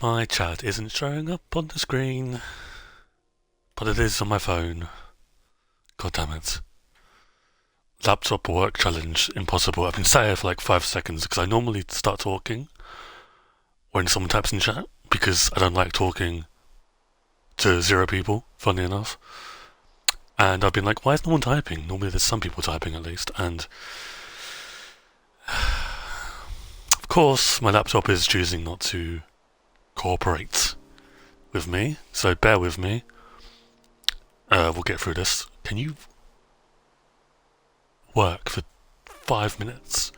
My chat isn't showing up on the screen, but it is on my phone. God damn it. Laptop work challenge impossible. I've been sat here for like 5 seconds because I normally start talking when someone types in chat because I don't like talking to zero people, funny enough. And I've been like, why is no one typing? Normally there's some people typing at least. And of course, my laptop is choosing not to cooperate with me, so bear with me. We'll get through this. Can you work for 5 minutes?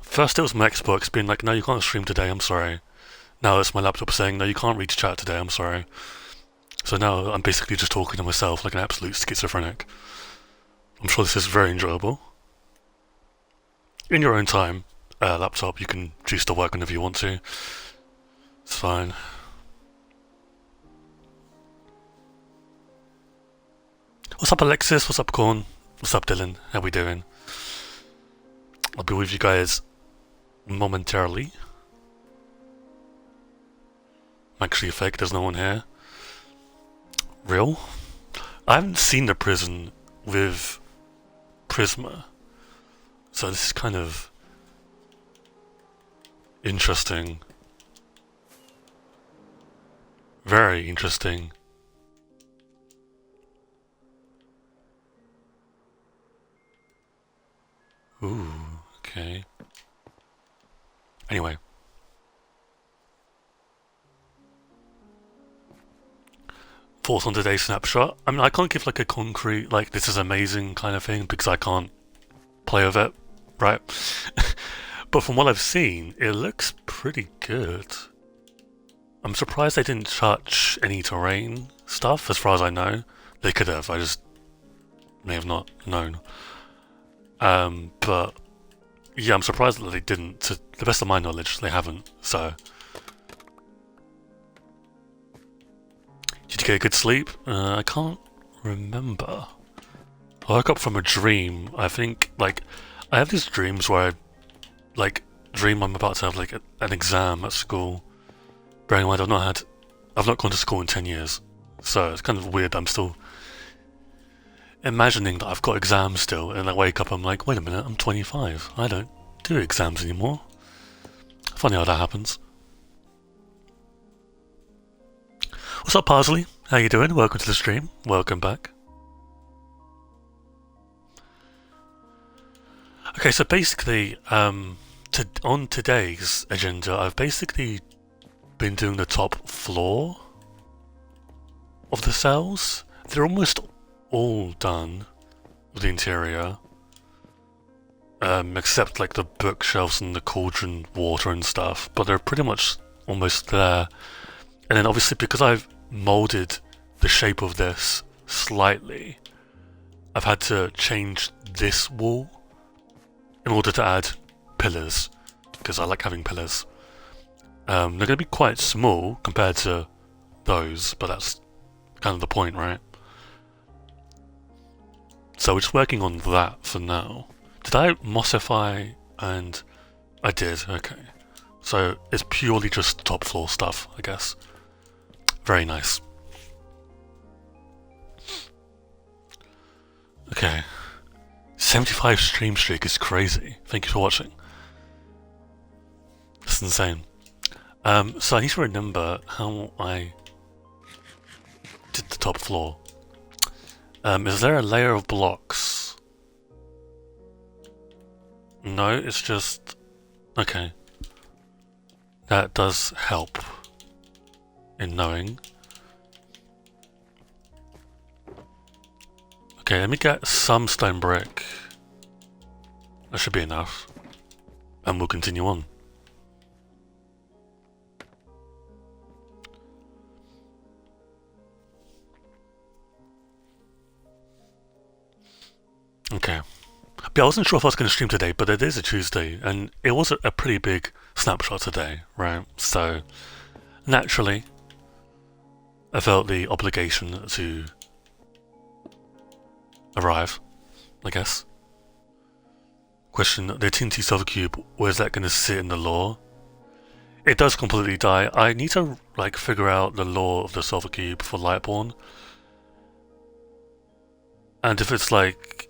First it was my Xbox being like, no, you can't stream today, I'm sorry. Now it's my laptop saying, no, you can't reach chat today, I'm sorry. So now I'm basically just talking to myself like an absolute schizophrenic. I'm sure this is very enjoyable. In your own time, laptop, you can choose to work whenever you want to. It's fine. What's up, Alexis? What's up, Corn? What's up, Dylan? How we doing? I'll be with you guys momentarily. I'm actually fake, there's no one here. Real? I haven't seen the prison with Prisma, so this is kind of interesting. Very interesting. Ooh, okay. Anyway. Thoughts on today's snapshot? I mean, I can't give like a concrete, like, this is amazing kind of thing because I can't play with it, right? But from what I've seen, it looks pretty good. I'm surprised they didn't touch any terrain stuff, as far as I know. They could have, I just may have not known. But yeah, I'm surprised that they didn't. To the best of my knowledge, they haven't, so. Did you get a good sleep? I can't remember. I woke up from a dream. I think, like, I have these dreams where I, like, dream I'm about to have, like, an exam at school. Bearing in mind I've not gone to school in 10 years. So it's kind of weird. I'm still imagining that I've got exams still, and I wake up, I'm like, wait a minute, I'm 25. I don't do exams anymore. Funny how that happens. What's up, Parsley? How you doing? Welcome to the stream. Welcome back. Okay, so basically, on today's agenda, I've basically been doing the top floor of the cells. They're almost all done with the interior, except like the bookshelves and the cauldron water and stuff, but they're pretty much almost there. And then obviously because I've molded the shape of this slightly, I've had to change this wall in order to add pillars, because I like having pillars. They're going to be quite small compared to those, but that's kind of the point, right? So we're just working on that for now. Did I mossify? And I did, okay. So it's purely just top floor stuff, I guess. Very nice. Okay. 75 stream streak is crazy. Thank you for watching. That's insane. So I need to remember how I did the top floor. Is there a layer of blocks? No, it's just... Okay. That does help in knowing. Okay, let me get some stone brick. That should be enough. And we'll continue on. Okay. But I wasn't sure if I was going to stream today, but it is a Tuesday, and it was a pretty big snapshot today, right? So, naturally, I felt the obligation to arrive, I guess. Question, the TNT Silver Cube, where's that going to sit in the lore? It does completely die. I need to like figure out the law of the Silver Cube for Lightborn, and if it's like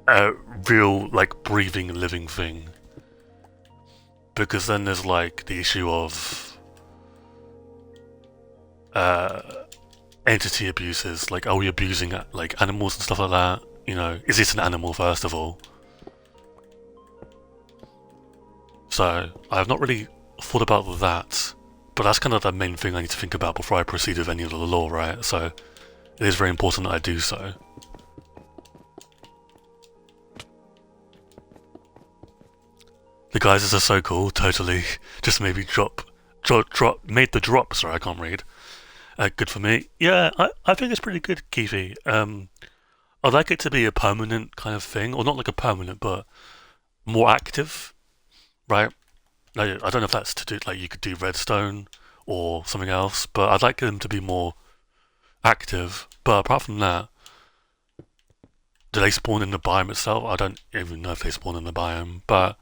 a real like breathing living thing, because then there's like the issue of entity abuses, like are we abusing like animals and stuff like that? You know, is this an animal first of all? So I've not really thought about that, but that's kind of the main thing I need to think about before I proceed with any of the lore, right? So it is very important that I do so. The guises are so cool, totally. Just maybe drop, made the drop, sorry, I can't read. Good for me. Yeah, I think it's pretty good, Keithy. I'd like it to be a permanent kind of thing, or not like a permanent, but more active, right? I don't know if that's to do, like you could do redstone or something else, but I'd like them to be more active. But apart from that, do they spawn in the biome itself? I don't even know if they spawn in the biome, but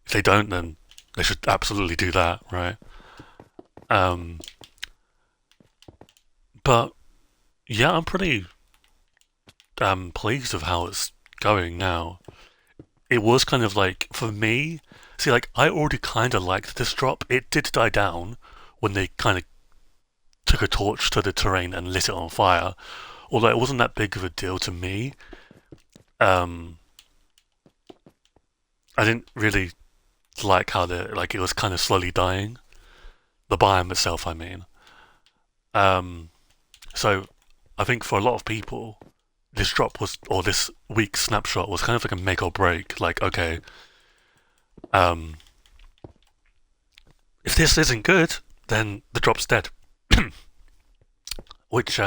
if they don't, then they should absolutely do that, right? Um, but yeah, I'm pretty pleased with how it's going now. It was kind of like, for me, see, like, I already kind of liked this drop. It did die down when they kind of took a torch to the terrain and lit it on fire, although it wasn't that big of a deal to me. I didn't really like how it was kind of slowly dying. The biome itself, I mean. So I think for a lot of people, this drop was, or this week's snapshot was kind of like a make or break. Like, okay, if this isn't good, then the drop's dead. Which,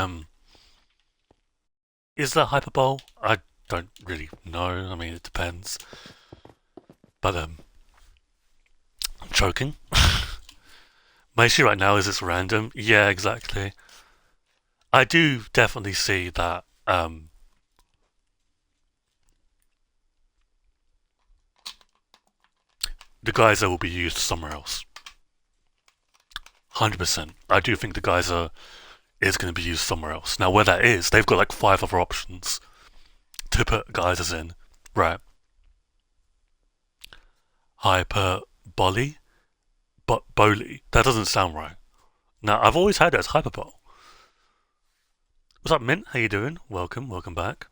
is that hyperbole? I don't really know. I mean, it depends. But, I'm choking. My issue right now is it's random. Yeah, exactly. I do definitely see that, the geyser will be used somewhere else. 100%. I do think the geyser is going to be used somewhere else. Now, where that is, they've got like 5 other options to put geysers in. Right. Hyperbole? But Boli. That doesn't sound right. Now, I've always had it as hyperbole. What's up, Mint? How you doing? Welcome, welcome back.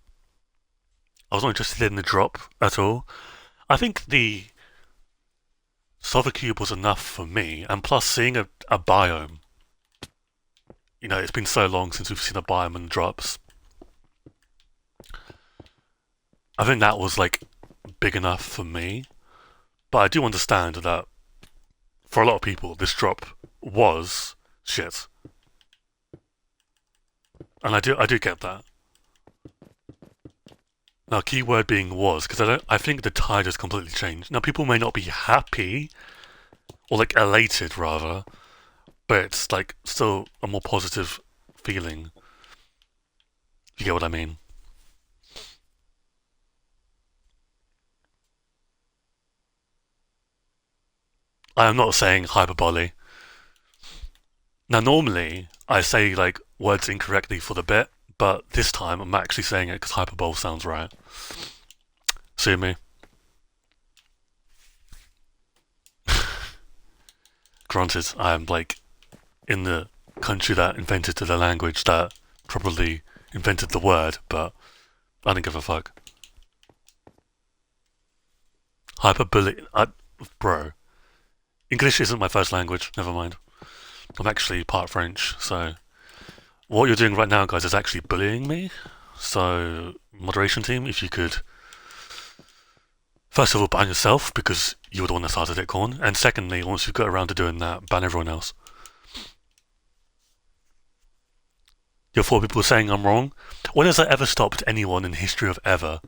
I was not interested in the drop at all. I think the Silver Cube was enough for me, and plus seeing a biome. You know, it's been so long since we've seen a biome and drops. I think that was like big enough for me. But I do understand that for a lot of people, this drop was shit, and I do get that. Now, keyword being was, because I think the tide has completely changed. Now, people may not be happy, or like elated rather, but it's like still a more positive feeling. You get what I mean? I am not saying hyperbole. Now, normally I say like words incorrectly for the bit, but this time I'm actually saying it because hyperbole sounds right. See me? Granted, I am like in the country that invented the language that probably invented the word, but I don't give a fuck. Hyperbole, bro. English isn't my first language. Never mind. I'm actually part French, so what you're doing right now, guys, is actually bullying me. So, moderation team, if you could, first of all, ban yourself because you were the one that started it, Corn, and secondly, once you've got around to doing that, ban everyone else. You're 4 people saying I'm wrong. When has that ever stopped anyone in the history of ever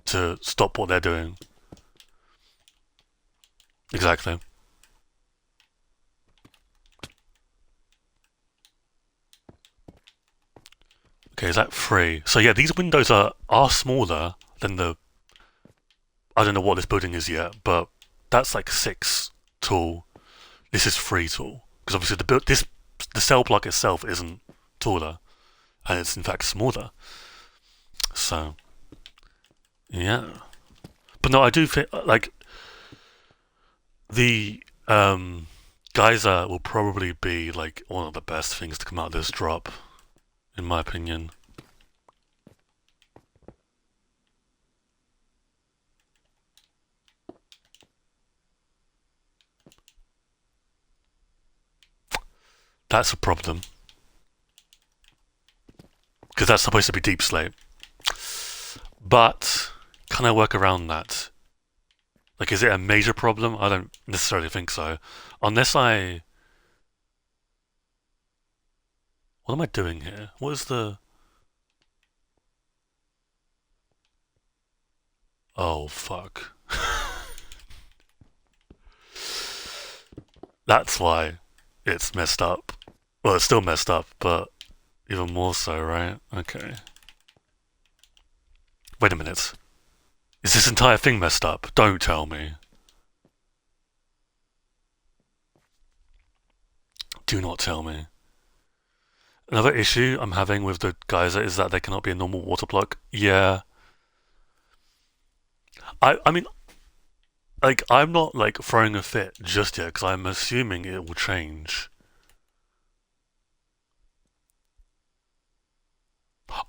to stop what they're doing? Exactly. Okay, is that 3? So yeah, these windows are smaller than the. I don't know what this building is yet, but that's like 6 tall. this is free tall because obviously the cell block itself isn't taller and it's in fact smaller. So yeah, but no, I do feel like the geyser will probably be like one of the best things to come out of this drop, in my opinion. That's a problem. Because that's supposed to be deep slate. But can I work around that? Like, is it a major problem? I don't necessarily think so. Unless I... What am I doing here? What is the... Oh, fuck. That's why it's messed up. Well, it's still messed up, but even more so, right? Okay. Wait a minute. Is this entire thing messed up? Don't tell me. Do not tell me. Another issue I'm having with the geyser is that they cannot be a normal water block. Yeah. I mean, like, I'm not, like, throwing a fit just yet, because I'm assuming it will change.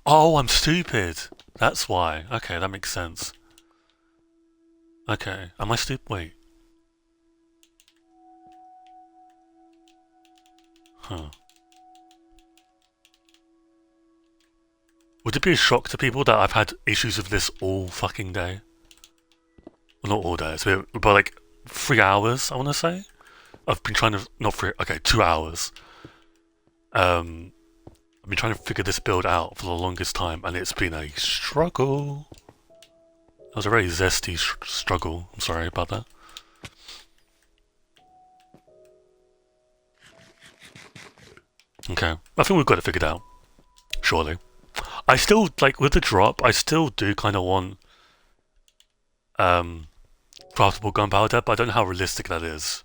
Oh, I'm stupid. That's why. Okay, that makes sense. Okay, am I stupid? Wait. Huh. Would it be a shock to people that I've had issues with this all fucking day? Well, not all day, but like 3 hours, I want to say. I've been trying to, not 3, okay, 2 hours. I've been trying to figure this build out for the longest time, and it's been a struggle. That was a very zesty struggle. I'm sorry about that. Okay, I think we've got it figured out. Surely. I still, like, with the drop, I still do kind of want craftable gunpowder, but I don't know how realistic that is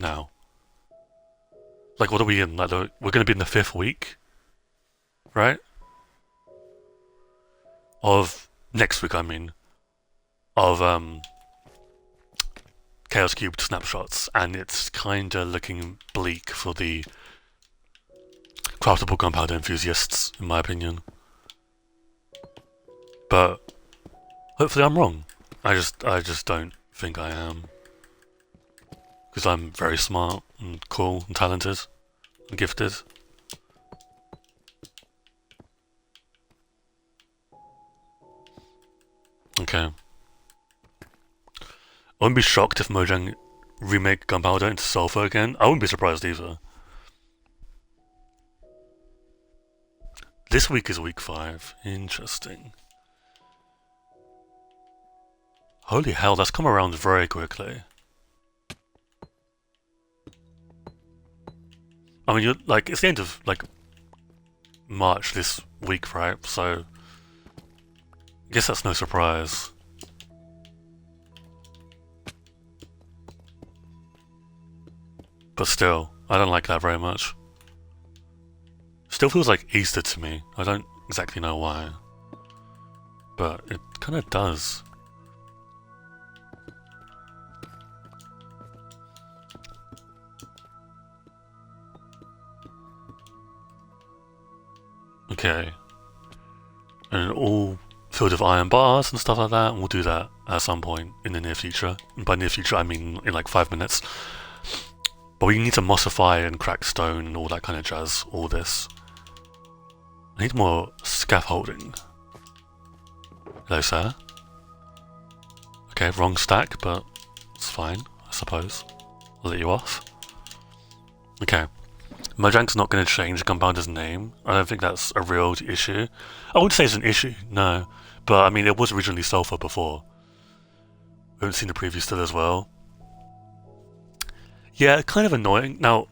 now. Like, what are we in? Like, we're going to be in the 5th week, right? Of next week, I mean, of Chaos Cubed snapshots, and it's kind of looking bleak for the craftable gunpowder enthusiasts, in my opinion. But hopefully, I'm wrong. I just don't think I am, because I'm very smart and cool and talented and gifted. Okay. I wouldn't be shocked if Mojang remake Gunpowder into Sulfur again. I wouldn't be surprised either. This week is week 5. Interesting. Holy hell, that's come around very quickly. I mean, you're like, it's the end of like March this week, right? So I guess that's no surprise. But still, I don't like that very much. Still feels like Easter to me. I don't exactly know why. But it kind of does. Okay. And all filled with iron bars and stuff like that, and we'll do that at some point in the near future. And by near future, I mean in like 5 minutes. But we need to mossify and crack stone and all that kind of jazz, all this. I need more scaffolding. Hello, sir. Okay, wrong stack, but it's fine, I suppose. I'll let you off. Okay. Mojang's not going to change Gunpowder's name. I don't think that's a real issue. I wouldn't say it's an issue, no. But, I mean, it was originally Sulfur before. We haven't seen the preview still as well. Yeah, kind of annoying. Now,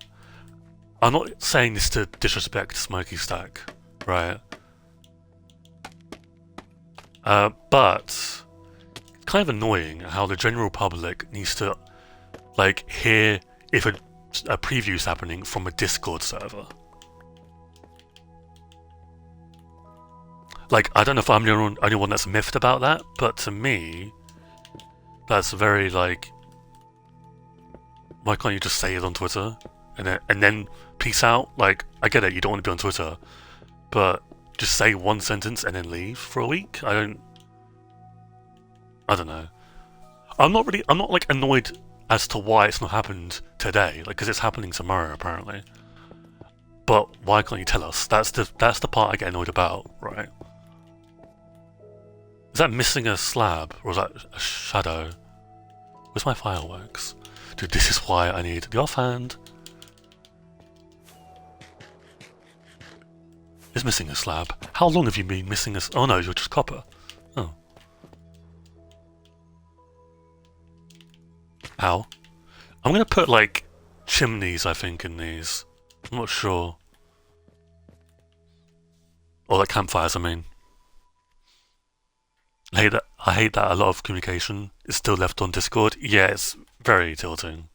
I'm not saying this to disrespect Smoky Stack, right? But it's kind of annoying how the general public needs to, like, hear if a previews happening from a Discord server. Like, I don't know if I'm the only one that's miffed about that, but to me, that's very, like, why can't you just say it on Twitter? And then peace out? Like, I get it, you don't want to be on Twitter, but just say one sentence and then leave for a week? I don't know. I'm not like annoyed as to why it's not happened today, like, because it's happening tomorrow apparently. But why can't you tell us? That's the part I get annoyed about, right? Is that missing a slab or is that a shadow? Where's my fireworks? Dude, this is why I need the offhand. Is missing a slab. How long have you been missing a? Oh no, you're just copper. Oh. Ow. I'm gonna put like chimneys, I think, in these. I'm not sure. Or like campfires, I mean. I hate that a lot of communication is still left on Discord. Yeah, it's very tilting.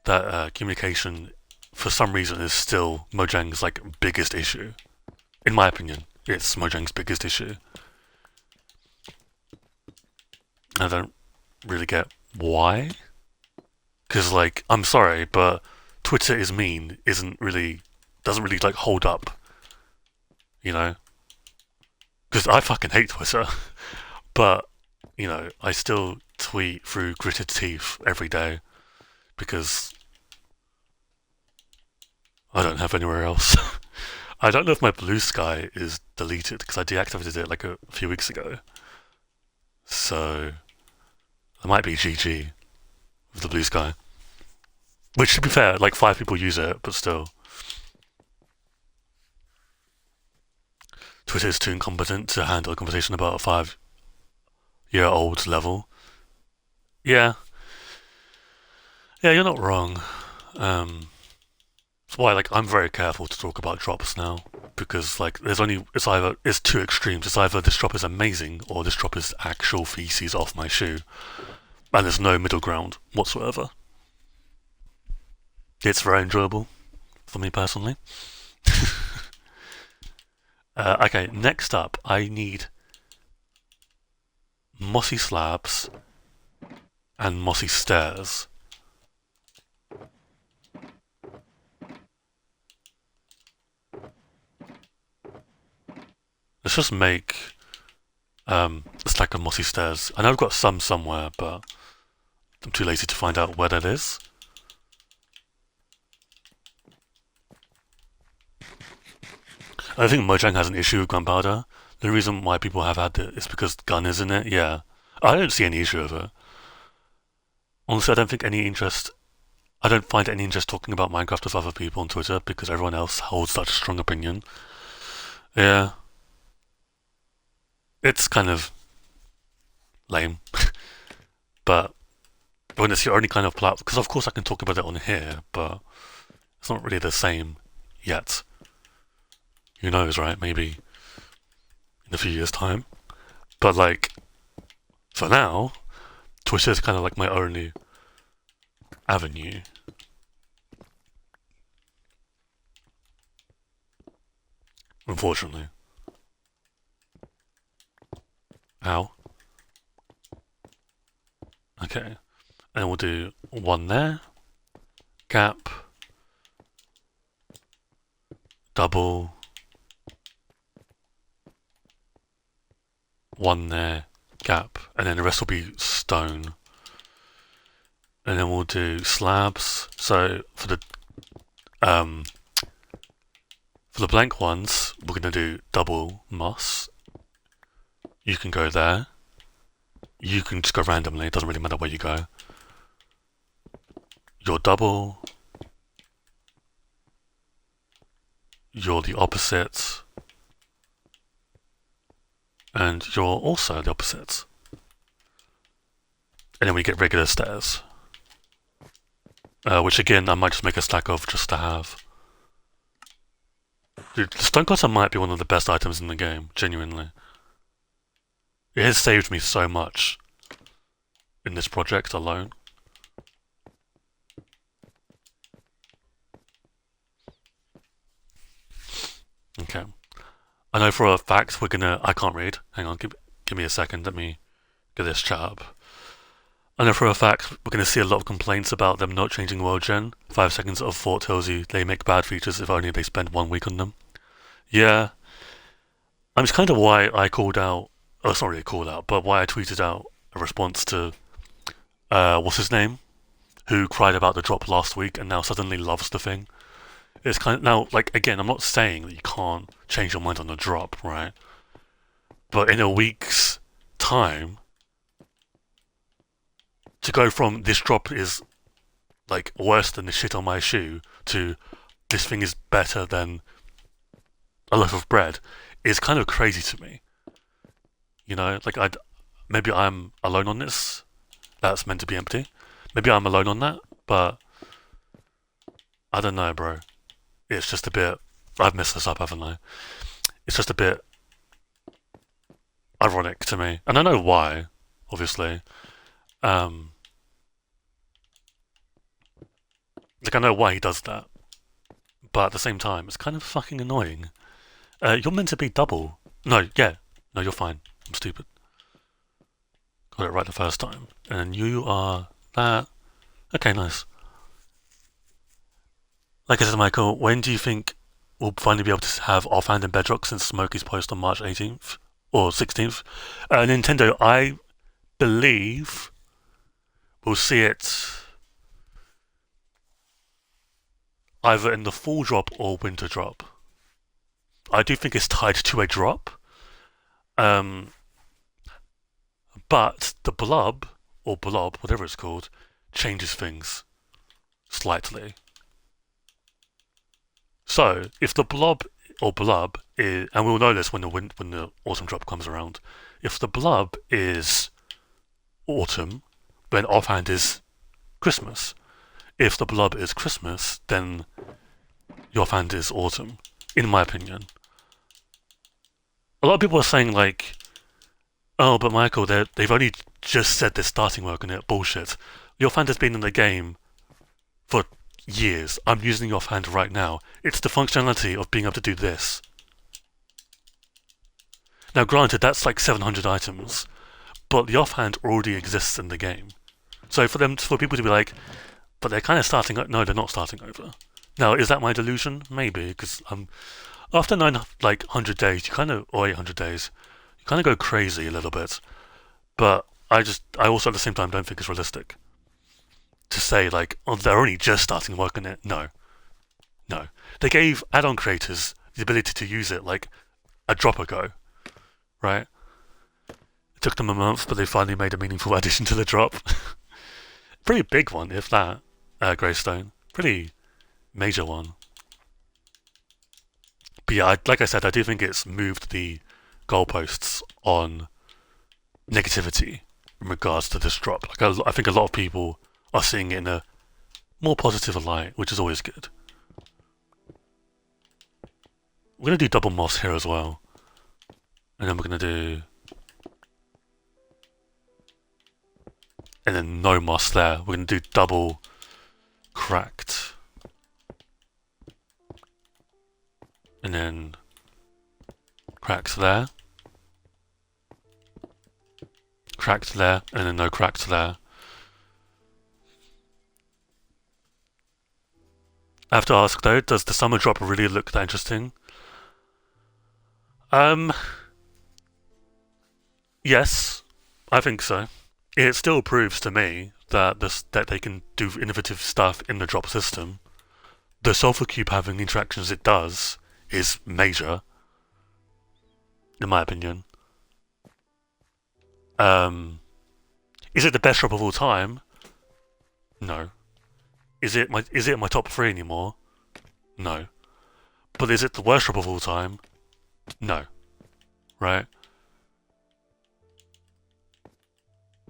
That communication, for some reason, is still Mojang's like biggest issue. In my opinion, it's Mojang's biggest issue. I don't really get why. Because, like, I'm sorry, but Twitter is mean doesn't really like hold up. You know? Because I fucking hate Twitter. But, you know, I still tweet through gritted teeth every day. Because I don't have anywhere else. I don't know if my Blue Sky is deleted, because I deactivated it like a few weeks ago. So, it might be GG with the Blue Sky. Which, to be fair, like 5 people use it, but still. Twitter is too incompetent to handle a conversation about a 5-year-old level. Yeah. Yeah, you're not wrong. That's why, like, I'm very careful to talk about drops now. Because, like, it's two extremes. It's either this drop is amazing, or this drop is actual feces off my shoe. And there's no middle ground whatsoever. It's very enjoyable, for me personally. Okay, next up, I need mossy slabs and mossy stairs. Let's just make a stack of mossy stairs. I know I've got some somewhere, but I'm too lazy to find out where that is. I think Mojang has an issue with gunpowder. The reason why people have had it is because gun is in it, yeah. I don't see any issue with it. Honestly, I don't find any interest talking about Minecraft with other people on Twitter because everyone else holds such a strong opinion. Yeah. It's kind of lame. But when it's your only kind of platform, because of course I can talk about it on here, but it's not really the same yet. Who knows, right? Maybe in a few years' time. But, like, for now, Twitter is kind of like my only avenue. Unfortunately. Ow. Okay. And we'll do one there. Gap. Double. One there, gap, and then the rest will be stone. And then we'll do slabs. So for the blank ones, we're gonna do double moss. You can go there. You can just go randomly. It doesn't really matter where you go. You're double. You're the opposite. And you're also the opposite. And then we get regular stairs. Which again, I might just make a stack of just to have. Dude, the stone cutter might be one of the best items in the game, genuinely. It has saved me so much in this project alone. Okay. I know for a fact we're gonna. I can't read. Hang on, give me a second. Let me get this chat up. I know for a fact we're gonna see a lot of complaints about them not changing world gen. 5 seconds of thought tells you they make bad features if only they spend 1 week on them. Yeah, I'm just kind of why I called out. Oh, sorry, a call out, but why I tweeted out a response to what's his name, who cried about the drop last week and now suddenly loves the thing. It's kind of now like again, I'm not saying that you can't change your mind on the drop, right? But in a week's time, to go from this drop is like worse than the shit on my shoe to this thing is better than a loaf of bread is kind of crazy to me. You know, like maybe I'm alone on this. That's meant to be empty. Maybe I'm alone on that, but I don't know, bro. It's just a bit. I've messed this up, haven't I? It's just a bit ironic to me, and I know why. Obviously, um, like I know why he does that, but at the same time, it's kind of fucking annoying. You're meant to be double. No, yeah, no, you're fine. I'm stupid. Got it right the first time, and you are that. Okay, nice. Like I said, Michael, when do you think we'll finally be able to have Offhand and Bedrock since Smokey's post on March 18th or 16th? Nintendo, I believe we'll see it either in the fall drop or winter drop. I do think it's tied to a drop. Um, but the Blub, or Blob, whatever it's called, changes things slightly. So, if the Blob or Blub is, and we'll know this when the autumn drop comes around, if the Blub is autumn, then Offhand is Christmas. If the Blub is Christmas, then your Offhand is autumn, in my opinion. A lot of people are saying like, oh, but Michael, they've only just said they're starting work on it. Bullshit. Your Offhand has been in the game for years. I'm using your Offhand right now. It's the functionality of being able to do this. Now, granted, that's like 700 items, but the Offhand already exists in the game. So for people to be like, but they're kind of starting. No, they're not starting over. Now, is that my delusion? Maybe, because after 900 days, you kind of, or 800 days, you kind of go crazy a little bit. But I also at the same time don't think it's realistic to say like, oh, they're only just starting work on it. No. They gave add-on creators the ability to use it like a drop ago, right? It took them a month, but they finally made a meaningful addition to the drop. Pretty big one, if that, Greystone. Pretty major one. But yeah, like I said, I do think it's moved the goalposts on negativity in regards to this drop. Like I think a lot of people are seeing it in a more positive light, which is always good. We're going to do double moss here as well. And then we're going to do... And then no moss there. We're going to do double cracked. And then cracks there. Cracked there, and then no cracked there. I have to ask though, does the summer drop really look that interesting? Yes, I think so. It still proves to me that they can do innovative stuff in the drop system. The Sulfur Cube having the interactions it does is major, in my opinion. Is it the best drop of all time? No. Is it my top 3 anymore? No. But is it the worst drop of all time? No. Right?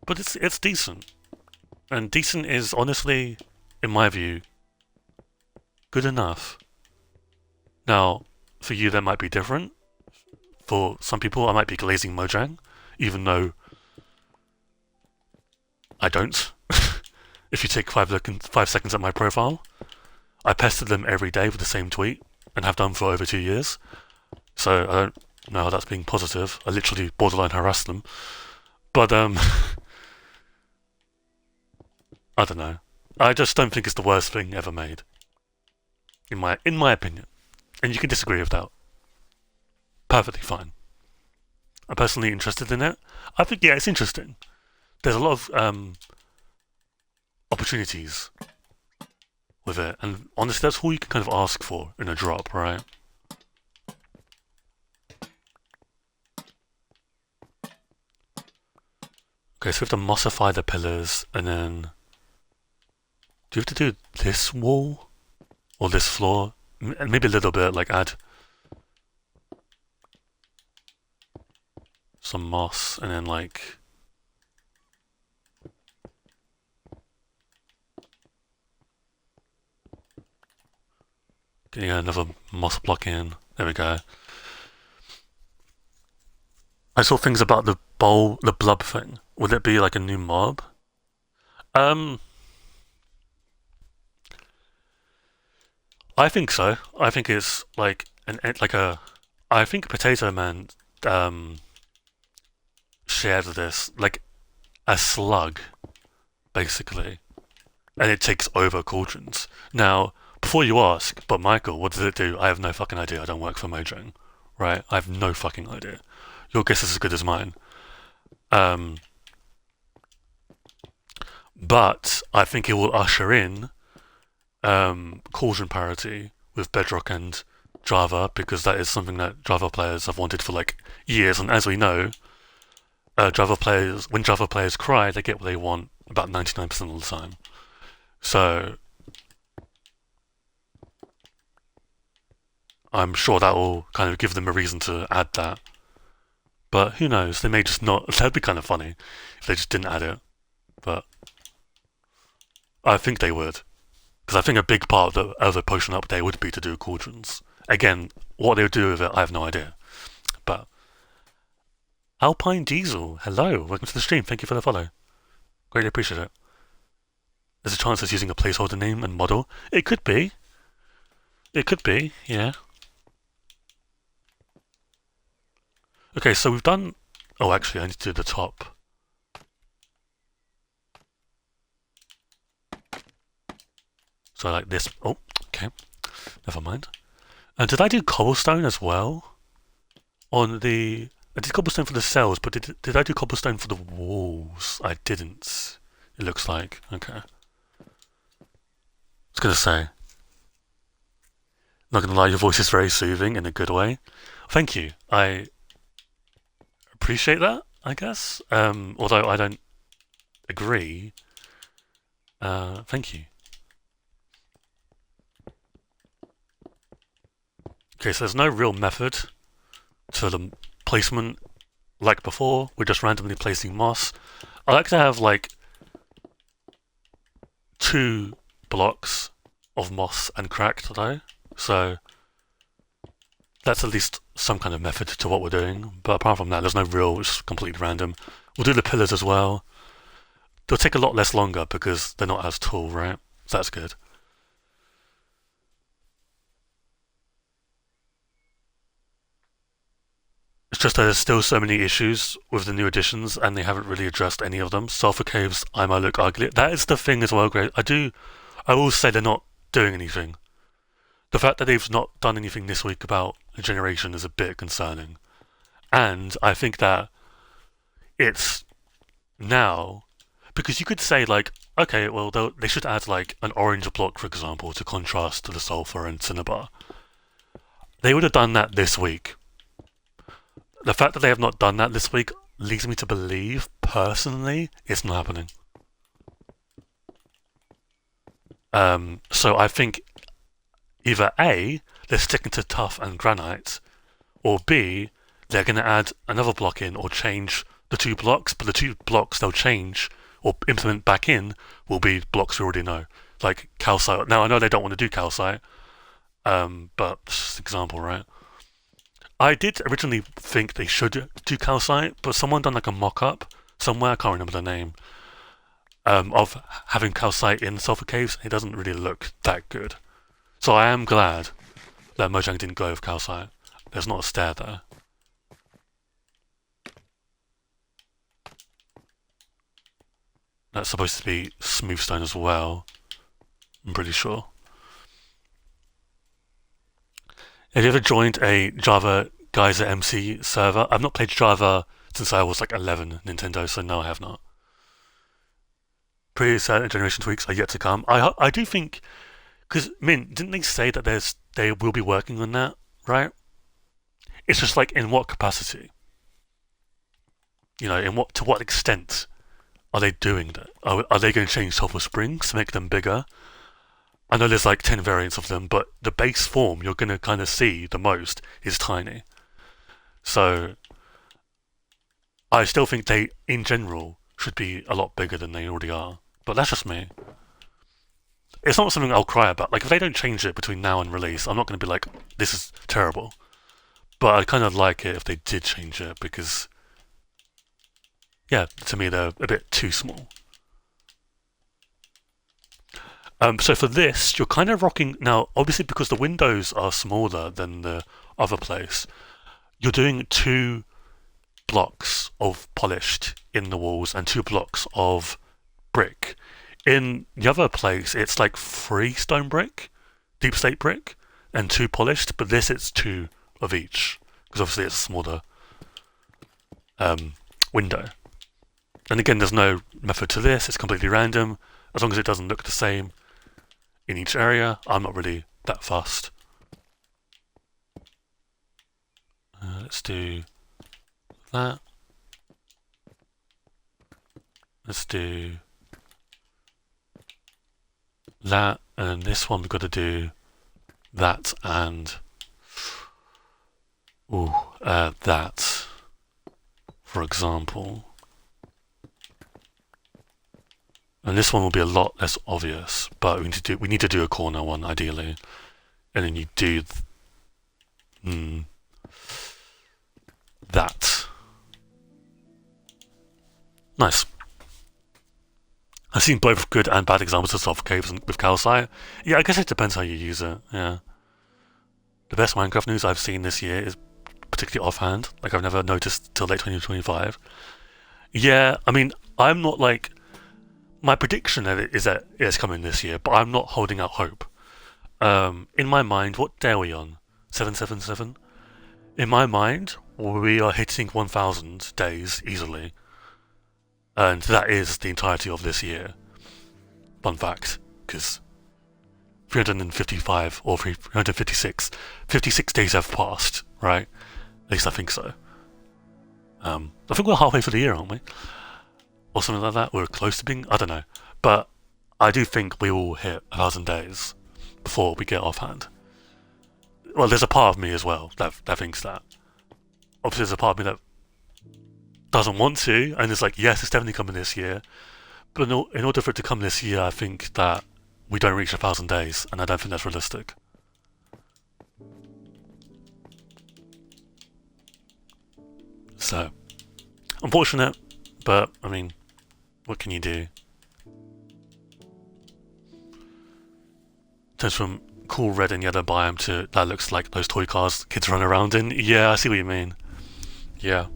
But it's decent. And decent is honestly, in my view, good enough. Now, for you that might be different. For some people I might be glazing Mojang, even though I don't. If you take 5 seconds at my profile, I pestered them every day with the same tweet, and have done for over 2 years. So I don't know how that's being positive. I literally borderline harassed them. But I don't know. I just don't think it's the worst thing ever made. In my opinion. And you can disagree with that. Perfectly fine. I'm personally interested in it. I think yeah, it's interesting. There's a lot of opportunities with it, and honestly, that's all you can kind of ask for in a drop, right? Okay, so we have to mossify the pillars, and then do you have to do this wall or this floor? Maybe a little bit, like add some moss, and then like getting another moss block in. There we go. I saw things about the blub thing. Would it be like a new mob? Um, I think so. I think it's like like a. I think Potato Man shared this like a slug basically, and it takes over cauldrons. Now, before you ask, but Michael, what does it do? I have no fucking idea. I don't work for Mojang, right? I have no fucking idea. Your guess is as good as mine. Um, but I think it will usher in cauldron parity with Bedrock and Java because that is something that Java players have wanted for like years. And as we know, when Java players cry, they get what they want about 99% of the time. So I'm sure that will kind of give them a reason to add that. But who knows? They may just not. That'd be kind of funny if they just didn't add it. But I think they would. Because I think a big part of the potion update would be to do cauldrons. Again, what they would do with it, I have no idea. But Alpine Diesel, hello, welcome to the stream. Thank you for the follow. Greatly appreciate it. There's a chance it's using a placeholder name and model. It could be. It could be, yeah. Okay, so we've done. Oh, actually, I need to do the top. So like this. Oh, okay. Never mind. And did I do cobblestone as well? On the. I did cobblestone for the cells, but did I do cobblestone for the walls? I didn't. It looks like. Okay. I was gonna say. Not gonna lie, your voice is very soothing in a good way. Thank you. I appreciate that, I guess. Although I don't agree. Thank you. Okay, so there's no real method to the placement like before. We're just randomly placing moss. I like to have like 2 blocks of moss and cracked though, so that's at least some kind of method to what we're doing. But apart from that, there's no real, it's completely random. We'll do the pillars as well. They'll take a lot less longer because they're not as tall, right? So that's good. It's just there's still so many issues with the new additions, and they haven't really addressed any of them. Sulfur caves, I might look ugly. That is the thing as well, Greg. I will say they're not doing anything. The fact that they've not done anything this week about the generation is a bit concerning. And I think that it's now, because you could say like, okay, well they should add like an orange block, for example, to contrast to the sulfur and cinnabar. They would have done that this week. The fact that they have not done that this week leads me to believe, personally, it's not happening. So I think either A, they're sticking to tuff and granite, or B, they're going to add another block in or change the 2 blocks, but the 2 blocks they'll change or implement back in will be blocks we already know, like calcite. Now I know they don't want to do calcite, but just an example, right? I did originally think they should do calcite, but someone done like a mock-up somewhere, I can't remember the name, of having calcite in the sulfur caves. It doesn't really look that good. So I am glad that Mojang didn't go with calcite. there's not a stair there. That's supposed to be smooth stone as well, I'm pretty sure. Have you ever joined a Java Geyser MC server? I've not played Java since I was like 11 Nintendo, so no, I have not. Previous generation tweaks are yet to come. I do think, because Mint, didn't they say that they will be working on that, right? It's just like in what capacity? You know, to what extent are they doing that? Are they going to change Sulfur Springs to make them bigger? I know there's like 10 variants of them, but the base form you're going to kind of see the most is tiny. So I still think they, in general, should be a lot bigger than they already are. But that's just me. It's not something I'll cry about. Like, if they don't change it between now and release, I'm not going to be like, this is terrible. But I'd kind of like it if they did change it, because, yeah, to me they're a bit too small. So for this, you're kind of rocking... Now, obviously, because the windows are smaller than the other place, you're doing 2 blocks of polished in the walls and 2 blocks of brick. In the other place, it's like 3 stone brick, deep slate brick, and 2 polished, but this it's 2 of each, because obviously it's a smaller window. And again, there's no method to this, it's completely random. As long as it doesn't look the same in each area, I'm not really that fussed. Let's do that. Let's do that, and then this one we've got to do that and that, for example. And this one will be a lot less obvious, but we need to do a corner one ideally, and then you do that. Nice. I've seen both good and bad examples of soft caves with calcite. Yeah, I guess it depends how you use it. Yeah. The best Minecraft news I've seen this year is particularly offhand. Like, I've never noticed till late 2025. Yeah, I mean, I'm not like... My prediction is that it's coming this year, but I'm not holding out hope. In my mind, what day are we on? 777? In my mind, we are hitting 1,000 days easily. And that is the entirety of this year. Fun fact, because 355 or 356, 56 days have passed, right? At least I think so. I think we're halfway through the year, aren't we? Or something like that. We're close to being, I don't know. But I do think we will hit 1,000 days before we get offhand. Well, there's a part of me as well that thinks that. Obviously, there's a part of me that doesn't want to, and it's like, yes, it's definitely coming this year. But in order for it to come this year, I think that we don't reach 1,000 days, and I don't think that's realistic. So, unfortunate, but, I mean, what can you do? Turns from cool red and yellow biome to that looks like those toy cars kids run around in. Yeah, I see what you mean. Yeah.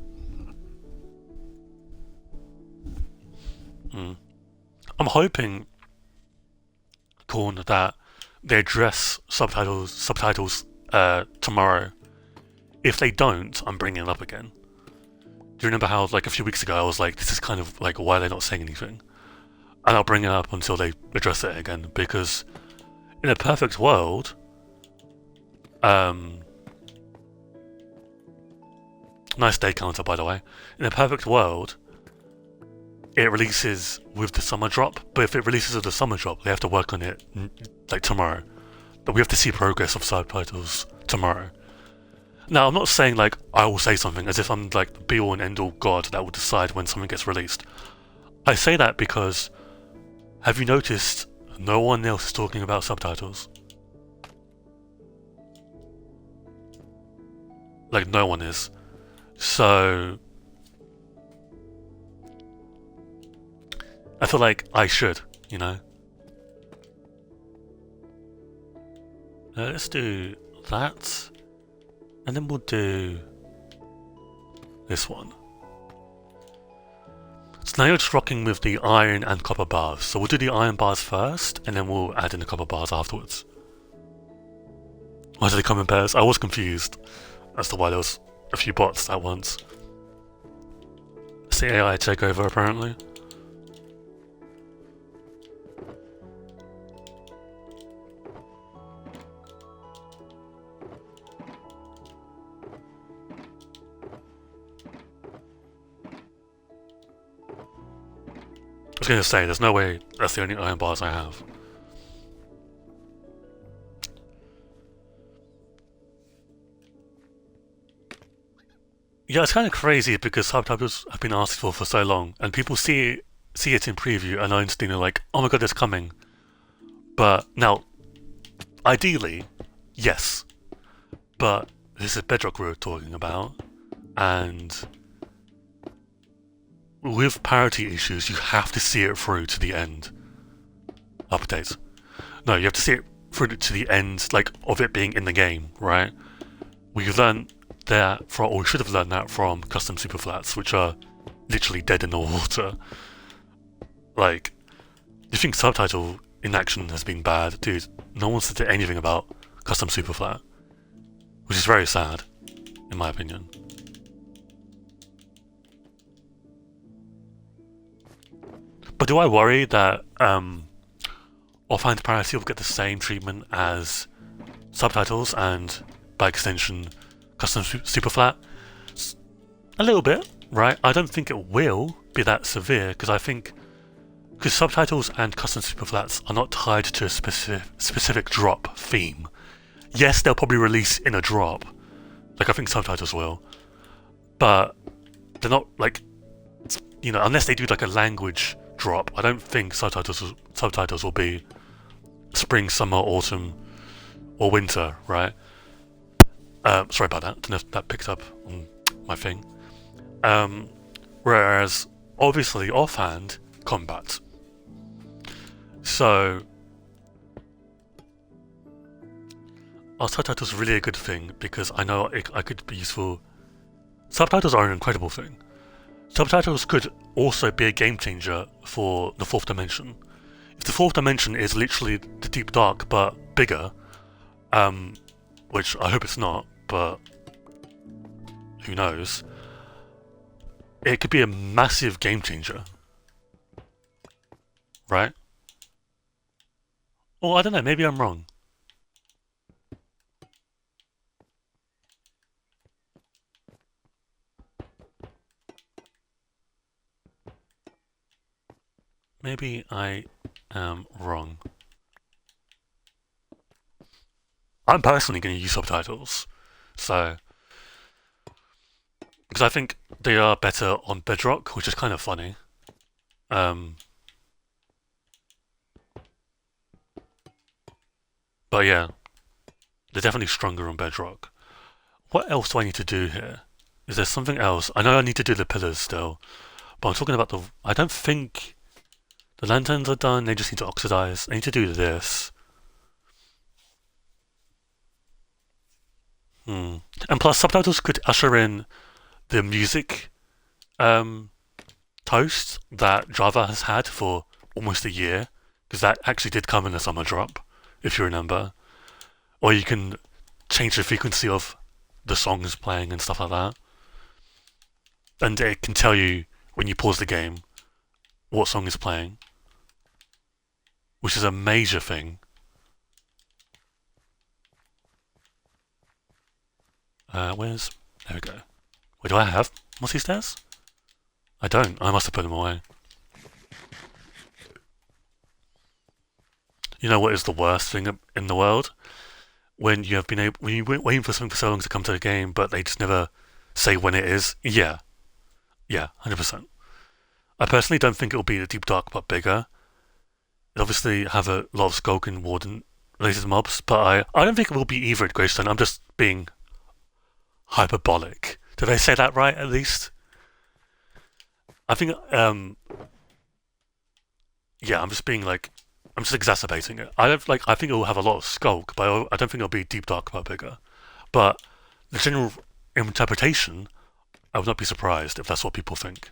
I'm hoping, Corn, that they address subtitles tomorrow. If they don't, I'm bringing it up again. Do you remember how, like, a few weeks ago I was like, this is kind of like, why are they not saying anything? And I'll bring it up until they address it again, because in a perfect world, nice day counter, by the way. In a perfect world, it releases with the summer drop, but if it releases with the summer drop, they have to work on it like tomorrow. But we have to see progress of subtitles tomorrow. Now, I'm not saying like I will say something as if I'm like the be-all and end-all god that will decide when something gets released. I say that because, have you noticed no one else is talking about subtitles? Like, no one is. So I feel like I should, you know? Let's do that. And then we'll do this one. So now you're just rocking with the iron and copper bars. So we'll do the iron bars first, and then we'll add in the copper bars afterwards. Why do they come in pairs? I was confused as to why there was a few bots at once. It's the AI takeover, apparently. I was going to say, there's no way that's the only iron bars I have. Yeah, it's kind of crazy because subtitles have been asked for so long, and people see it in preview and are instantly like, oh my god, it's coming. But now, ideally, yes. But this is Bedrock we're talking about, and with parity issues, you have to see it through to the end. Updates. No, you have to see it through to the end, like, of it being in the game, right? We've learned that from, or we should have learned that from custom superflats, which are literally dead in the water. Like, you think subtitle inaction has been bad? Dude, no one said anything about custom superflat, which is very sad, in my opinion. But do I worry that offhand parity will get the same treatment as subtitles and, by extension, custom superflat? A little bit, right? I don't think it will be that severe because I think because subtitles and custom superflats are not tied to a specific drop theme. Yes, they'll probably release in a drop, like I think subtitles will, but they're not like, you know, unless they do like a language drop. I don't think subtitles will be spring, summer, autumn, or winter, right? Sorry about that. I don't know if that picked up on my thing. Whereas, obviously, offhand, combat. So, are subtitles really a good thing? Because I know I could be useful. Subtitles are an incredible thing. Subtitles could also be a game changer for the fourth dimension. If the fourth dimension is literally the Deep Dark but bigger, which I hope it's not, but who knows, it could be a massive game changer. Right? Or I don't know, maybe I'm wrong. Maybe I am wrong. I'm personally going to use subtitles, so because I think they are better on Bedrock, which is kind of funny. But yeah, they're definitely stronger on Bedrock. What else do I need to do here? Is there something else? I know I need to do the pillars still, but I'm talking about the. I don't think the lanterns are done. They just need to oxidize. I need to do this. And plus, subtitles could usher in the music toast that Java has had for almost a year, because that actually did come in a summer drop, if you remember. Or you can change the frequency of the songs playing and stuff like that. And it can tell you, when you pause the game, what song is playing. Which is a major thing. Where's... There we go. Wait, do I have Mossy Stairs? I don't. I must have put them away. You know what is the worst thing in the world? When you have been when you're waiting for something for so long to come to the game, but they just never say when it is. Yeah, 100%. I personally don't think it'll be the Deep Dark, but bigger. It obviously have a lot of Skulk and Warden related mobs, but I don't think it will be either at Greystone. I'm just being hyperbolic. Did I say that right? At least. I think. Yeah, I'm just being like. I'm just exacerbating it. I think it will have a lot of Skulk, but I don't think it'll be Deep Dark but bigger. But the general interpretation, I would not be surprised if that's what people think.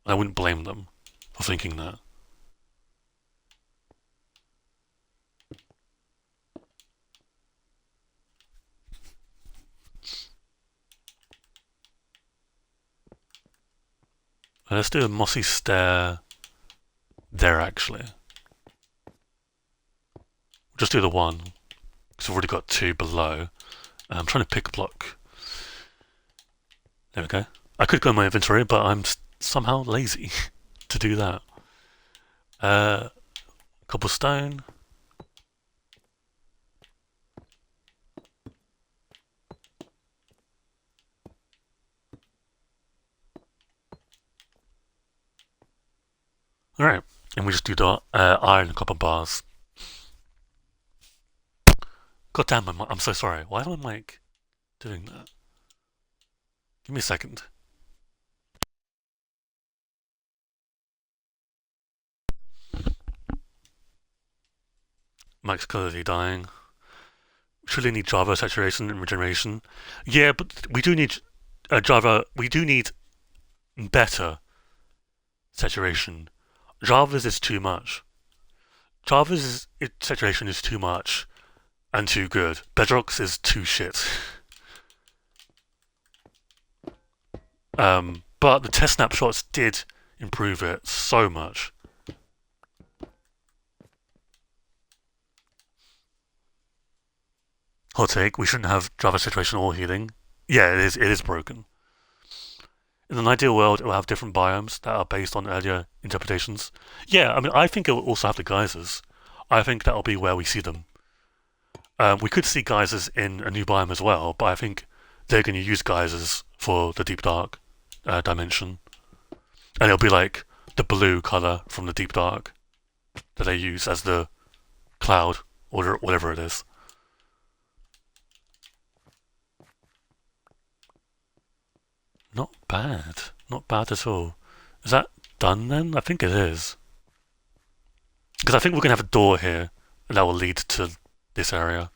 I wouldn't blame them for thinking that. Let's do a mossy stair there, actually. Just do the one, because we've already got two below. I'm trying to pick a block. There we go. I could go in my inventory, but I'm somehow lazy to do that. Cobblestone. Alright, and we just do the iron and copper bars. God damn, I'm so sorry. Why am I, like, doing that? Give me a second. Mike's clearly dying. We really need Java saturation and regeneration. Yeah, but we do need Java. We do need better saturation. Java's is too much. Java's saturation is too much and too good. Bedrock's is too shit. But the test snapshots did improve it so much. Hot take, we shouldn't have Java saturation or healing. Yeah, it is broken. In an ideal world, it will have different biomes that are based on earlier interpretations. Yeah, I mean, I think it will also have the geysers. I think that'll be where we see them. We could see geysers in a new biome as well, but I think they're going to use geysers for the Deep Dark dimension. And it'll be like the blue color from the Deep Dark that they use as the cloud, or whatever it is. Not bad. Not bad at all. Is that done then? I think it is. Because I think we're going to have a door here, and that will lead to this area.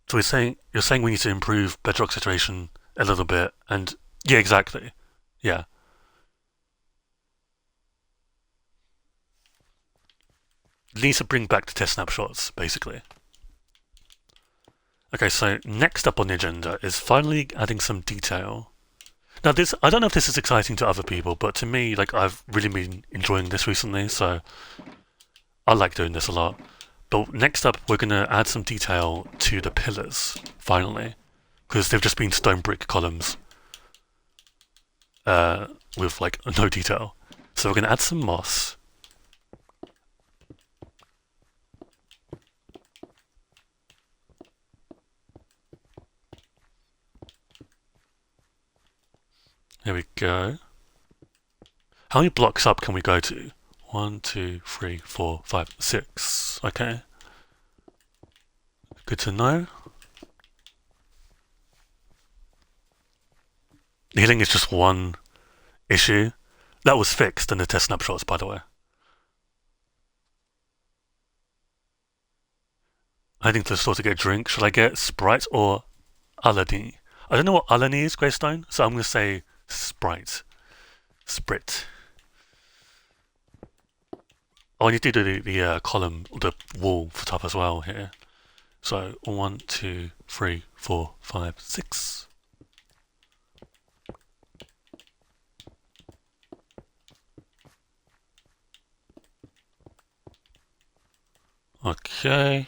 So you're saying we need to improve bedrock saturation a little bit, and yeah, exactly. Yeah. It needs to bring back the test snapshots, basically. Okay, so next up on the agenda is finally adding some detail. Now this, I don't know if this is exciting to other people, but to me, like, I've really been enjoying this recently, so I like doing this a lot. But next up, we're going to add some detail to the pillars, finally, because they've just been stone brick columns with, like, no detail. So we're going to add some moss. There we go. How many blocks up can we go to? 1, 2, 3, 4, 5, 6. Okay. Good to know. Healing is just one issue. That was fixed in the test snapshots, by the way. Heading to the store to get a drink. Should I get Sprite or Alani? I don't know what Alani is, Greystone, so I'm going to say Sprite. Sprit. Oh, I need to do the column, the wall for top as well here. So 1, 2, 3, 4, 5, 6. Okay.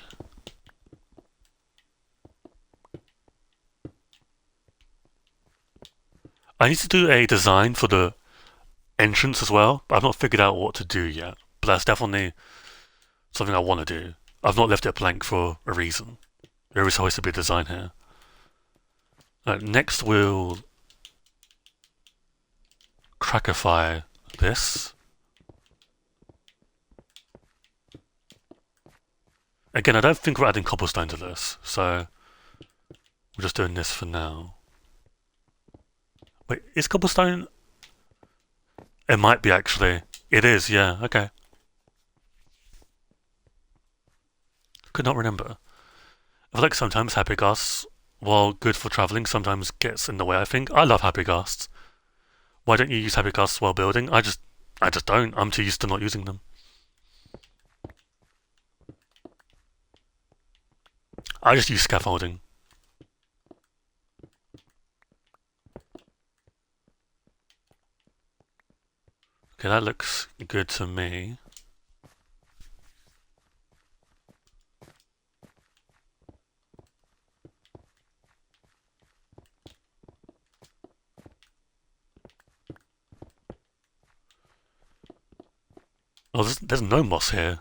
I need to do a design for the entrance as well, but I've not figured out what to do yet. But that's definitely something I want to do. I've not left it blank for a reason. There is supposed to be a design here. Next we'll crackify this. Again, I don't think we're adding cobblestone to this, so we're just doing this for now. Wait, is cobblestone? It might be actually. It is, yeah, okay. Could not remember. I feel like sometimes happy ghasts, while good for travelling, sometimes gets in the way, I think. I love happy ghasts. Why don't you use happy ghasts while building? I just don't. I'm too used to not using them. I just use scaffolding. Okay, that looks good to me. Oh, there's no moss here.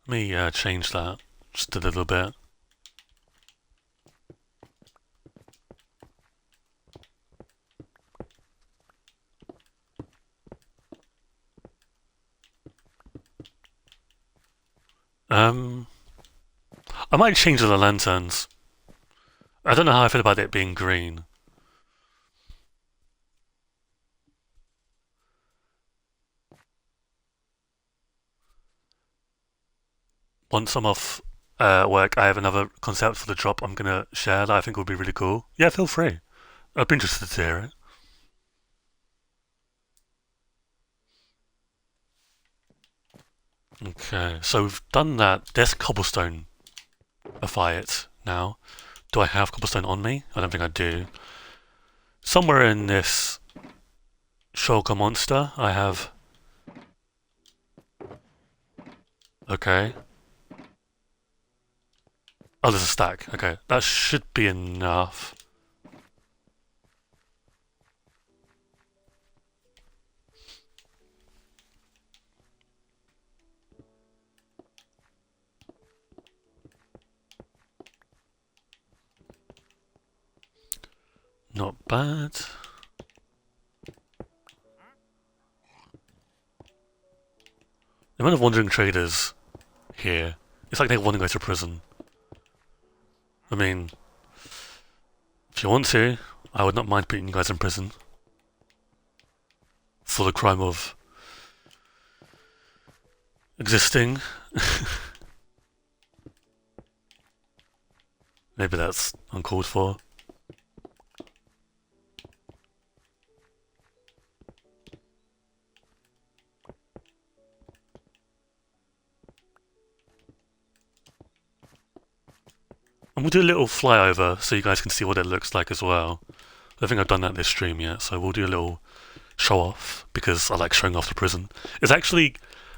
Let me change that just a little bit. Um, I might change the lanterns. I don't know how I feel about it being green. Once I'm off work, I have another concept for the drop I'm gonna share that I think would be really cool. Yeah, feel free. I'd be interested to hear it. Okay, so we've done that. There's cobblestone by it now. Do I have cobblestone on me? I don't think I do. Somewhere in this shulker monster, I have. Okay. Oh, there's a stack. Okay, that should be enough. Not bad. The amount of wandering traders here. It's like they want to go to prison. I mean, if you want to, I would not mind putting you guys in prison. For the crime of existing. Maybe that's uncalled for. And we'll do a little flyover so you guys can see what it looks like as well. I don't think I've done that in this stream yet, so we'll do a little show off because I like showing off the prison. It's actually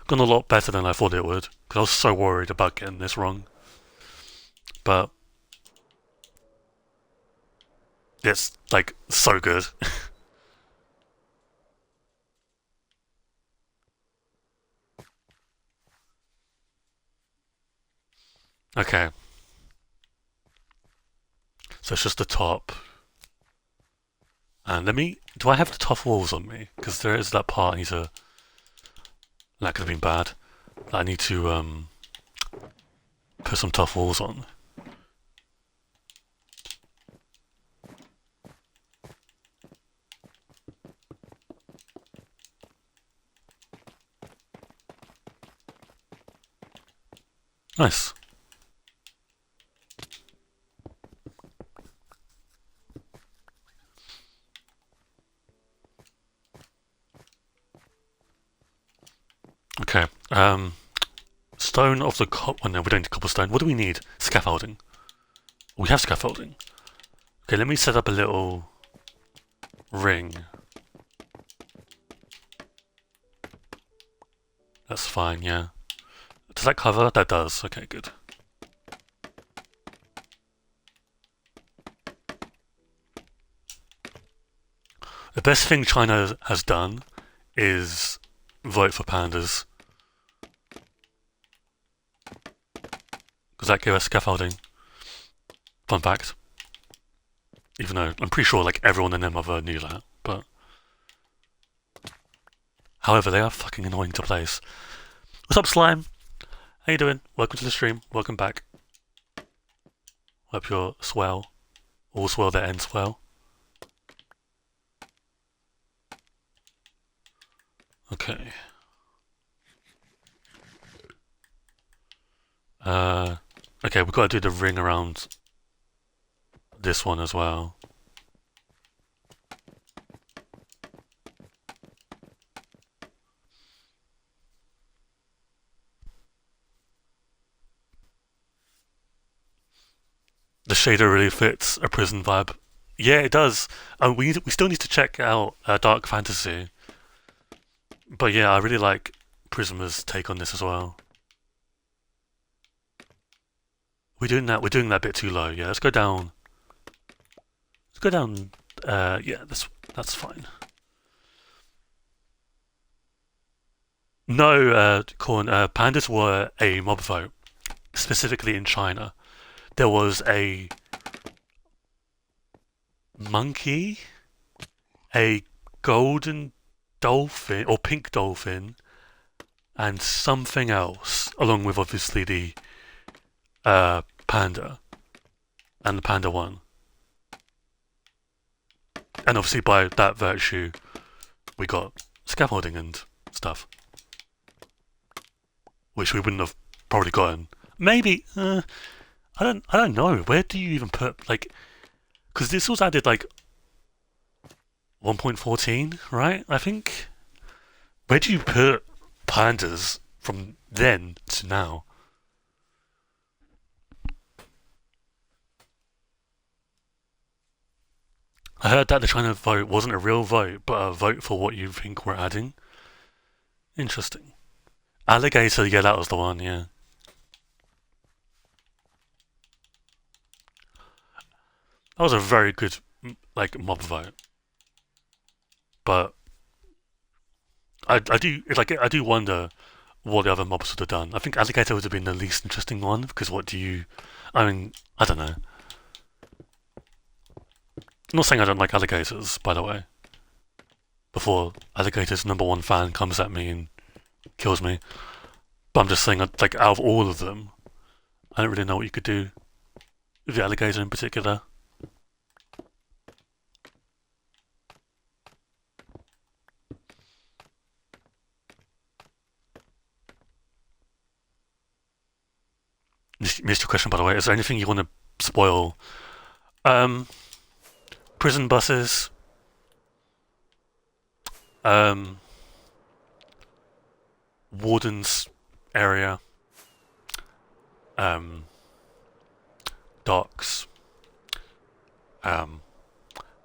gone a lot better than I thought it would because I was so worried about getting this wrong. But it's like so good. Okay. So it's just the top. And let me. Do I have the tough walls on me? Because there is that part I need to. That could have been bad. I need to put some tough walls on. Nice. Okay. Stone of the oh, no, we don't need cobblestone. What do we need? Scaffolding. We have scaffolding. Okay, let me set up a little ring. That's fine, yeah. Does that cover? That does. Okay, good. The best thing China has done is vote for pandas. Because that gave us scaffolding. Fun fact. Even though I'm pretty sure like everyone and their mother knew that, but however, they are fucking annoying to place. What's up, Slime? How you doing? Welcome to the stream. Welcome back. Hope you're swell. All's well that ends well. Okay. Uh, okay, we've got to do the ring around this one as well. The shader really fits a prison vibe. Yeah, it does. We still need to check out Dark Fantasy, but yeah, I really like Prisma's take on this as well. We're doing that. We're doing that a bit too low. Yeah, let's go down. Let's go down. Yeah, that's fine. No, Corn. Pandas were a mob vote, specifically in China. There was a monkey, a golden dolphin or pink dolphin, and something else, along with obviously the panda, and the panda won. And obviously by that virtue, we got scaffolding and stuff, which we wouldn't have probably gotten. Maybe I don't know. Where do you even put like? Because this was added like 1.14, right? I think. Where do you put pandas from then to now? I heard that the China vote wasn't a real vote, but a vote for what you think we're adding. Interesting. Alligator, yeah, that was the one, yeah. That was a very good, like, mob vote. But I do wonder what the other mobs would have done. I think Alligator would have been the least interesting one, because what do you. I mean, I don't know. I'm not saying I don't like alligators, by the way. Before Alligator's number one fan comes at me and kills me. But I'm just saying, like, out of all of them, I don't really know what you could do with the alligator in particular. Missed your question, by the way. Is there anything you want to spoil? Um, prison buses. Um, Warden's area. Um, docks. Um,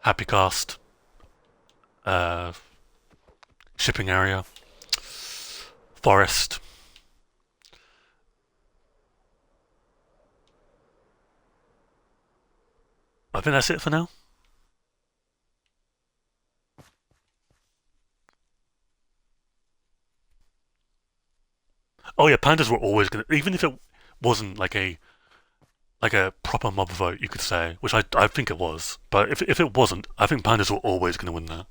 Happy Cast. Uh, shipping area. Forest. I think that's it for now. Oh yeah, pandas were always gonna, even if it wasn't like a proper mob vote, you could say, which I think it was. But if it wasn't, I think pandas were always gonna win that.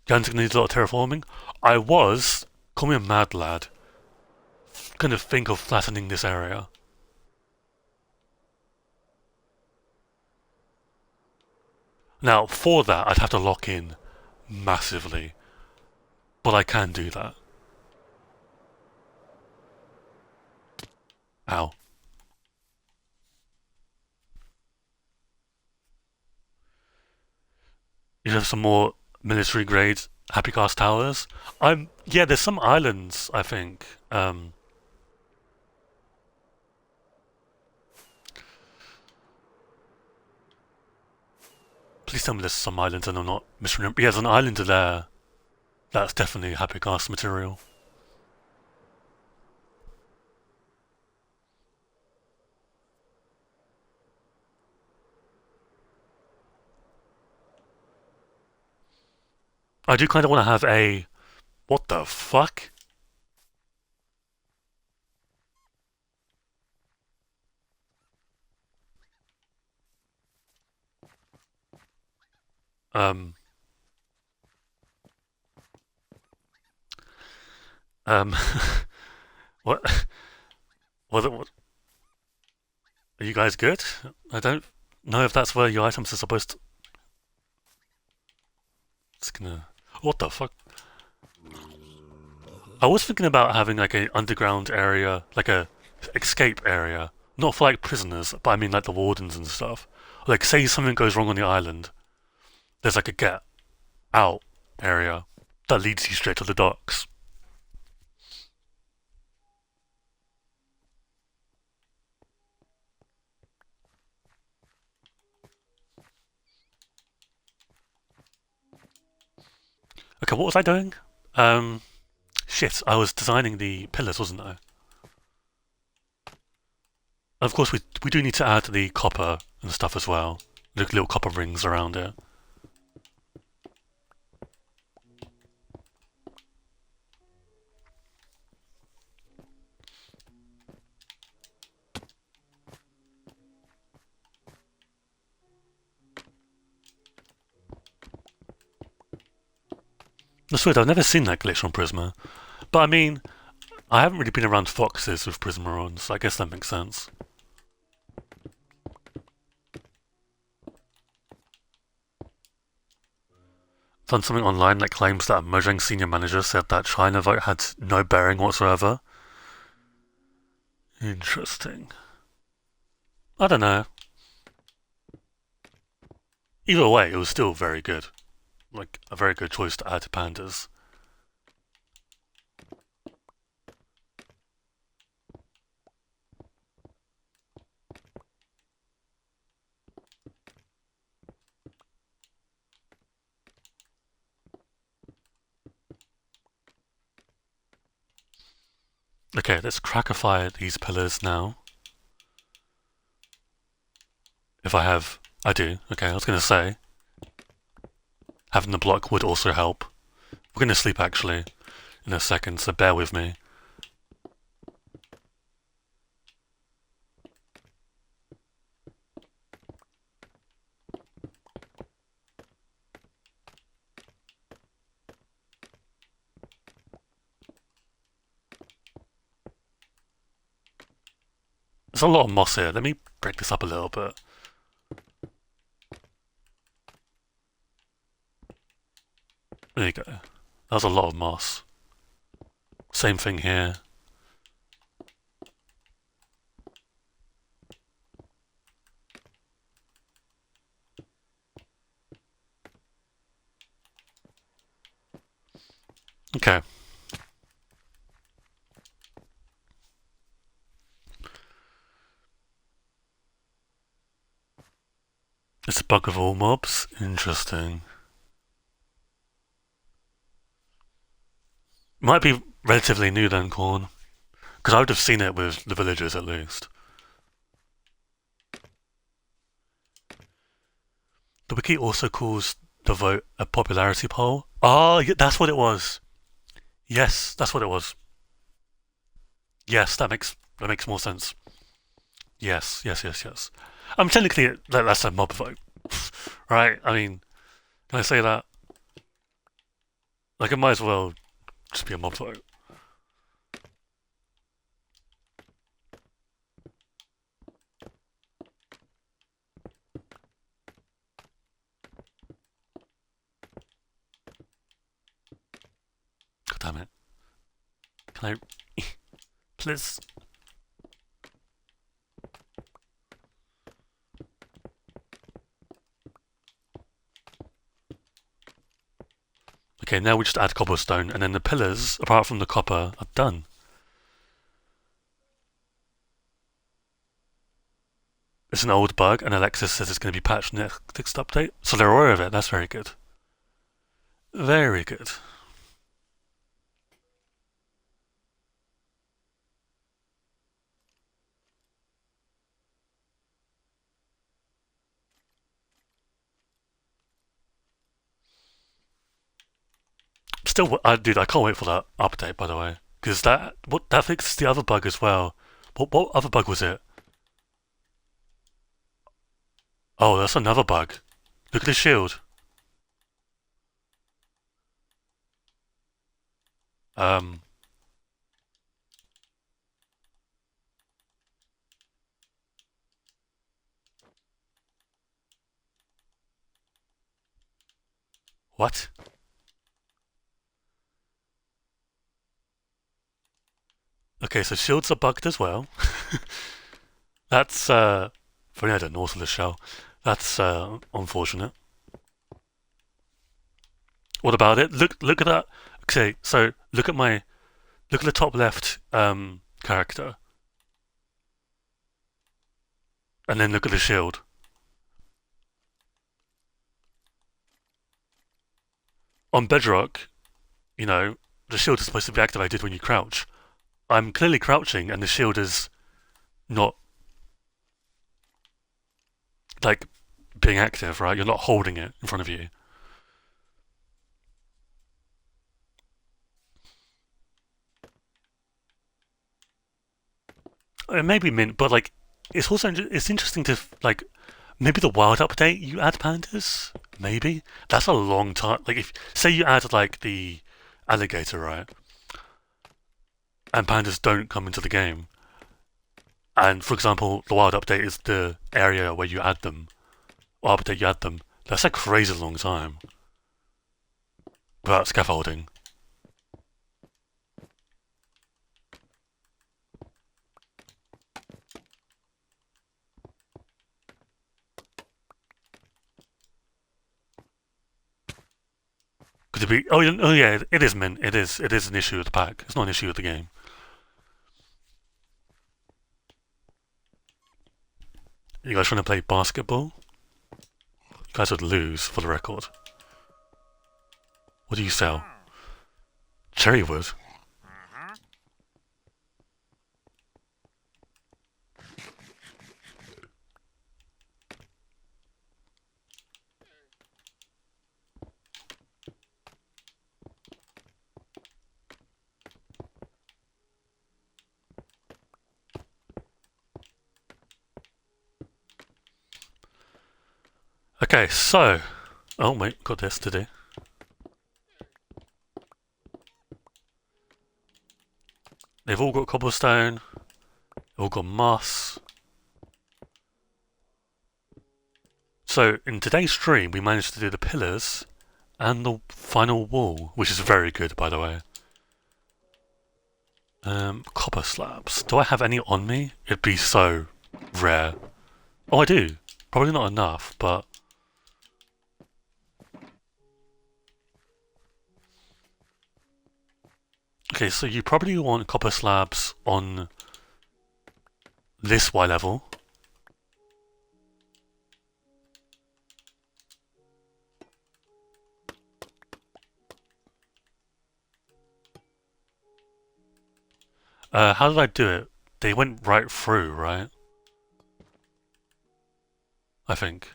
Gantic needs a lot of terraforming. I was, call me a mad lad, gonna think of flattening this area. Now, for that, I'd have to lock in massively, but I can do that. Ow. You have some more military grade Happy Cast towers. Yeah, there's some islands, I think. Please tell me there's some islands and I'm not misremembering. Yeah, there's an island there. That's definitely Happy Cast material. I do kind of want to have a. What the fuck? Um. Um. what? What? Are you guys good? I don't know if that's where your items are supposed to. It's gonna... What the fuck? I was thinking about having like an underground area, like a escape area. Not for like prisoners, but I mean like the wardens and stuff. Like say something goes wrong on the island, there's like a get out area that leads you straight to the docks. Okay, what was I doing? Um, Shit, I was designing the pillars, wasn't I? Of course, we do need to add the copper and stuff as well. Little copper rings around it. That's weird, I've never seen that glitch on Prisma. But I mean, I haven't really been around foxes with Prismarons, so I guess that makes sense. Done something online that claims that a Mojang senior manager said that China vote had no bearing whatsoever. Interesting. I don't know. Either way, it was still very good. Like, a very good choice to add to pandas. Okay, let's crackify these pillars now. If I have... I do. Okay, I was going to say. Having the block would also help. We're going to sleep, actually, in a second, so bear with me. There's a lot of moss here. Let me break this up a little bit. There you go. That was a lot of moss. Same thing here. Okay. It's a bug of all mobs? Interesting. Might be relatively new then, Corn. Because I would have seen it with the villagers at least. The wiki also calls the vote a popularity poll. Oh, yeah, that's what it was. Yes, that's what it was. Yes, that makes more sense. Yes, yes, yes, yes. Technically that's a mob vote, right? I mean, can I say that? Like, it might as well just be a mob vote. God damn it! Can I, please? Okay, now we just add cobblestone, and then the pillars, apart from the copper, are done. It's an old bug, and Alexis says it's going to be patched next update, so they're aware of it. That's very good. Very good. Still, dude, I can't wait for that update. By the way, because that fixes the other bug as well. What other bug was it? Oh, that's another bug. Look at the shield. Um, what? Okay, so shields are bugged as well. That's for the Nautilus shell. That's unfortunate. What about it? Look at that. Okay, so look at the top left character, and then look at the shield. On Bedrock, you know, the shield is supposed to be activated when you crouch. I'm clearly crouching, and the shield is not like being active, right? You're not holding it in front of you. It may be mint, but like it's also it's interesting to like maybe the wild update you add pandas. Maybe that's a long time. Like if say you add like the alligator, right, and pandas don't come into the game, and for example the wild update is the area where you add them, or update you add them. That's a crazy long time without scaffolding. Could it be? Oh yeah, it is mint. It is. It is an issue with the pack. It's not an issue with the game. You guys trying to play basketball? You guys would lose, for the record. What do you sell? Cherry wood. Okay, so. Oh, wait, got this to do. They've all got cobblestone. They've all got moss. So, in today's stream, we managed to do the pillars and the final wall, which is very good, by the way. Copper slabs. Do I have any on me? It'd be so rare. Oh, I do. Probably not enough, but. Okay, so you probably want copper slabs on this Y level. How did I do it? They went right through, right? I think.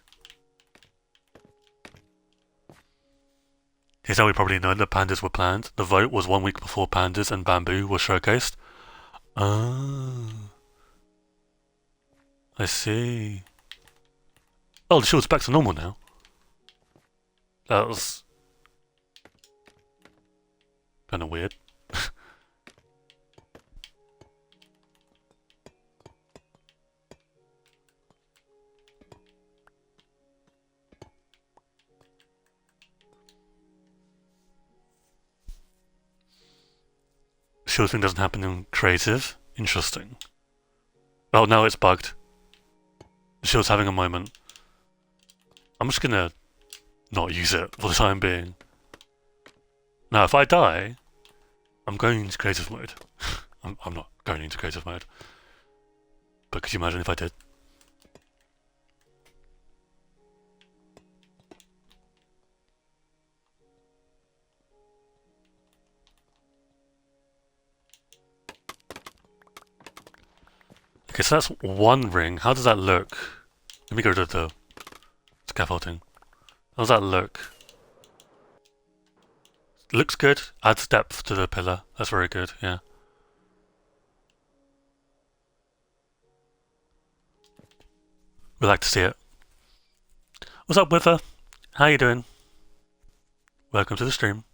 Here's how we probably know that pandas were planned. The vote was 1 week before pandas and bamboo were showcased. Ah. I see. Oh, the shield's back to normal now. That was kind of weird. Shield thing doesn't happen in creative. Interesting. Oh, now it's bugged. The shield's having a moment. I'm just gonna not use it for the time being. Now, if I die, I'm going into creative mode. I'm not going into creative mode. But could you imagine if I did? Okay, so that's one ring. How does that look? Let me go to the scaffolding. How does that look? Looks good. Adds depth to the pillar. That's very good, yeah. We'd like to see it. What's up, Wither? How you doing? Welcome to the stream.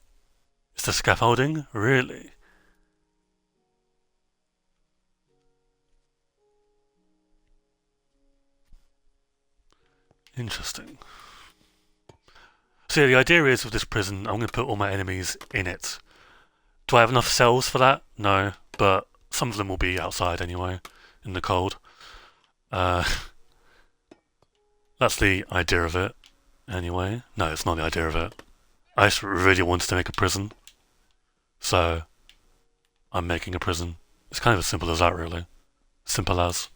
Is the scaffolding? Really? Interesting. So yeah, the idea is with this prison, I'm going to put all my enemies in it. Do I have enough cells for that? No, but some of them will be outside anyway, in the cold. Uh, that's the idea of it, anyway. No, it's not the idea of it. I just really wanted to make a prison, so I'm making a prison. It's kind of as simple as that, really. Simple as.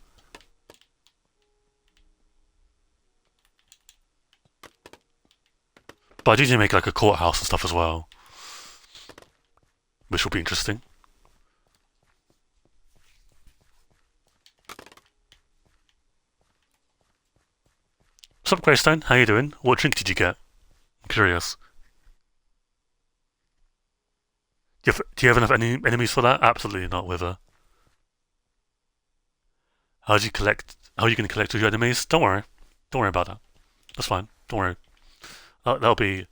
But I do need to make like a courthouse and stuff as well, which will be interesting. What's up, Greystone? How you doing? What drink did you get? I'm curious. Do you have enough enemies for that? Absolutely not, Wither. How do you collect? How are you going to collect all your enemies? Don't worry. Don't worry about that. That's fine. Don't worry. That'll be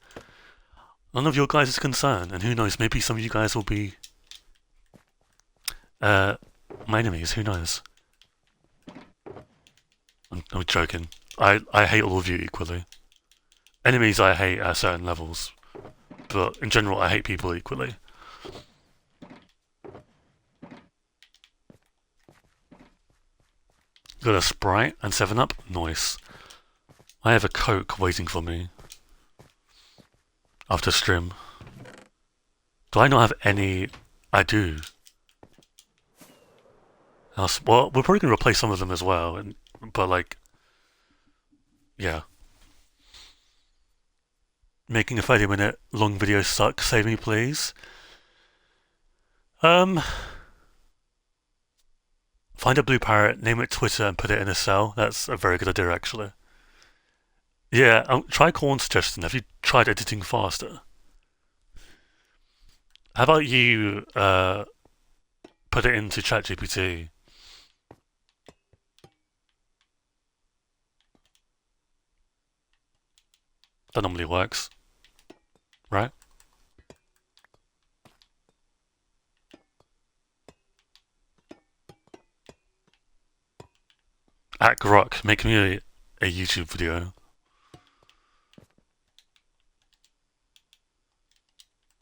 none of your guys' concern. And who knows? Maybe some of you guys will be my enemies. Who knows? I'm joking. I hate all of you equally. Enemies I hate at certain levels, but in general I hate people equally. Got a Sprite and 7-Up? Nice. I have a Coke waiting for me. After stream. Do I not have any? I do. Well, we're probably going to replace some of them as well, but like, yeah. Making a 30-minute long video sucks. Save me, please. Find a blue parrot, name it Twitter, and put it in a cell. That's a very good idea, actually. Yeah, try Corn suggestion. Have you tried editing faster? How about you put it into ChatGPT? That normally works, right? At Grok, make me a YouTube video.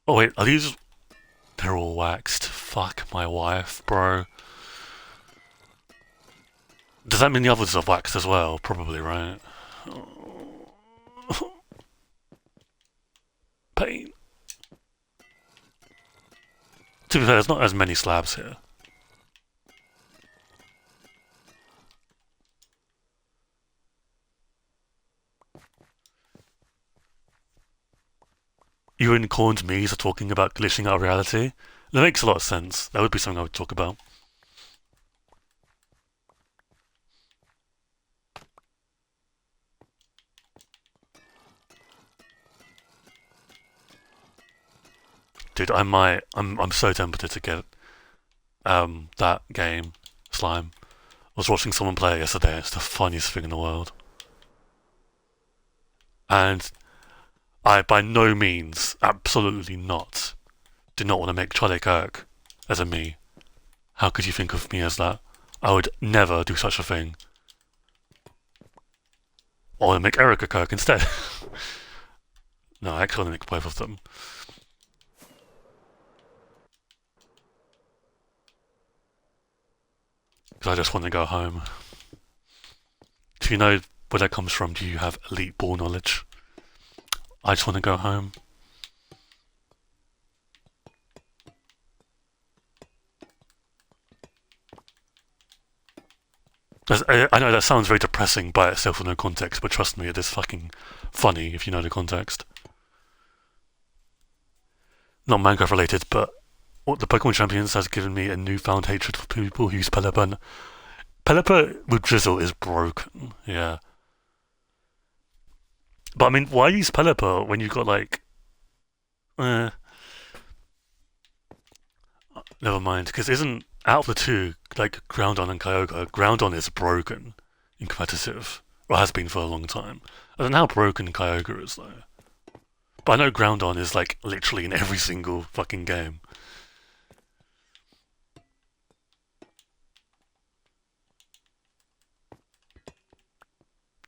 Oh wait, are these? They're all waxed. Fuck my wife, bro. Does that mean the others are waxed as well? Probably, right? Pain. To be fair, there's not as many slabs here. You and Corn's Me's are talking about glitching out of reality. That makes a lot of sense. That would be something I would talk about. Dude, I'm so tempted to get that game, Slime. I was watching someone play it yesterday. It's the funniest thing in the world. And I, by no means, absolutely not, do not want to make Charlie Kirk as a me. How could you think of me as that? I would never do such a thing. I want to make Erica Kirk instead. No, I actually want to make both of them. Because I just want to go home. Do you know where that comes from? Do you have elite ball knowledge? I just want to go home. I know that sounds very depressing by itself with no context, but trust me, it is fucking funny if you know the context. Not Minecraft related, but what the Pokemon Champions has given me a newfound hatred for people who use Pelipper. And Pelipper with Drizzle is broken, yeah. But I mean, why use Pelipper when you've got like... Never mind, because isn't, out of the two, like Groudon and Kyogre, Groudon is broken in competitive, or has been for a long time. I don't know how broken Kyogre is though. But I know Groudon is like literally in every single fucking game.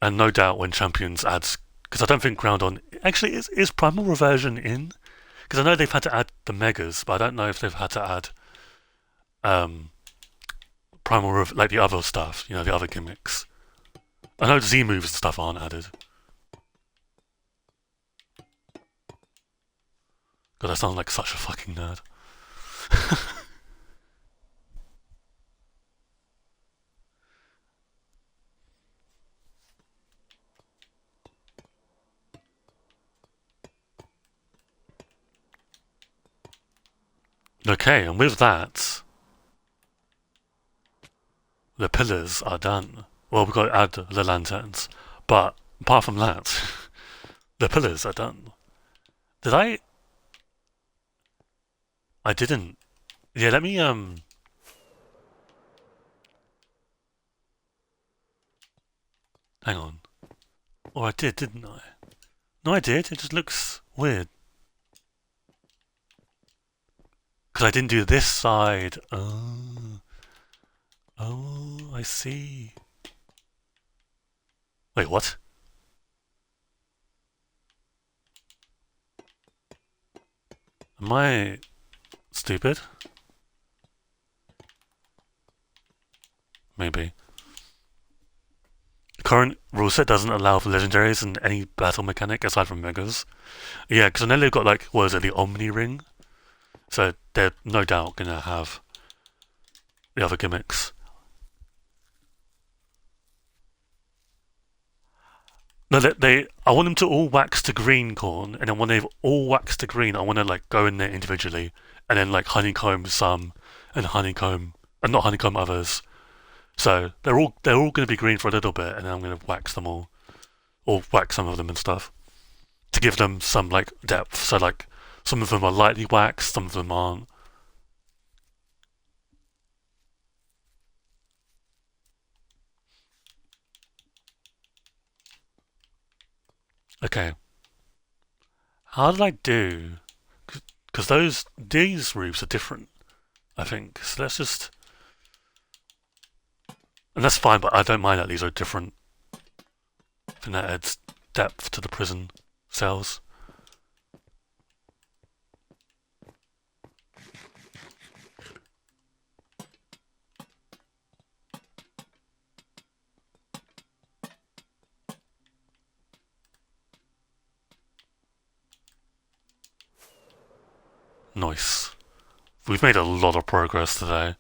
And no doubt when Champions adds, because I don't think Groudon actually is Primal Reversion in, because I know they've had to add the Megas, but I don't know if they've had to add Primal Revenge, like the other stuff, you know, the other gimmicks. I know Z moves and stuff aren't added. God, I sound like such a fucking nerd. Okay, and with that, the pillars are done. Well, we've got to add the lanterns. But apart from that, the pillars are done. Did I? I didn't. Yeah, let me, Hang on. Or I did, didn't I? No, I did. It just looks weird. Because I didn't do this side. Oh. Oh, I see. Wait, what? Am I stupid? Maybe. The current rule set doesn't allow for legendaries in any battle mechanic aside from megas. Yeah, because I know they've got, like, what is it, the Omni Ring? So they're no doubt gonna have the other gimmicks. No, I want them to all wax to green corn, and then when they've all waxed to green, I want to like go in there individually, and then like honeycomb some, and honeycomb, and not honeycomb others. So they're all going to be green for a little bit, and then I'm going to wax them all, or wax some of them and stuff, to give them some like depth. So like some of them are lightly waxed, some of them aren't. Okay, how did I do? Because these roofs are different, I think. So let's just, and that's fine, but I don't mind that these are different. I think that adds depth to the prison cells. Nice. We've made a lot of progress today.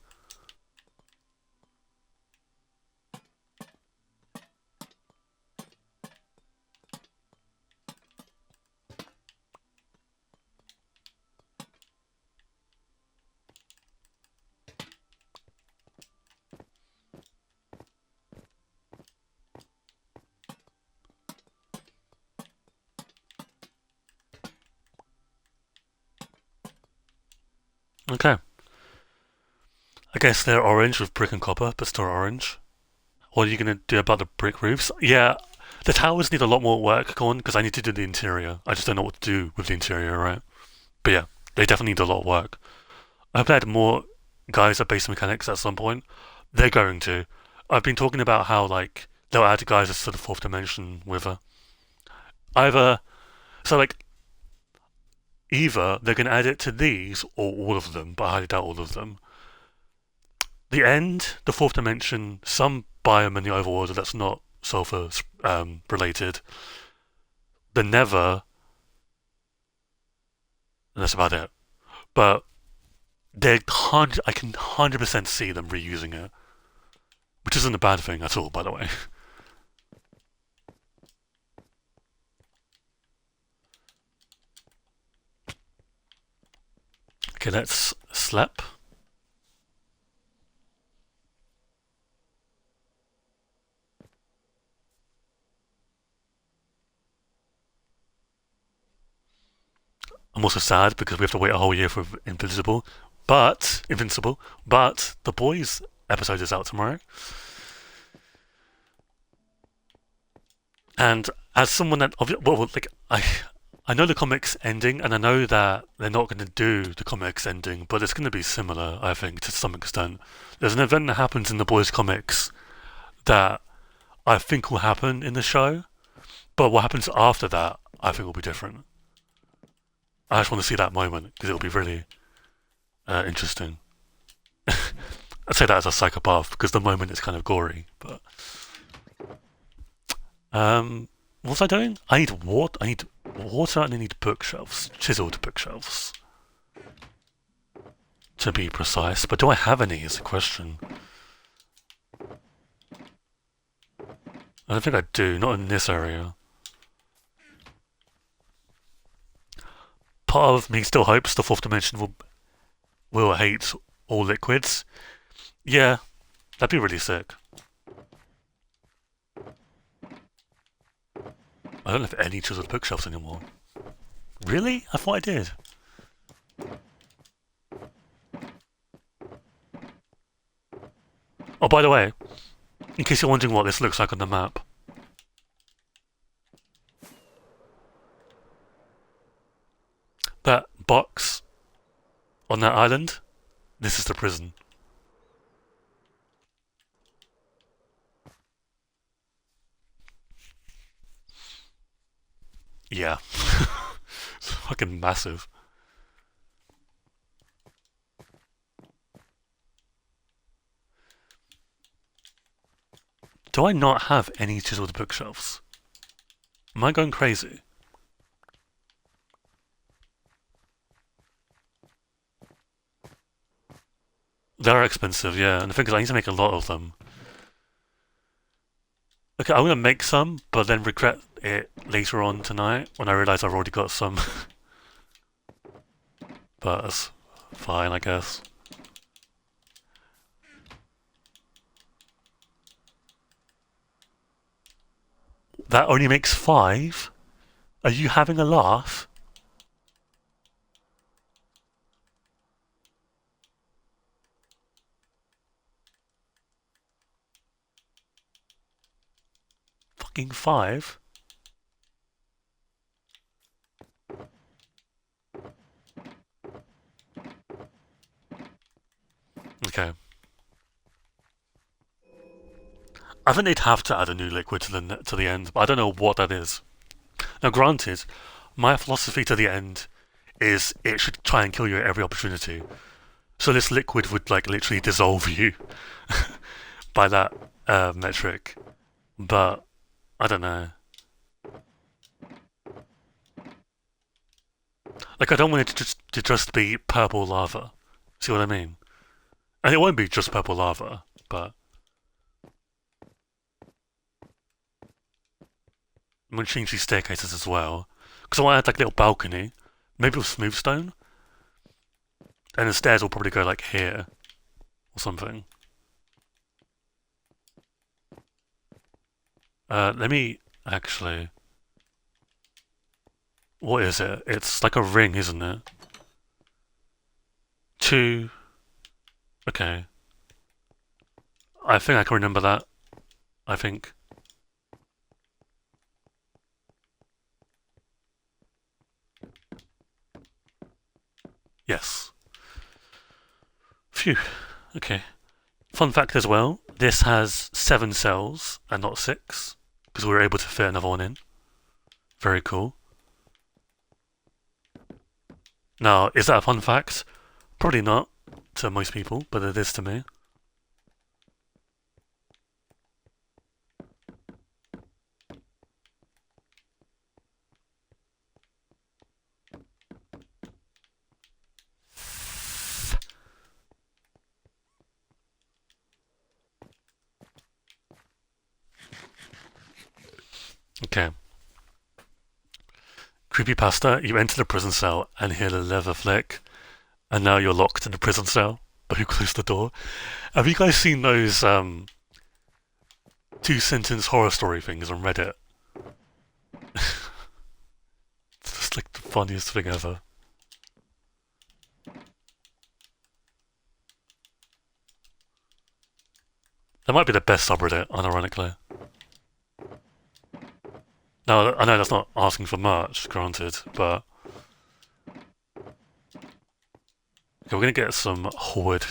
Okay. I guess they're orange with brick and copper, but still orange. What are you going to do about the brick roofs? Yeah, the towers need a lot more work going because I need to do the interior. I just don't know what to do with the interior, right? But yeah, they definitely need a lot of work. I hope they had more guys at base mechanics at some point. They're going to. I've been talking about how like they'll add guys to the fourth dimension with either so like either they're going to add it to these or all of them, but I highly doubt all of them. The end, the fourth dimension, some biome in the overworld that's not sulfur related. The Nether, and that's about it. But I can 100% see them reusing it, which isn't a bad thing at all, by the way. Okay, let's slap. I'm also sad because we have to wait a whole year for Invincible, but the boys episode is out tomorrow. And as someone that well, like I know the comics ending, and I know that they're not going to do the comics ending, but it's going to be similar, I think, to some extent. There's an event that happens in the boys' comics that I think will happen in the show, but what happens after that, I think will be different. I just want to see that moment because it'll be really interesting. I say that as a psychopath because the moment is kind of gory. But what was I doing? I need water. I need water, and I need bookshelves, chiseled bookshelves, to be precise. But do I have any? Is the question. I don't think I do. Not in this area. Part of me still hopes the fourth dimension will hate all liquids. Yeah, that'd be really sick. I don't have any chiseled bookshelves anymore. Really? I thought I did. Oh, by the way, in case you're wondering what this looks like on the map, that box on that island, this is the prison. Yeah. It's fucking massive. Do I not have any chiseled bookshelves? Am I going crazy? They're expensive, yeah, and the thing is I need to make a lot of them. Okay, I'm gonna make some, but then regret it later on tonight when I realise I've already got some. But that's fine, I guess. That only makes 5? Are you having a laugh? Fucking 5? Okay. I think they'd have to add a new liquid to the end, but I don't know what that is. Now, granted, my philosophy to the end is it should try and kill you at every opportunity. So this liquid would like literally dissolve you by that metric. But I don't know. Like I don't want it to just be purple lava. See what I mean? And it won't be just purple lava, but I'm gonna change these staircases as well because I want to add like a little balcony, maybe with smooth stone, and the stairs will probably go like here or something. Let me actually. What is it? It's like a ring, isn't it? 2. Okay. I think I can remember that. I think. Yes. Phew. Okay. Fun fact as well, this has 7 cells and not 6, because we were able to fit another one in. Very cool. Now, is that a fun fact? Probably not to most people, but it is to me. Okay. Creepypasta, you enter the prison cell and hear the lever flick, and now you're locked in the prison cell, but who closed the door? Have you guys seen those 2-sentence horror story things on Reddit? It's just like the funniest thing ever. That might be the best subreddit, unironically. Now, I know that's not asking for much, granted, but. Okay, we're gonna get some wood.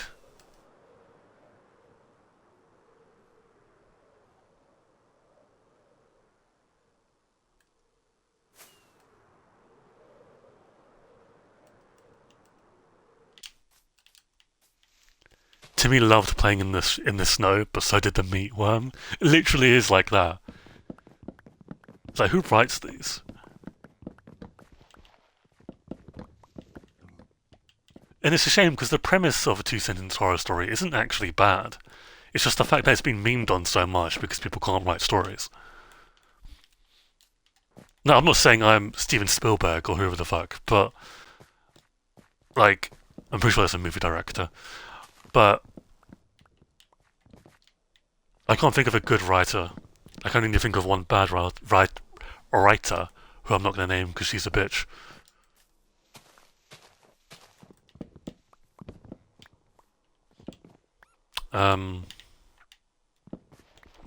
Timmy loved playing in the snow, but so did the meatworm. It literally is like that. It's like, who writes these? And it's a shame because the premise of a two-sentence horror story isn't actually bad. It's just the fact that it's been memed on so much because people can't write stories. No, I'm not saying I'm Steven Spielberg or whoever the fuck, but like, I'm pretty sure that's a movie director. But I can't think of a good writer. I can only think of one bad writer who I'm not going to name because she's a bitch. I'm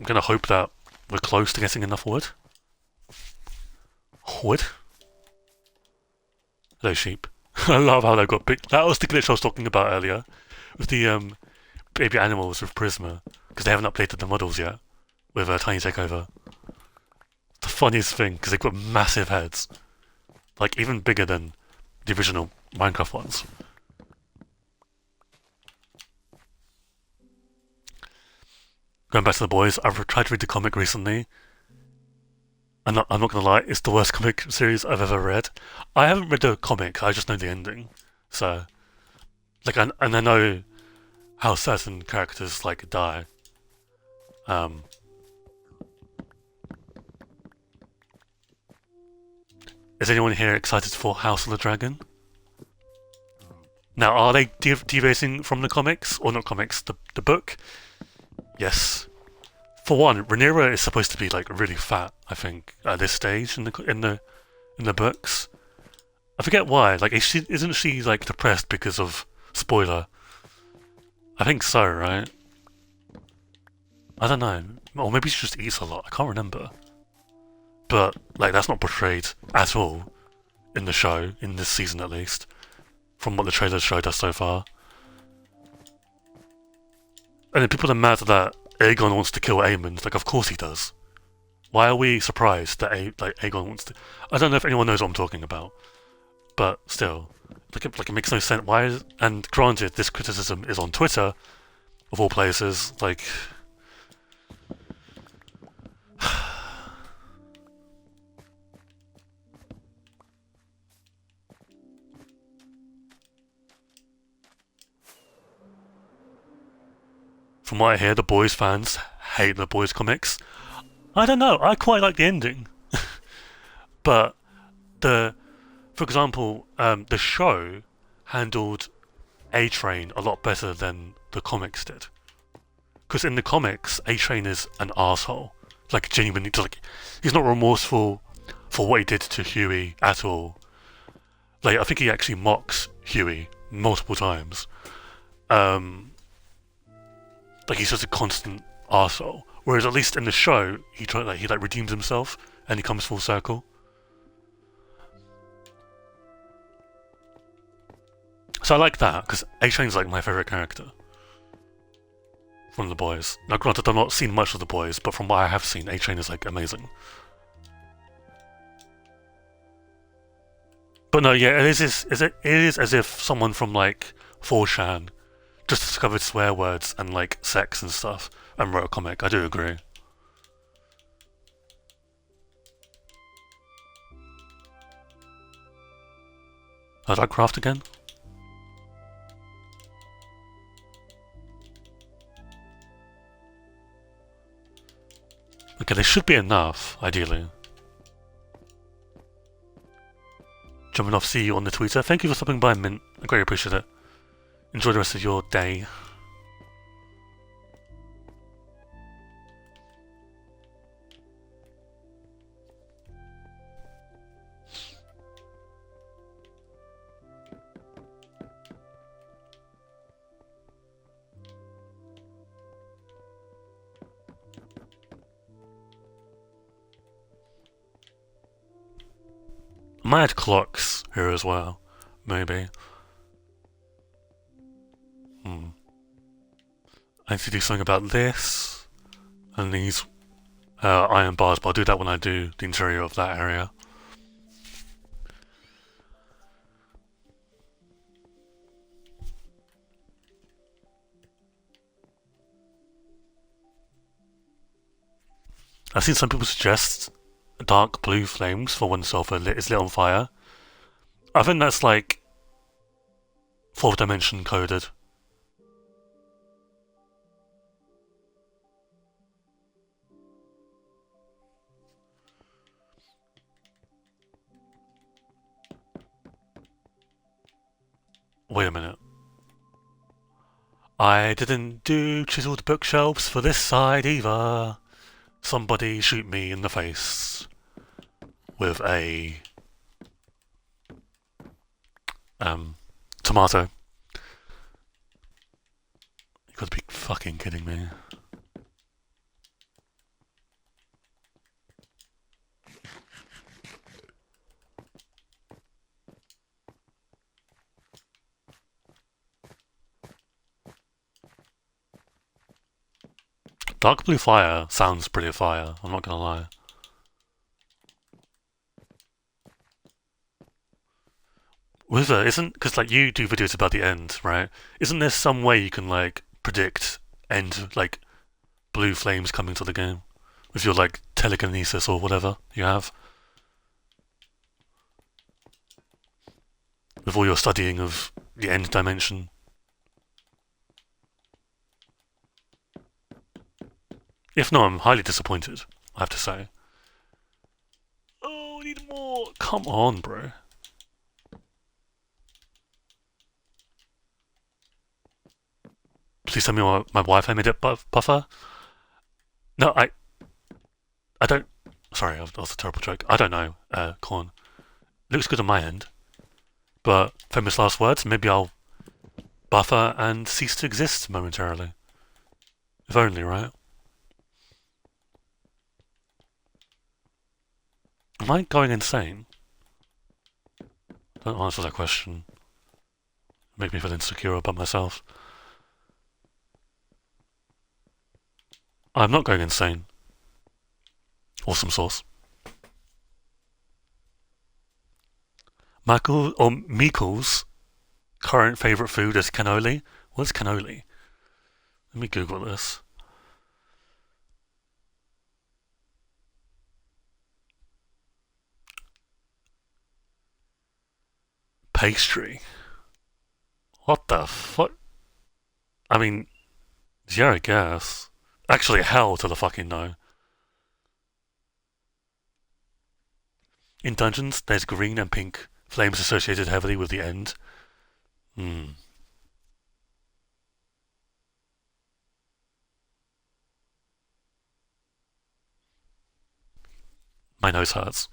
going to hope that we're close to getting enough wood. Wood? Hello, sheep. I love how they got big. That was the glitch I was talking about earlier with the baby animals with Prisma because they haven't updated the models yet with a Tiny Takeover. The funniest thing because they've got massive heads, like even bigger than the original Minecraft ones. Going back to the boys, I've tried to read the comic recently. I'm not gonna lie, it's the worst comic series I've ever read. I haven't read the comic, I just know the ending. So, like, and I know how certain characters like die. Is anyone here excited for House of the Dragon? Now, are they deviating from the comics or not comics? The book? Yes. For one, Rhaenyra is supposed to be like really fat. I think at this stage in the books. I forget why. Like, isn't she like depressed because of spoiler? I think so, right? I don't know. Or maybe she just eats a lot. I can't remember. But like, that's not portrayed at all in the show, in this season at least, from what the trailers showed us so far. And then people are mad that Aegon wants to kill Aemond. Like, of course he does. Why are we surprised that Aegon wants to? I don't know if anyone knows what I'm talking about, but still, like it makes no sense. Why? And granted, this criticism is on Twitter, of all places. Like, from what I hear, the boys fans hate the boys comics. I don't know. I quite like the ending, but for example, the show handled A-Train a lot better than the comics did. Because in the comics, A-Train is an asshole. Like, genuinely, like, he's not remorseful for what he did to Hughie at all. Like, I think he actually mocks Hughie multiple times. Like, he's just a constant arsehole. Whereas at least in the show, he redeems himself and he comes full circle. So I like that because A-Train's like my favorite character from the boys. Now, granted, I've not seen much of the boys, but from what I have seen, A-Train is like amazing. But no, yeah, it is as if someone from like 4chan just discovered swear words and like sex and stuff and wrote a comic. I do agree. How did I craft again? Okay, there should be enough, ideally. Jumping off, see you on the Twitter. Thank you for stopping by, Mint. I greatly appreciate it. Enjoy the rest of your day. I might add clocks here as well, maybe. I need to do something about this and these iron bars, but I'll do that when I do the interior of that area. I've seen some people suggest dark blue flames for when sulfur is lit on fire. I think that's like fourth dimension coded. Wait a minute. I didn't do chiseled bookshelves for this side either. Somebody shoot me in the face with a tomato. You gotta be fucking kidding me. Dark blue fire sounds pretty fire, I'm not gonna lie. Wither isn't, because like you do videos about the end, right? Isn't there some way you can like predict end, like blue flames coming to the game? With your like telekinesis or whatever you have? With all your studying of the end dimension? If not, I'm highly disappointed, I have to say. Oh, I need more. Come on, bro. Please tell me my Wi-Fi made it buffer. No, I don't. Sorry, that was a terrible joke. I don't know, Corn. Looks good on my end. But famous last words, maybe I'll buffer and cease to exist momentarily. If only, right? Am I going insane? Don't answer that question. Make me feel insecure about myself. I'm not going insane. Awesome sauce. Michael or Meekle's current favourite food is cannoli. What's cannoli? Let me Google this. Pastry. What the fuck? I mean, yeah, I guess. Actually, hell to the fucking no. In dungeons, there's green and pink flames associated heavily with the end. Hmm. My nose hurts.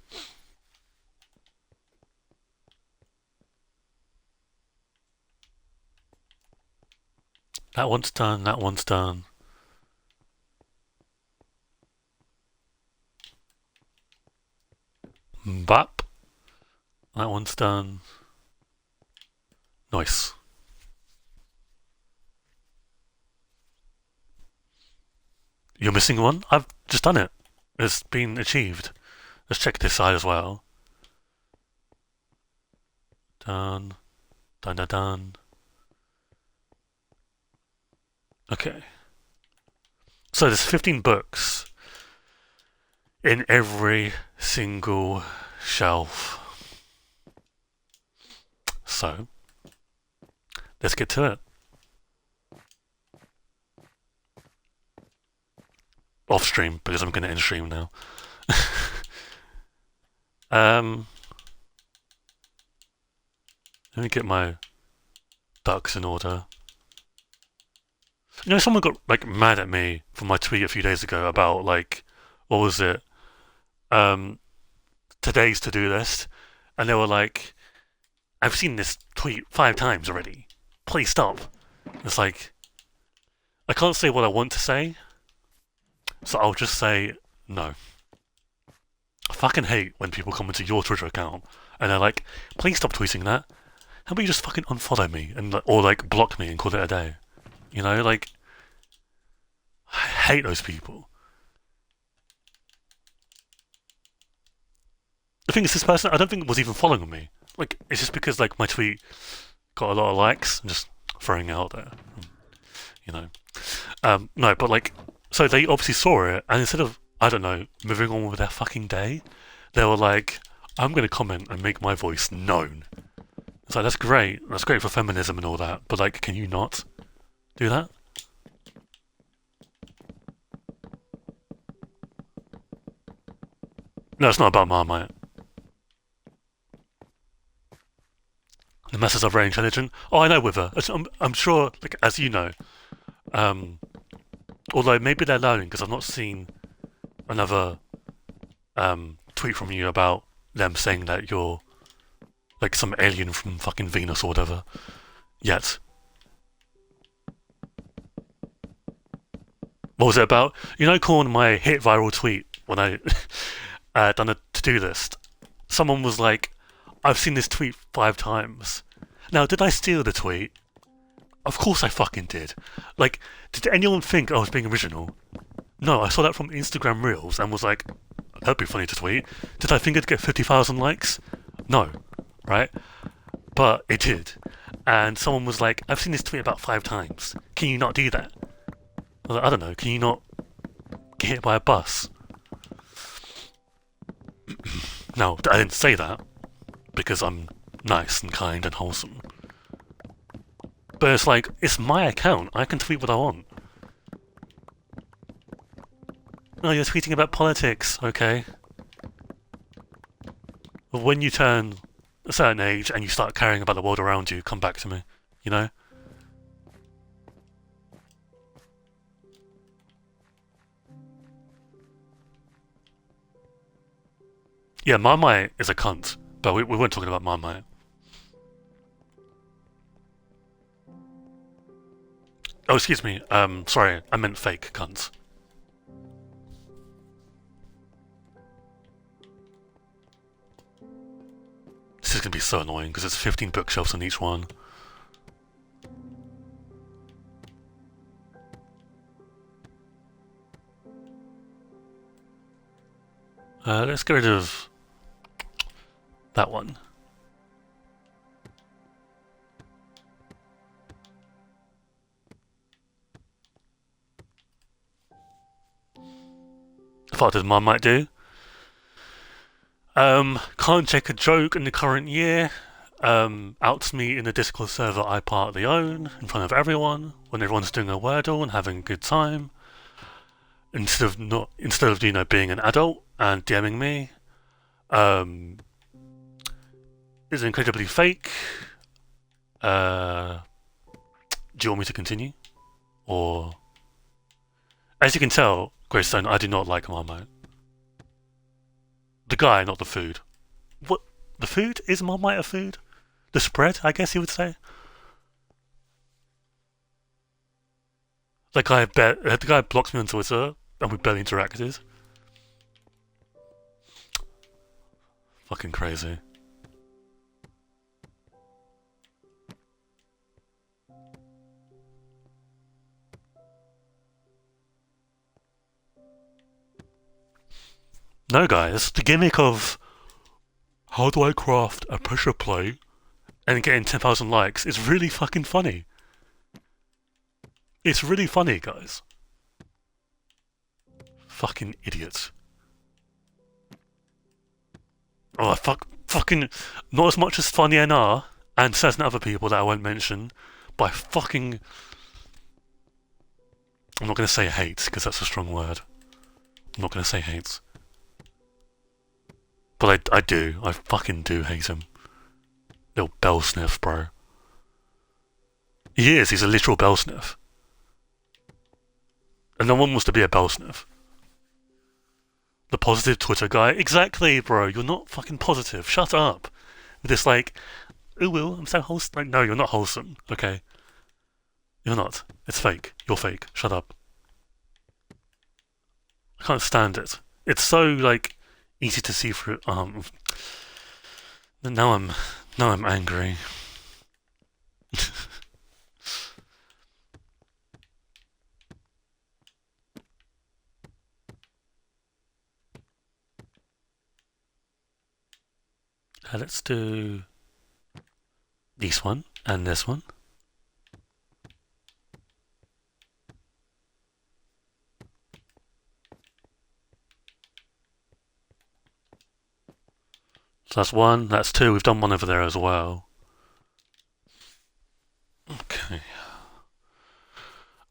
That one's done, that one's done. Bop. That one's done. Nice. You're missing one? I've just done it. It's been achieved. Let's check this side as well. Done. Done, done, done. Okay. So there's 15 books in every single shelf. So, let's get to it. Off stream, because I'm going to end stream now. Let me get my ducks in order. You know, someone got like mad at me for my tweet a few days ago about like, what was it? Today's to-do list, and they were like, "I've seen this tweet 5 times already. Please stop." It's like, I can't say what I want to say, so I'll just say no. I fucking hate when people come into your Twitter account and they're like, "Please stop tweeting that. How about you just fucking unfollow me and or like block me and call it a day?" You know, like, I hate those people. The thing is, this person, I don't think was even following me. Like, it's just because like my tweet got a lot of likes. I'm just throwing it out there, you know. No, but like, so they obviously saw it, and instead of I don't know, moving on with their fucking day, they were like, I'm going to comment and make my voice known. It's like, that's great. That's great for feminism and all that. But, like, can you not do that? No, it's not about Marmite. The masses are very intelligent. Oh, I know Wither. I'm sure, like, as you know, um, although maybe they're lying because I've not seen another tweet from you about them saying that you're like some alien from fucking Venus or whatever yet. What was it about? You know, calling my hit viral tweet when I done a to-do list. Someone was like, "I've seen this tweet 5 times." Now, did I steal the tweet? Of course I fucking did. Like, did anyone think I was being original? No, I saw that from Instagram Reels and was like, that'd be funny to tweet. Did I think it'd get 50,000 likes? No, right? But it did. And someone was like, I've seen this tweet about 5 times. Can you not do that? I was like, I don't know, can you not get hit by a bus? No, I didn't say that because I'm nice and kind and wholesome. But it's like, it's my account. I can tweet what I want. No, you're tweeting about politics, okay? But when you turn a certain age and you start caring about the world around you, come back to me, you know? Yeah, Marmite is a cunt, but we weren't talking about Marmite. Oh, excuse me. Sorry, I meant fake cunts. This is gonna be so annoying because it's 15 bookshelves on each one. Let's get rid of that one. What did Marmite do? Can't check a joke in the current year. Outs me in the Discord server I partly own in front of everyone when everyone's doing a Wordle and having a good time. Instead of being an adult and DMing me, is incredibly fake. Do you want me to continue? Or as you can tell, Greystone, I do not like Marmite. The guy, not the food. What? The food? Is Marmite a food? The spread, I guess you would say. The guy blocks me on Twitter, and we barely interacted. Fucking crazy. No, guys, the gimmick of how do I craft a pressure plate and getting 10,000 likes is really fucking funny. It's really funny, guys. Fucking idiots. Oh, fucking, not as much as Funny NR and certain other people that I won't mention, but fucking, I'm not gonna say hate because that's a strong word. I'm not gonna say hate. But I do. I fucking do hate him. Little bell sniff, bro. He is. He's a literal bell sniff. And no one wants to be a bell sniff. The positive Twitter guy. Exactly, bro. You're not fucking positive. Shut up. With this, like, ooh, Will, I'm so wholesome. Like, no, you're not wholesome, okay? You're not. It's fake. You're fake. Shut up. I can't stand it. It's so, like, easy to see through. Now I'm angry. Let's do this one and this one. So that's one, that's two, we've done one over there as well. Okay.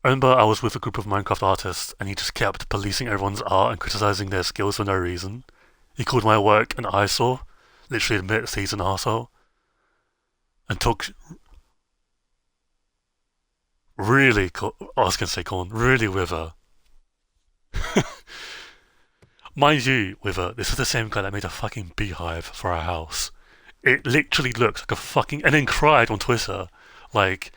I remember I was with a group of Minecraft artists and he just kept policing everyone's art and criticizing their skills for no reason. He called my work an eyesore, literally admits he's an arsehole, and took really, I was going to say corn, really Wither. Mind you, Wither, this is the same guy that made a fucking beehive for our house. It literally looks like a fucking, and then cried on Twitter. Like,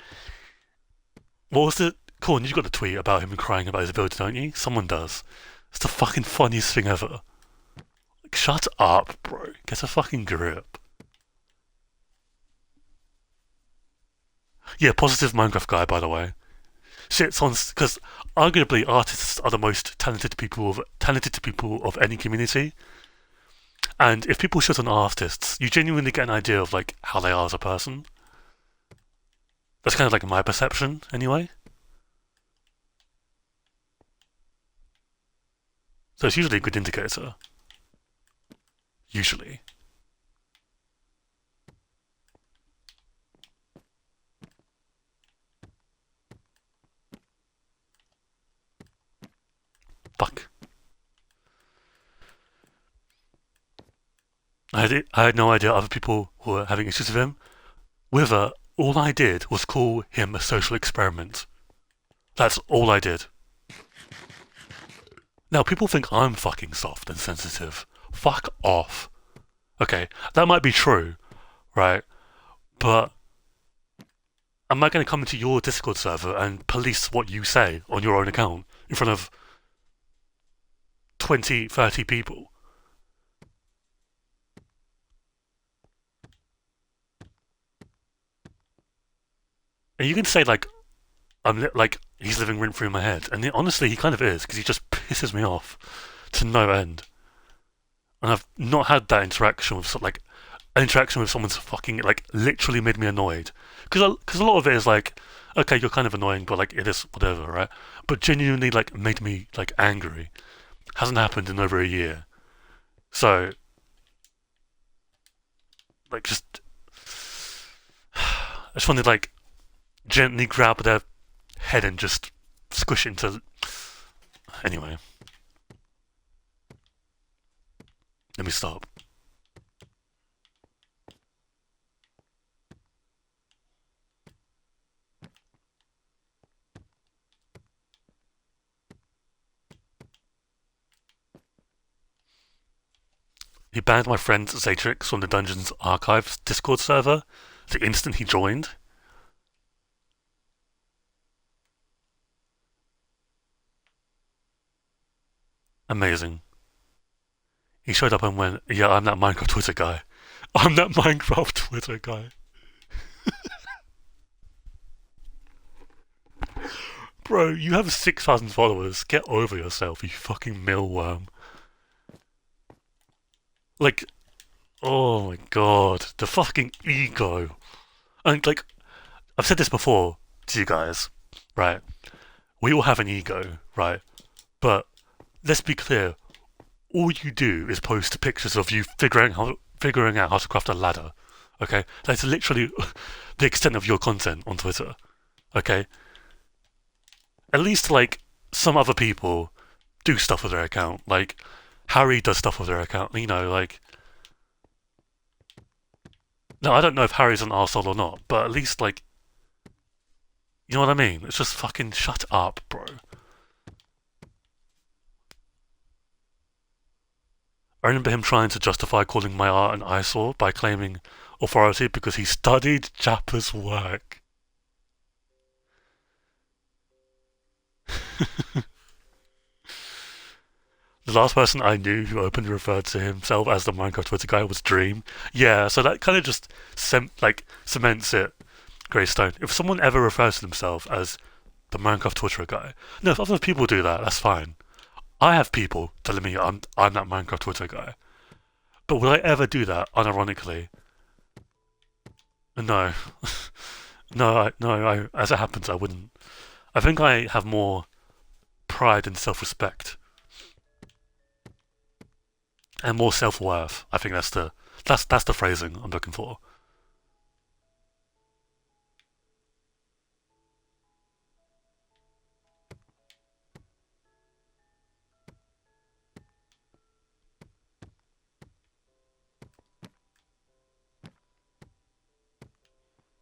what was the, Corn, you got the tweet about him crying about his build, don't you? Someone does. It's the fucking funniest thing ever. Like, shut up, bro. Get a fucking grip. Yeah, positive Minecraft guy, by the way. Shits on, because arguably artists are the most talented people of any community. And if people shit on artists, you genuinely get an idea of like how they are as a person. That's kind of like my perception, anyway. So it's usually a good indicator. Usually. Fuck. I had no idea other people were having issues with him. Wither, all I did was call him a social experiment. That's all I did. Now, people think I'm fucking soft and sensitive. Fuck off. Okay, that might be true, right? But am I going to come into your Discord server and police what you say on your own account in front of 20, 30 people? And you can say, like, like, he's living rent free in my head. And honestly, he kind of is, because he just pisses me off to no end. And I've not had that interaction with, like, an interaction with someone's fucking, like, literally made me annoyed. Because a lot of it is like, okay, you're kind of annoying, but, like, it is whatever, right? But genuinely, like, made me, like, angry. Hasn't happened in over a year. So, like, I just wanted, like, gently grab their head and just squish it into. Anyway, let me stop. He banned my friend Zatrix from the Dungeons Archives Discord server the instant he joined. Amazing. He showed up and went, yeah, I'm that Minecraft Twitter guy. I'm that Minecraft Twitter guy. Bro, you have 6,000 followers. Get over yourself, you fucking millworm. Like, oh my god, the fucking ego. And, like, I've said this before to you guys, right? We all have an ego, right? But let's be clear, all you do is post pictures of you figuring out how to craft a ladder. Okay, that's literally the extent of your content on Twitter. Okay, at least like some other people do stuff with their account. Like Harry does stuff with their account. You know, like no, I don't know if Harry's an arsehole or not, but at least like you know what I mean. It's just fucking shut up, bro. I remember him trying to justify calling my art an eyesore by claiming authority because he studied Jappa's work. The last person I knew who openly referred to himself as the Minecraft Twitter guy was Dream. Yeah, so that kind of just cements it, Greystone. If someone ever refers to themselves as the Minecraft Twitter guy, no, if other people do that, that's fine. I have people telling me I'm that Minecraft Twitter guy. But would I ever do that unironically? No. no, as it happens, I wouldn't. I think I have more pride and self respect. and more self-worth. I think that's the phrasing I'm looking for.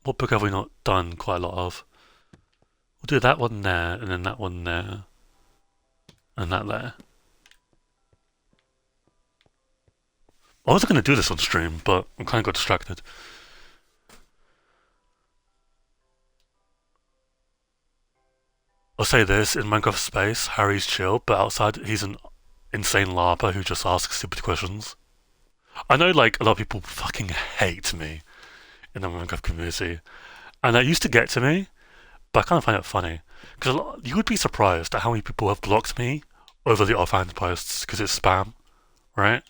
What book have we not done quite a lot of? We'll do that one there, and then that one there, and that there. I wasn't going to do this on stream, but I kind of got distracted. I'll say this, in Minecraft space, Harry's chill, but outside he's an insane larper who just asks stupid questions. I know like a lot of people fucking hate me in the Minecraft community, and that used to get to me, but I kind of find it funny. Because you would be surprised at how many people have blocked me over the offhand posts because it's spam, right?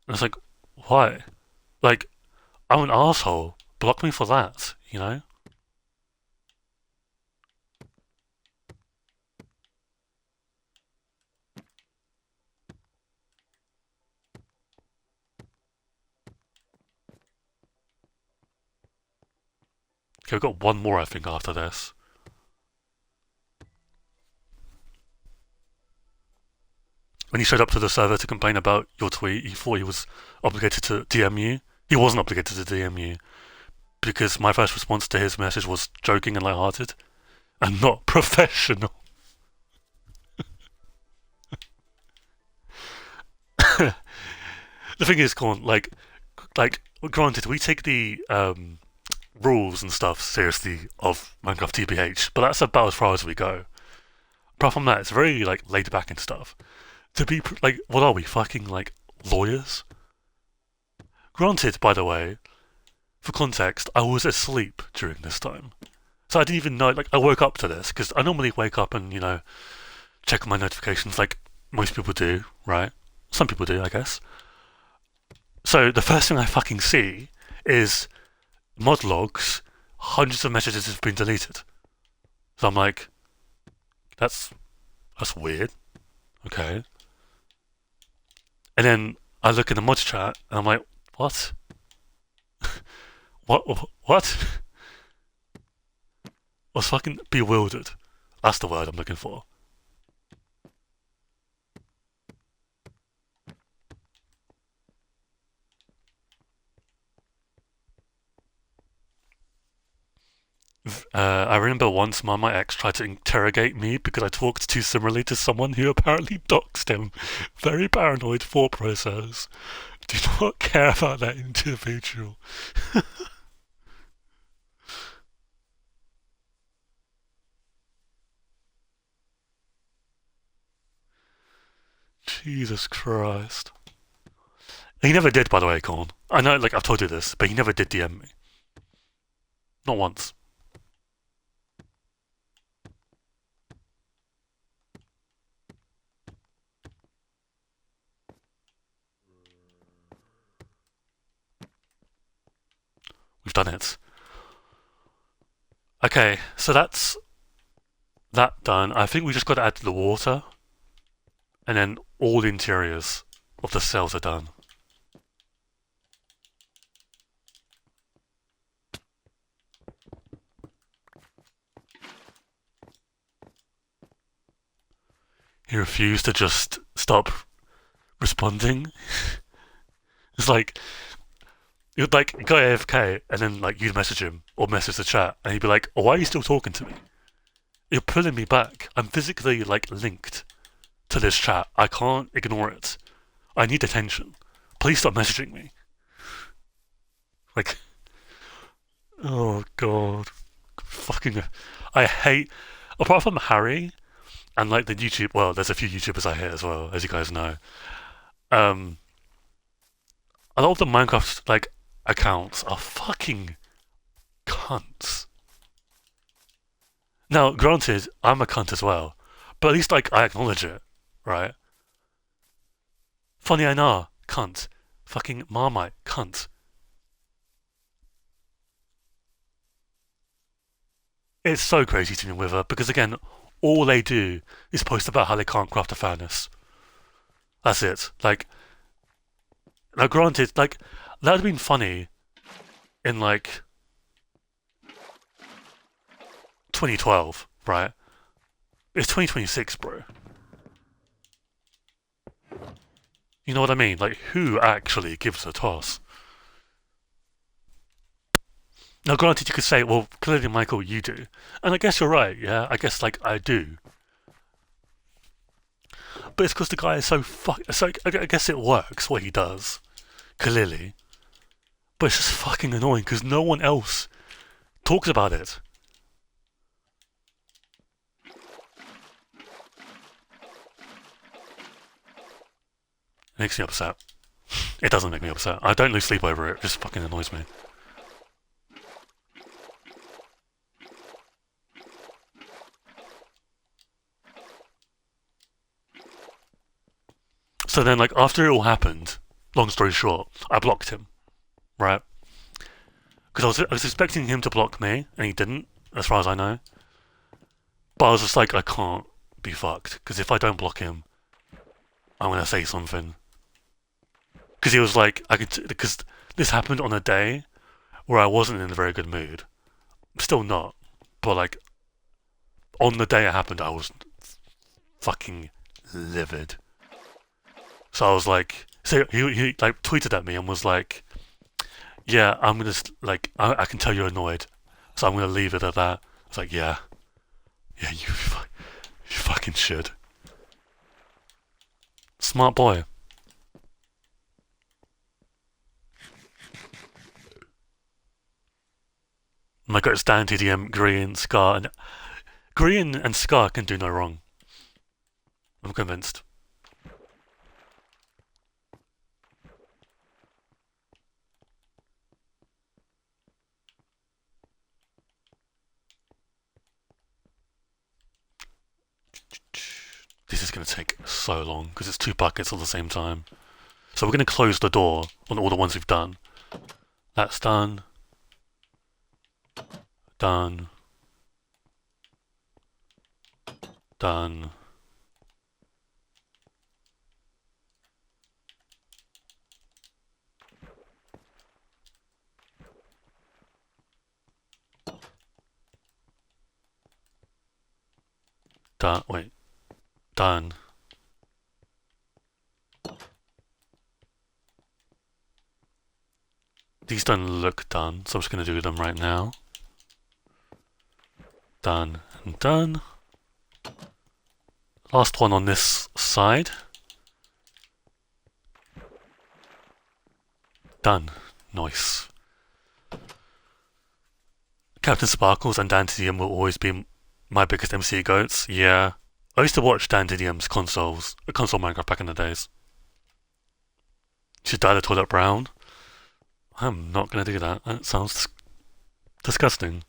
And it's like, why? Like, I'm an asshole. Block me for that, you know? Okay, we've got one more, I think, after this. When he showed up to the server to complain about your tweet, he thought he was obligated to DM you. He wasn't obligated to DM you because my first response to his message was joking and lighthearted and not professional. The thing is, Corn, like, granted, we take the rules and stuff seriously of Minecraft TBH, but that's about as far as we go. Apart from that, it's very like laid back and stuff. To be like, what are we fucking like lawyers? Granted, by the way, for context, I was asleep during this time, so I didn't even know. Like, I woke up to this because I normally wake up and check my notifications like most people do, right? Some people do, I guess. So the first thing I fucking see is mod logs. Hundreds of messages have been deleted. So I'm like, that's weird. Okay. And then I look in the mod chat and I'm like, what? What? I was fucking bewildered. That's the word I'm looking for. I remember once my ex tried to interrogate me because I talked too similarly to someone who apparently doxed him. Very paranoid thought process. Do not care about that individual. Jesus Christ. He never did, by the way, Corn. I know, like, I've told you this, but he never did DM me. Not once. We've done it. Okay, so that's that done. I think we just got to add the water, and then all the interiors of the cells are done. He refused to just stop responding. It's like you'd like go AFK and then like you'd message him or message the chat and he'd be like, "Oh, why are you still talking to me? You're pulling me back. I'm physically like linked to this chat. I can't ignore it. I need attention. Please stop messaging me." Like, oh god, fucking, I hate. Apart from Harry and like the YouTube. Well, there's a few YouTubers I hate as well, as you guys know. Um, a lot of the Minecraft like accounts are fucking cunts. Now, granted, I'm a cunt as well, but at least like I acknowledge it, right? Funny I know, cunt. Fucking Marmite, cunt. It's so crazy to me with her because again, all they do is post about how they can't craft a furnace. That's it. Like, now granted, like, that would have been funny in, like, 2012, right? It's 2026, bro. You know what I mean? Like, who actually gives a toss? Now, granted, you could say, well, clearly, Michael, you do. And I guess you're right, yeah? I guess, like, I do. But it's because the guy is so So I guess it works, what he does. Clearly. But it's just fucking annoying because no one else talks about it. It makes me upset. It doesn't make me upset. I don't lose sleep over it. It just fucking annoys me. So then, like, after it all happened, long story short, I blocked him, right? Because I was expecting him to block me, and he didn't, as far as I know. But I was just like, I can't be fucked, because if I don't block him, I'm gonna say something. Because he was like, because this happened on a day where I wasn't in a very good mood. I'm still not, but like, on the day it happened, I was fucking livid. So I was like, so he like tweeted at me and was like, yeah, I'm gonna like, I can tell you're annoyed, so I'm gonna leave it at that. I was like, yeah, yeah, you fucking should. Smart boy. And I got Stan TDM, Green, Scar, and Green and Scar can do no wrong. I'm convinced. This is going to take so long because it's two buckets at the same time. So we're going to close the door on all the ones we've done. That's done. Done. Done. Done. Wait. Done. These don't look done, so I'm just going to do them right now. Done and done. Last one on this side. Done. Nice. Captain Sparkles and Dan TDM will always be my biggest MC goats. Yeah. I used to watch Dan TDM's console Minecraft back in the days. She dyed a toilet brown. I'm not gonna do that. That sounds disgusting.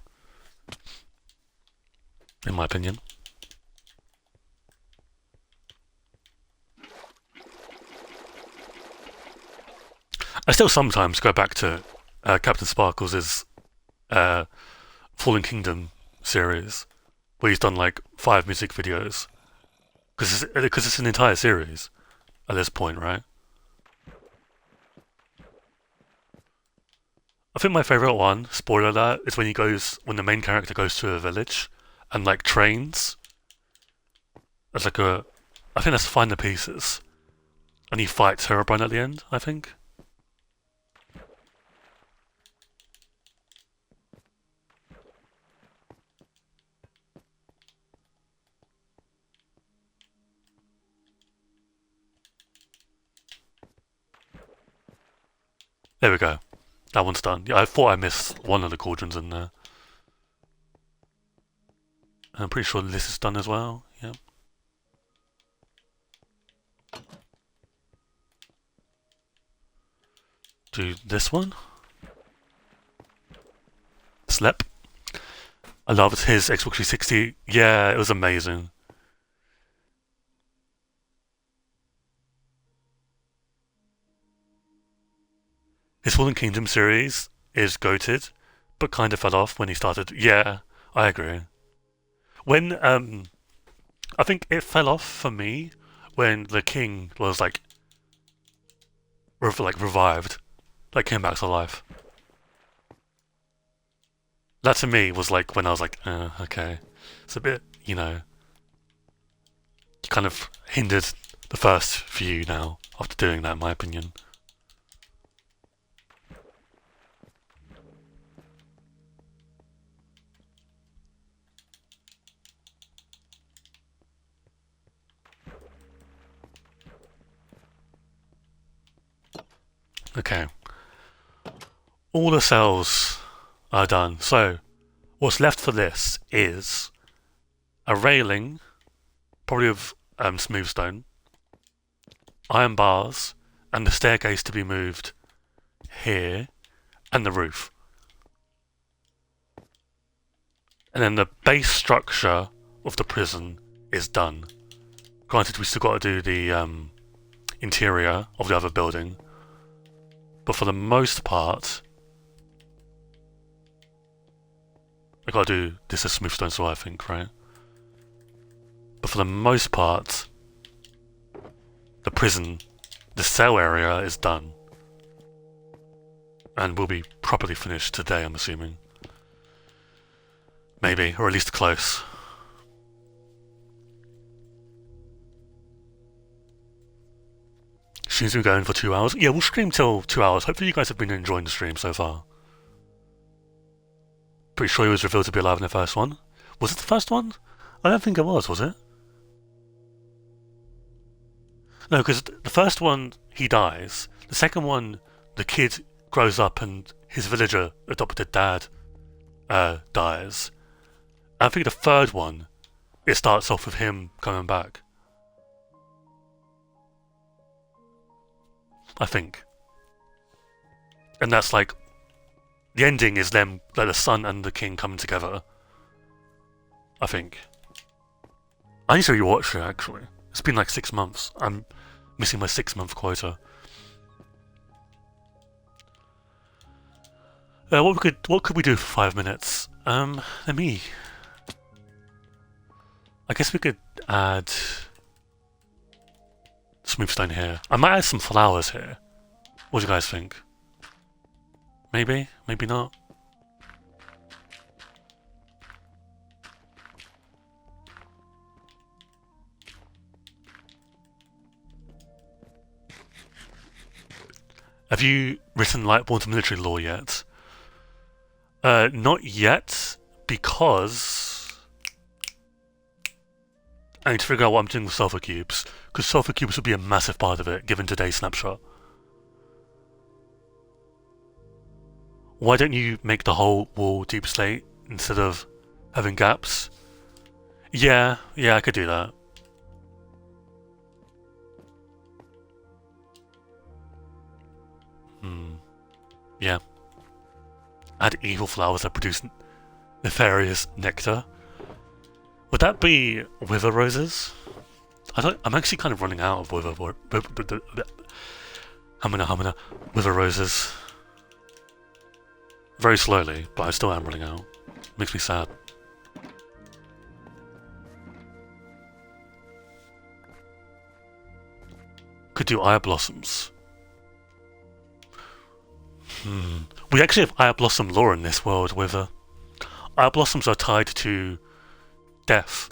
In my opinion. I still sometimes go back to Captain Sparkles' Fallen Kingdom series, where he's done like 5 music videos. Because it's an entire series at this point, right? I think my favourite one, spoiler alert, is when the main character goes to a village and like trains. It's like I think that's Find the Pieces. And he fights Herobrine at the end, I think. There we go. That one's done. Yeah, I thought I missed one of the cauldrons in there. I'm pretty sure this is done as well. Yeah. Do this one. Slep. I loved his Xbox 360. Yeah, it was amazing. His Fallen Kingdom series is goated, but kind of fell off when he started. Yeah, I agree. When I think it fell off for me when the king was like like revived, like came back to life. That to me was like when I was like, okay, it's a bit, kind of hindered the first few now after doing that, in my opinion. Okay. All the cells are done. So, what's left for this is a railing, probably of smooth stone, iron bars, and the staircase to be moved here, and the roof. And then the base structure of the prison is done. Granted, we still got to do the interior of the other building, but for the most part, I gotta do this as smooth stone, so I think, right? But for the most part, the prison, the cell area is done, and will be properly finished today, I'm assuming. Maybe, or at least close. Seems to be going for 2 hours. Yeah, we'll stream till 2 hours. Hopefully you guys have been enjoying the stream so far. Pretty sure he was revealed to be alive in the first one. Was it the first one? I don't think it was it? No, because the first one, he dies. The second one, the kid grows up and his villager adopted dad dies. And I think the third one, it starts off with him coming back. I think. And that's like, the ending is them, like the son and the king coming together. I think. I need to rewatch it actually. It's been like 6 months. I'm missing my 6-month quota. What could we do for 5 minutes? Let me. I guess we could add smooth stone here. I might add some flowers here. What do you guys think? Maybe? Maybe not? Have you written Lightborn's military law yet? Not yet, because I need to figure out what I'm doing with sulfur cubes, because sulfur cubes would be a massive part of it, given today's snapshot. Why don't you make the whole wall deep slate instead of having gaps? Yeah, I could do that. Yeah. Add evil flowers that produce nefarious nectar. Would that be wither roses? I'm actually kind of running out of wither roses. Very slowly, but I still am running out. Makes me sad. Could do eye blossoms. We actually have eye blossom lore in this world. Wither. Eye blossoms are tied to death.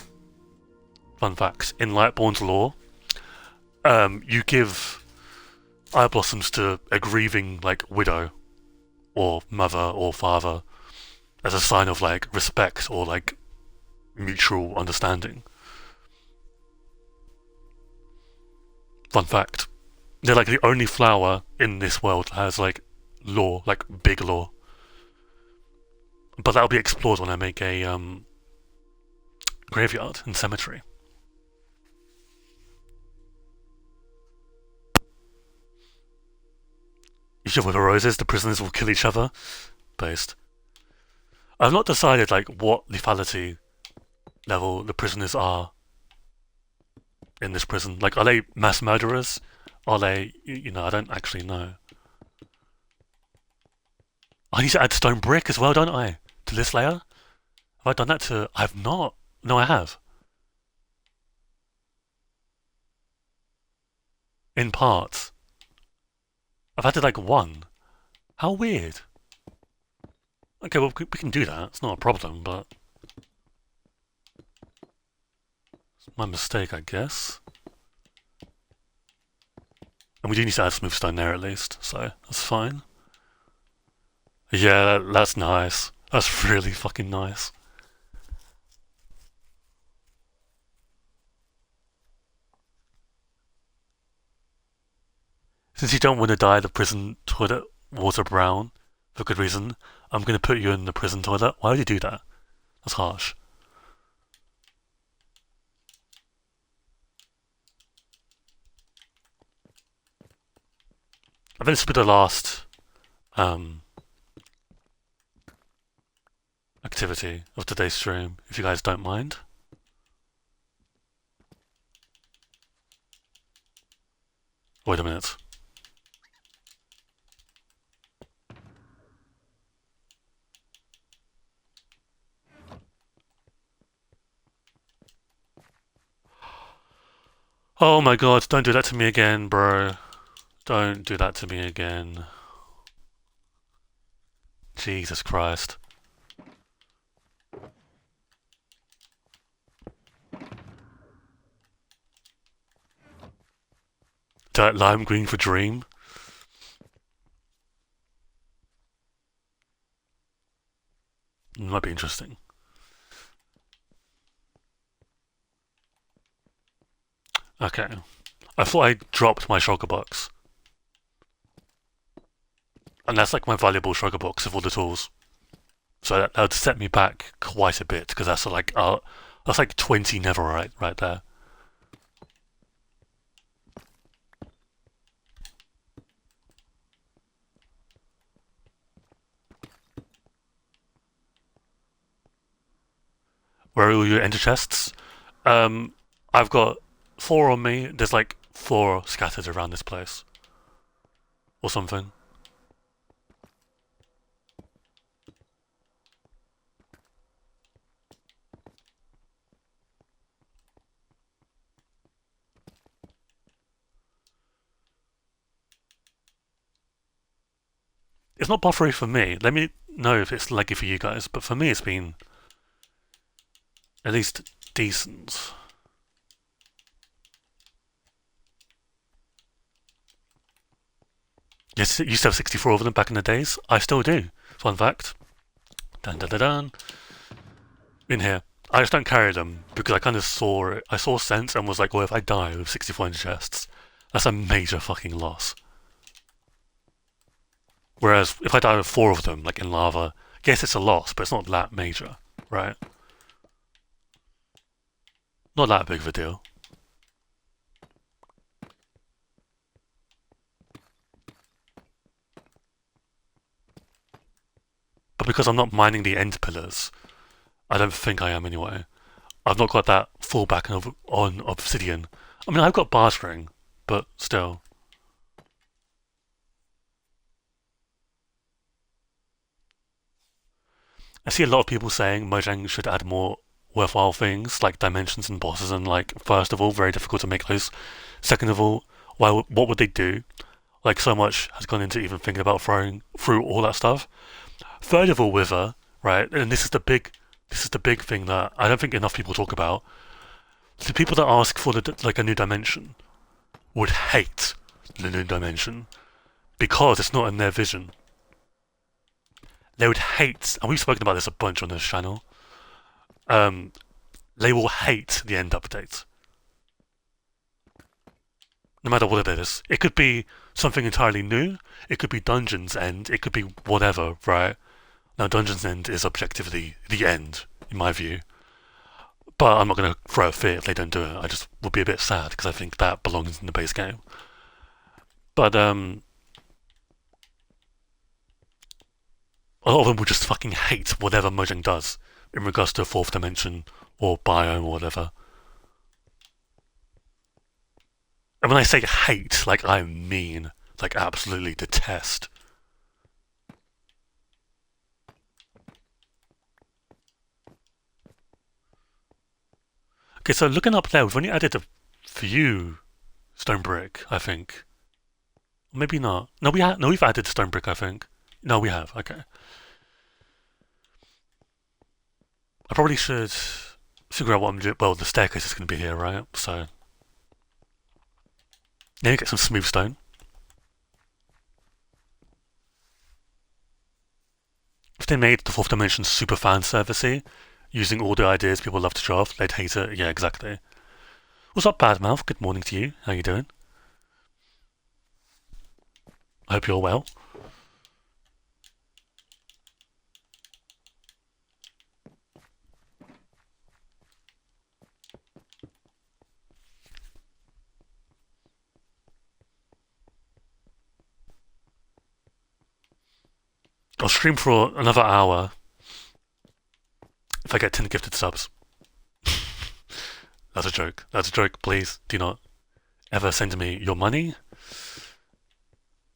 Fun fact: in Lightborn's lore, you give eye blossoms to a grieving like widow, or mother, or father, as a sign of like respect or like mutual understanding. Fun fact: they're like the only flower in this world that has like lore, like big lore. But that'll be explored when I make a graveyard and cemetery. Each of the roses, the prisoners will kill each other. Based. I've not decided like what lethality level the prisoners are in this prison. Like, are they mass murderers? Are they, I don't actually know. I need to add stone brick as well, don't I? To this layer? Have I done that to... I have not. No, I have. In parts. I've added like one. How weird. Okay, well, we can do that. It's not a problem, but it's my mistake, I guess. And we do need to add smooth stone there at least, so that's fine. Yeah, that's nice. That's really fucking nice. Since you don't want to dye the prison toilet water brown for good reason, I'm going to put you in the prison toilet. Why would you do that? That's harsh. I think this will be the last um, activity of today's stream, if you guys don't mind. Wait a minute. Oh my god, don't do that to me again, bro. Don't do that to me again. Jesus Christ. That lime green for Dream? Might be interesting. Okay. I thought I dropped my shulker box. And that's like my valuable shulker box of all the tools. So that would set me back quite a bit, because that's like 20 netherite right there. Where are all your ender chests? I've got 4 on me. There's like 4 scattered around this place. Or something. It's not buffery for me. Let me know if it's laggy for you guys, but for me it's been at least decent. Yes, you used to have 64 of them back in the days. I still do. Fun fact. Dun dun dun dun. In here. I just don't carry them because I kind of saw it. I saw sense and was like, well, if I die with 64 chests, that's a major fucking loss. Whereas if I die with 4 of them, like in lava, yes, it's a loss, but it's not that major, right? Not that big of a deal. But because I'm not mining the end pillars, I don't think I am anyway. I've not got that fallback on obsidian. I mean, I've got bar string, but still. I see a lot of people saying Mojang should add more worthwhile things like dimensions and bosses, and like, first of all, very difficult to make those. Second of all, what would they do? Like, so much has gone into even thinking about throwing through all that stuff. Third of all, Wither, right? And this is the big thing that I don't think enough people talk about. The people that ask for like a new dimension would hate the new dimension because it's not in their vision. They would hate, and we've spoken about this a bunch on this channel. They will hate the end update, no matter what it is. It could be something entirely new. It could be Dungeons End. It could be whatever, right? Now, Dungeons End is objectively the end, in my view. But I'm not going to throw a fit if they don't do it. I just would be a bit sad because I think that belongs in the base game. But a lot of them will just fucking hate whatever Mojang does in regards to 4th dimension or biome or whatever. And when I say hate, like, I mean, like, absolutely detest. Okay, so looking up there, we've only added a few stone brick, I think. Maybe not. No, we have. No, we've added stone brick, I think. No, we have. Okay. I probably should figure out what I'm doing. Well, the staircase is going to be here, right? So, maybe get some smooth stone. If they made the fourth dimension super fan servicey, using all the ideas people love to draft, they'd hate it. Yeah, exactly. What's up, Badmouth? Good morning to you. How you doing? I hope you're well. I'll stream for another hour if I get 10 gifted subs. That's a joke. That's a joke. Please do not ever send me your money.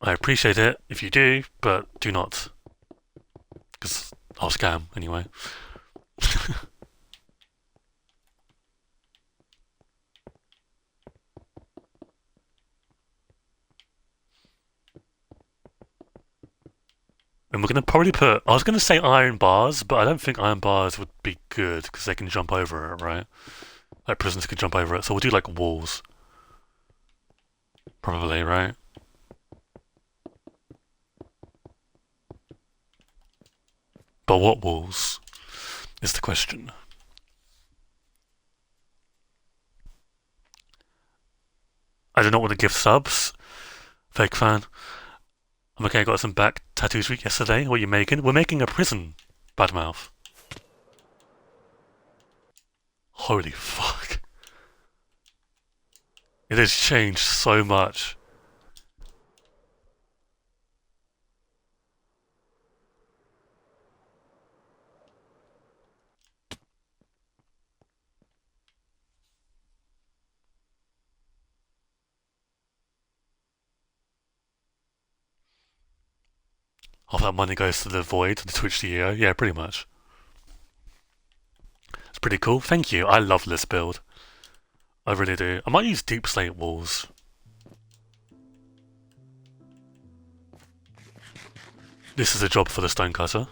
I appreciate it if you do, but do not. Because I'll scam anyway. And we're going to probably put... I was going to say iron bars, but I don't think iron bars would be good because they can jump over it, right? Like prisoners can jump over it. So we'll do like walls. Probably, right? But what walls is the question. I do not want to give subs. Fake fan. I'm okay, I got some back tattoos week yesterday. What are you making? We're making a prison, Badmouth. Holy fuck. It has changed so much. Half that money goes to the void, the Twitch CEO. Yeah, pretty much. It's pretty cool. Thank you. I love this build. I really do. I might use deep slate walls. This is a job for the stonecutter.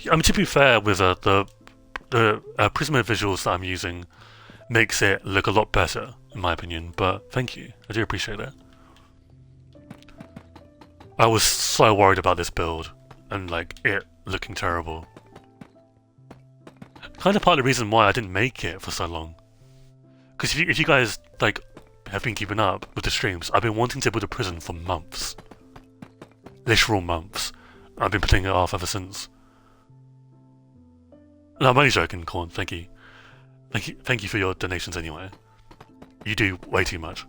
I mean, to be fair, with the Prisma visuals that I'm using makes it look a lot better, in my opinion. But thank you. I do appreciate it. I was so worried about this build and like it looking terrible. Kind of part of the reason why I didn't make it for so long. Because if you guys like have been keeping up with the streams, I've been wanting to build a prison for months. Literal months. I've been putting it off ever since. No, I'm only joking, Corn. Thank you. Thank you for your donations anyway. You do way too much.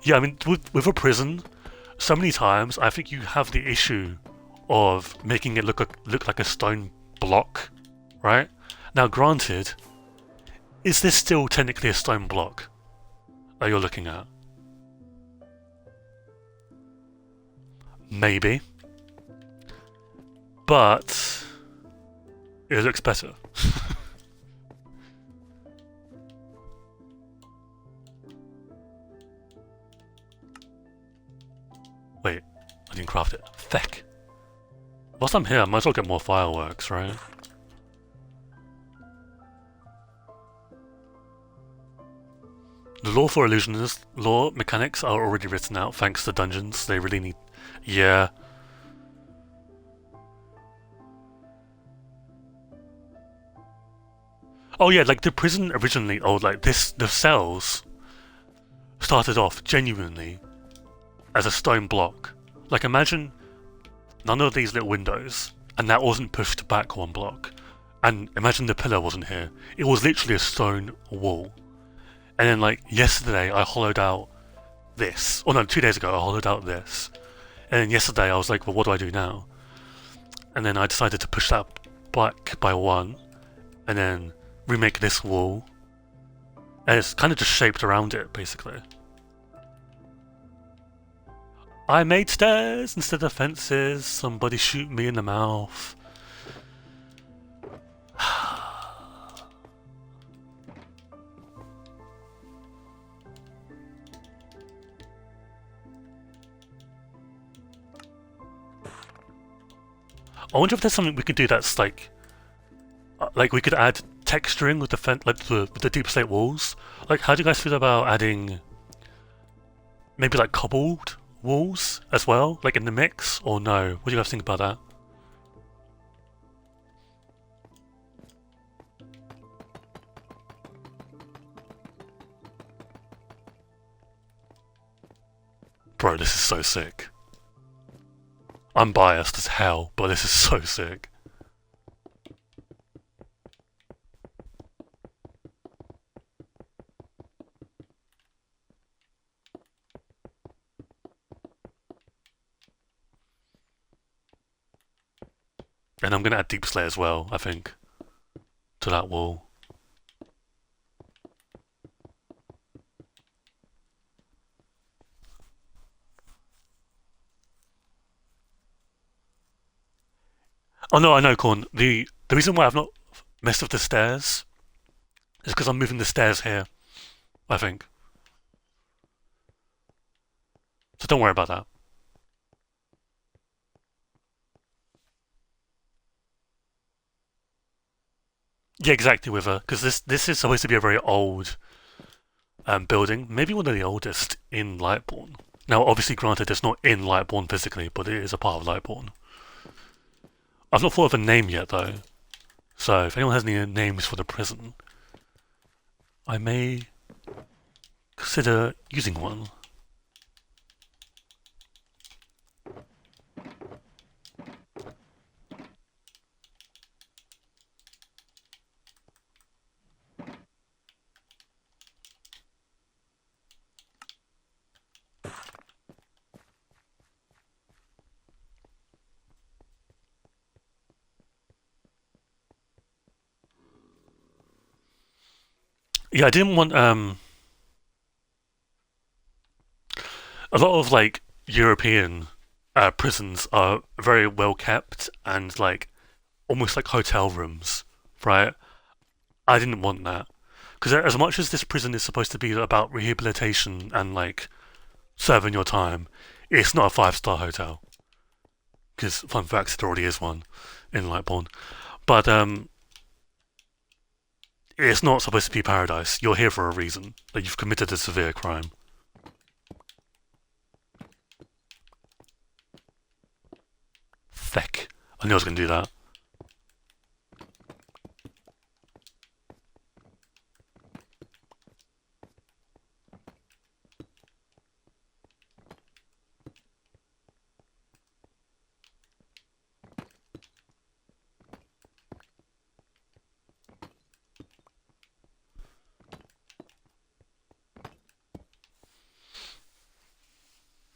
Yeah, I mean, with a prison, so many times I think you have the issue of making it look like a stone block, right? Now, granted, is this still technically a stone block that you're looking at? Maybe. But it looks better. Wait, I didn't craft it. Feck. Whilst I'm here, I might as well get more fireworks, right? The lore for illusionist lore mechanics are already written out thanks to dungeons. They really need... Yeah. Oh yeah, like the prison originally, like the cells started off genuinely as a stone block. Like imagine none of these little windows, and that wasn't pushed back one block. And imagine the pillar wasn't here. It was literally a stone wall. And then like yesterday I hollowed out this. Oh no, 2 days ago I hollowed out this. And then yesterday I was like, well, what do I do now? And then I decided to push that back by one, and then remake this wall. And it's kind of just shaped around it, basically. I made stairs instead of fences. Somebody shoot me in the mouth. I wonder if there's something we could do that's like we could add texturing with the deep slate walls. Like, how do you guys feel about adding maybe like cobbled walls as well, like in the mix, or no? What do you guys think about that? Bro, this is so sick. I'm biased as hell, but this is so sick. And I'm gonna add deep slate as well, I think, to that wall. Oh no, I know, Corn. The reason why I've not messed with the stairs is because I'm moving the stairs here, I think. So don't worry about that. Yeah, exactly, with her, because this is supposed to be a very old building, maybe one of the oldest in Lightborn. Now, obviously, granted, it's not in Lightborn physically, but it is a part of Lightborn. I've not thought of a name yet, though. So, if anyone has any names for the prison, I may consider using one. Yeah, I didn't want a lot of like European prisons are very well kept and like almost like hotel rooms, right? I didn't want that because as much as this prison is supposed to be about rehabilitation and like serving your time, it's not a five-star hotel. Because fun fact, there already is one in Lightbourne, but it's not supposed to be paradise. You're here for a reason. That you've committed a severe crime. Feck. I knew I was going to do that.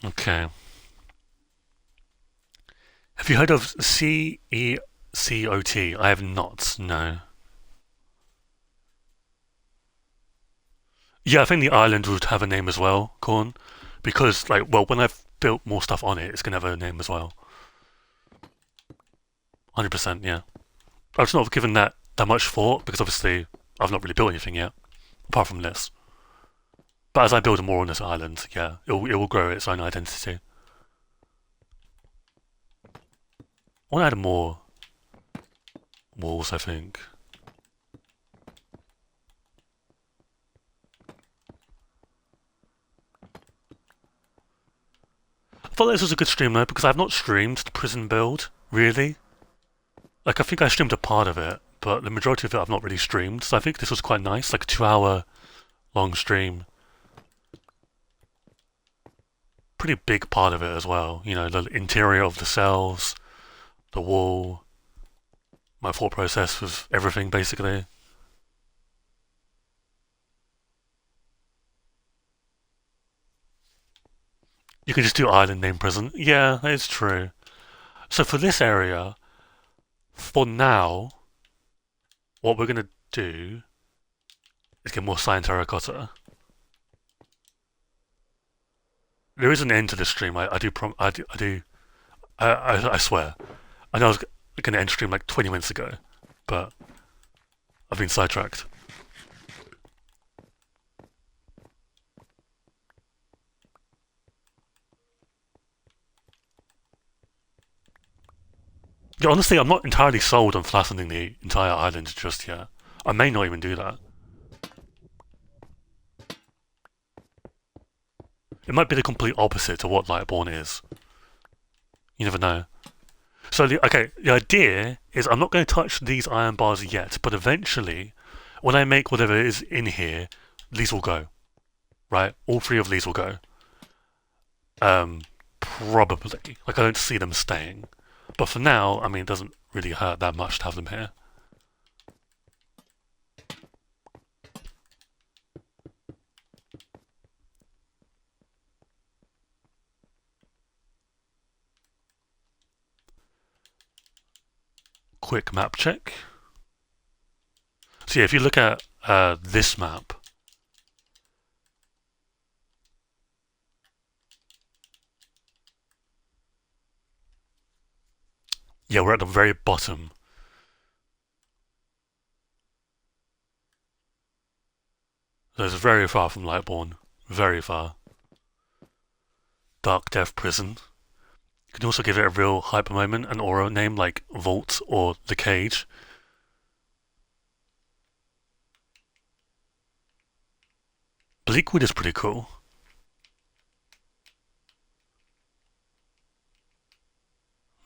Okay. Have you heard of CECOT? I have not, no. Yeah, I think the island would have a name as well, Corn. Because, like, well, when I've built more stuff on it, it's going to have a name as well. 100%, yeah. I've just not given that much thought because obviously I've not really built anything yet, apart from this. But as I build more on this island, yeah, it will grow its own identity. I want to add more walls, I think. I thought this was a good stream though because I've not streamed the prison build, really. Like, I think I streamed a part of it, but the majority of it I've not really streamed, so I think this was quite nice, like a 2 hour long stream. Pretty big part of it as well, you know, the interior of the cells, the wall, my thought process with everything basically. You can just do island name prison. Yeah, that is true. So for this area, for now, what we're gonna do is get more cyan terracotta. there is an end to this stream. I swear. I know I was going to end stream like 20 minutes ago, but I've been sidetracked. Yeah, honestly, I'm not entirely sold on flattening the entire island just yet. I may not even do that. It might be the complete opposite to what Lightborn is. You never know. So the idea is I'm not going to touch these iron bars yet, but eventually, when I make whatever is in here, these will go. Right? All three of these will go. Probably. Like, I don't see them staying. But for now, I mean, it doesn't really hurt that much to have them here. Quick map check. So yeah, if you look at this map, yeah, we're at the very bottom. So it's very far from Lightborn. Very far. Dark Death Prison. You can also give it a real hyper moment, an aura name like Vault or The Cage. Bleakwood is pretty cool.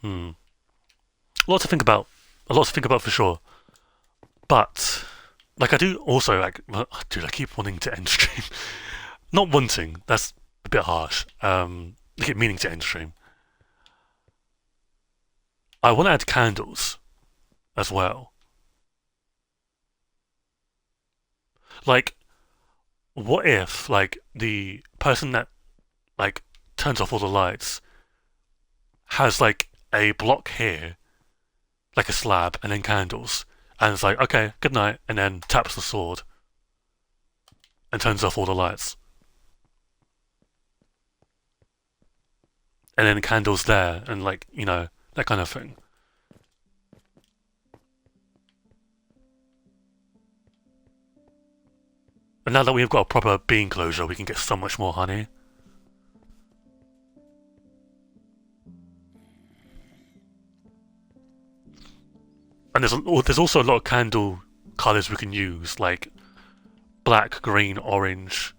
A lot to think about. A lot to think about for sure. But, like, I do also, like, dude, I keep wanting to end stream. Not wanting, that's a bit harsh. I keep meaning to end stream. I want to add candles as well. Like, what if, like, the person that, like, turns off all the lights has, like, a block here, like a slab, and then candles, and it's like, okay, good night, and then taps the sword and turns off all the lights. And then candles there, and, like, you know, that kind of thing. And now that we've got a proper bee enclosure, we can get so much more honey. And there's also a lot of candle colours we can use, like black, green, orange,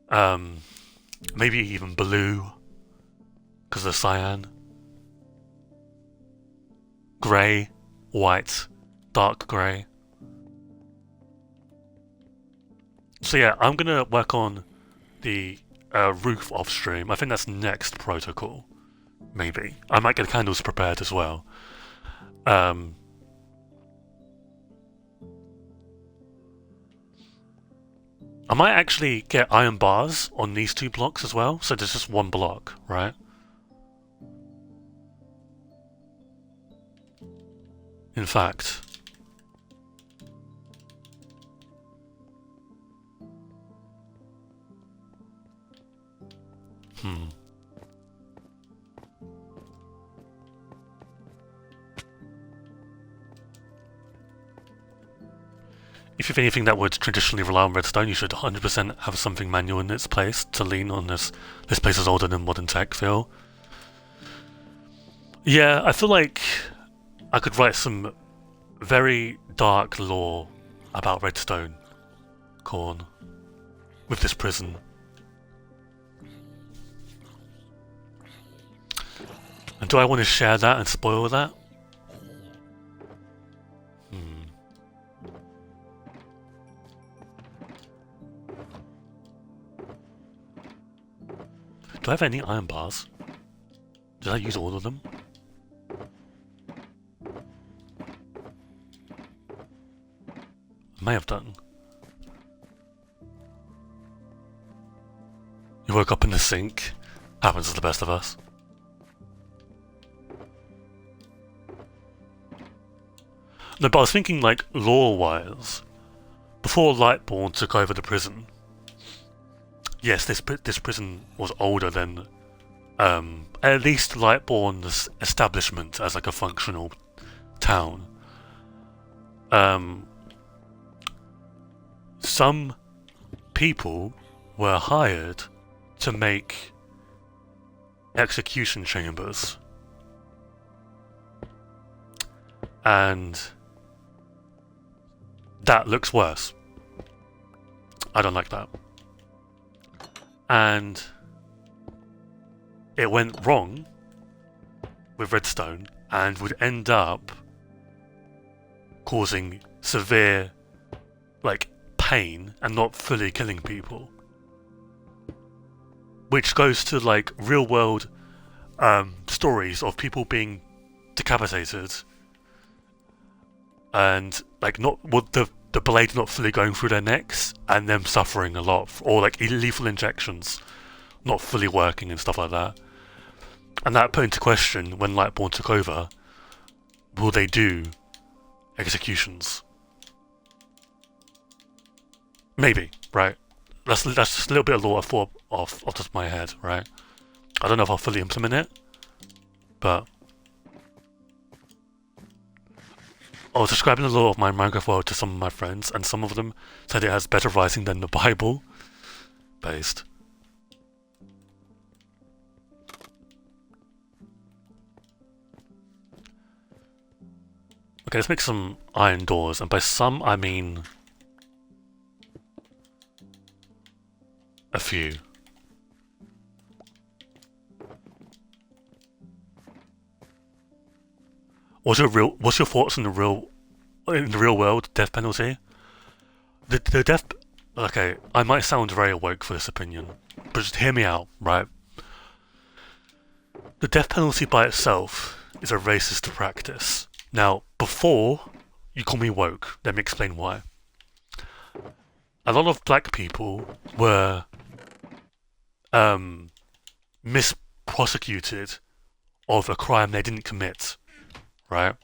maybe even blue, because of cyan, grey, white, dark grey. So yeah, I'm gonna work on the roof off stream. I think that's next protocol. Maybe I might get candles prepared as well. I might actually get iron bars on these two blocks as well, so there's just one block, right? In fact, if you have anything that would traditionally rely on redstone, you should 100% have something manual in its place to lean on. This place is older than modern tech feel. Yeah, I feel like I could write some very dark lore about redstone corn with this prison. And do I want to share that and spoil that? Do I have any iron bars? Did I use all of them? I may have done. You woke up in the sink. Happens to the best of us. No, but I was thinking, like, lore-wise, before Lightborn took over the prison, yes, this prison was older than at least Lightbourne's establishment as like a functional town. Some people were hired to make execution chambers, and that looks worse. I don't like that. And it went wrong with Redstone and would end up causing severe, like, pain and not fully killing people. Which goes to, like, real-world stories of people being decapitated and, like, not with the blade not fully going through their necks and them suffering a lot, or, like, lethal injections not fully working and stuff like that. And that put into question, when Lightbourne took over, will they do executions? Maybe, right? That's just a little bit of lore I thought off the top of my head, right? I don't know if I'll fully implement it, but I was describing the lore of my Minecraft world to some of my friends, and some of them said it has better writing than the Bible. Based. Okay, let's make some iron doors, and by some I mean a few. What's your thoughts on the real world death penalty? The death. Okay, I might sound very woke for this opinion, but just hear me out, right? The death penalty by itself is a racist practice. Now, before you call me woke, let me explain why. A lot of black people were misprosecuted of a crime they didn't commit, right?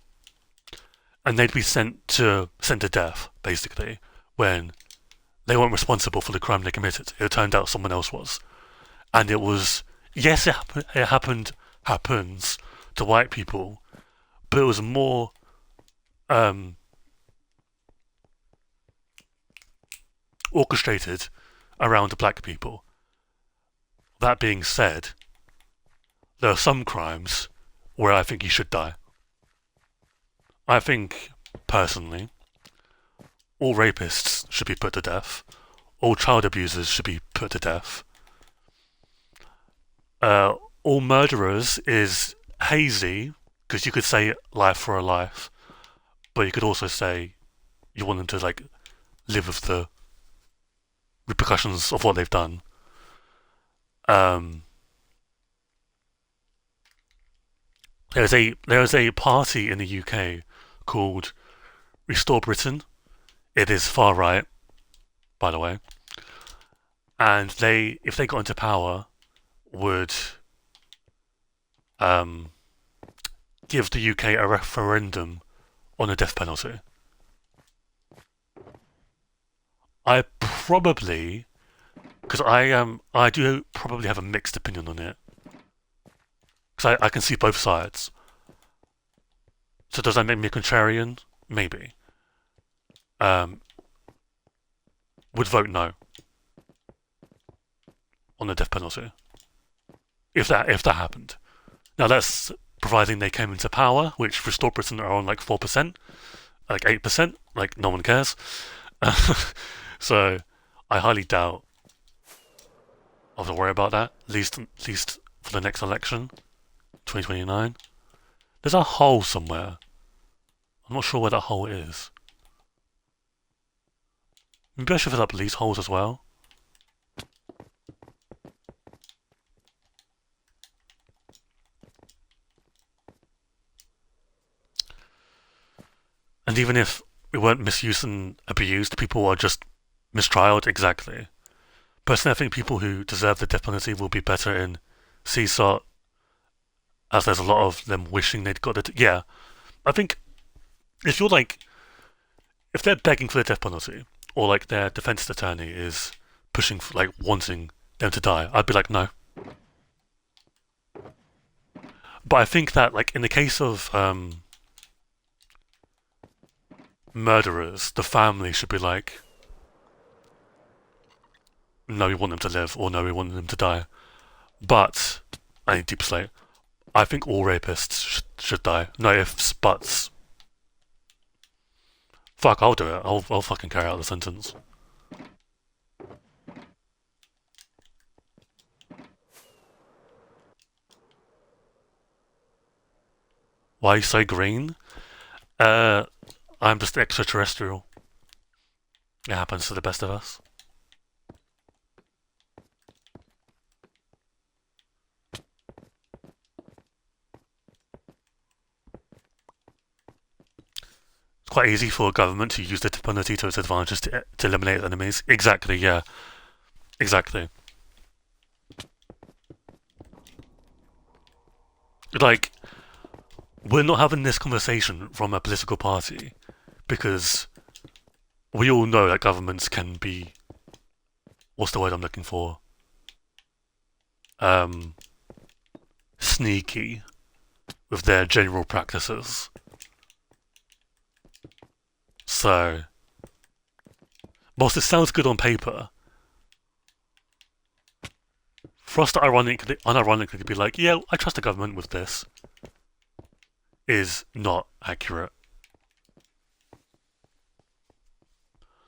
And they'd be sent to death, basically, when they weren't responsible for the crime they committed. It turned out someone else was. And it was, yes, it happens to white people, but it was more orchestrated around black people. That being said, there are some crimes where I think you should die. I think, personally, all rapists should be put to death. All child abusers should be put to death. All murderers is hazy, because you could say life for a life, but you could also say you want them to, like, live with the repercussions of what they've done. There's a party in the UK called Restore Britain. It is far right, by the way, and they, if they got into power, would give the UK a referendum on the death penalty. I probably, because I do probably have a mixed opinion on it, because I can see both sides. So does that make me a contrarian? Maybe. Would vote no on the death penalty if that happened. Now that's providing they came into power, which Restore Britain are on like 4%, like 8%, like no one cares. So I highly doubt I'll have to worry about that. At least for the next election, 2029. There's a hole somewhere. I'm not sure where that hole is. Maybe I should fill up these holes as well. And even if we weren't misused and abused, people are just mistrialed, exactly. Personally, I think people who deserve the death penalty will be better in CSOT, as there's a lot of them wishing they'd got it. Yeah, I think if you're like, if they're begging for the death penalty, or like their defense attorney is pushing for, like, wanting them to die, I'd be like, no. But I think that, like, in the case of murderers, the family should be like, no, we want them to live, or no, we want them to die. But, I need deep slate. I think all rapists should die. No ifs, buts. Fuck, I'll do it. I'll fucking carry out the sentence. Why are you so green? I'm just extraterrestrial. It happens to the best of us. It's quite easy for a government to use the penalty to its advantage to eliminate enemies. Exactly, yeah. Exactly. Like, we're not having this conversation from a political party because we all know that governments can be, what's the word I'm looking for? Sneaky with their general practices. So, whilst it sounds good on paper, for us to unironically be like, yeah, I trust the government with this, is not accurate.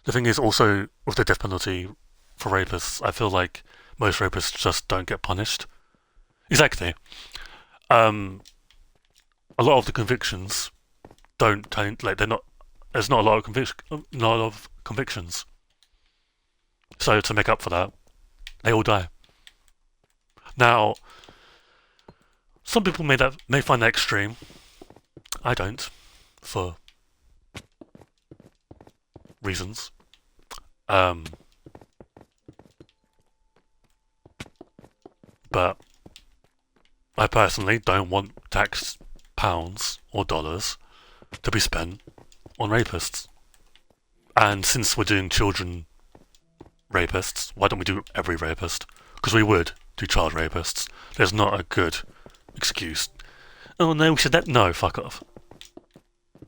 The thing is also, with the death penalty for rapists, I feel like most rapists just don't get punished. Exactly. A lot of the convictions don't like they're not. There's not a lot of convictions. So to make up for that, they all die. Now, some people may find that extreme. I don't, for reasons. But I personally don't want tax pounds or dollars to be spent on rapists. And since we're doing children rapists, why don't we do every rapist? Because we would do child rapists. There's not a good excuse. Oh no, we should let. No, fuck off.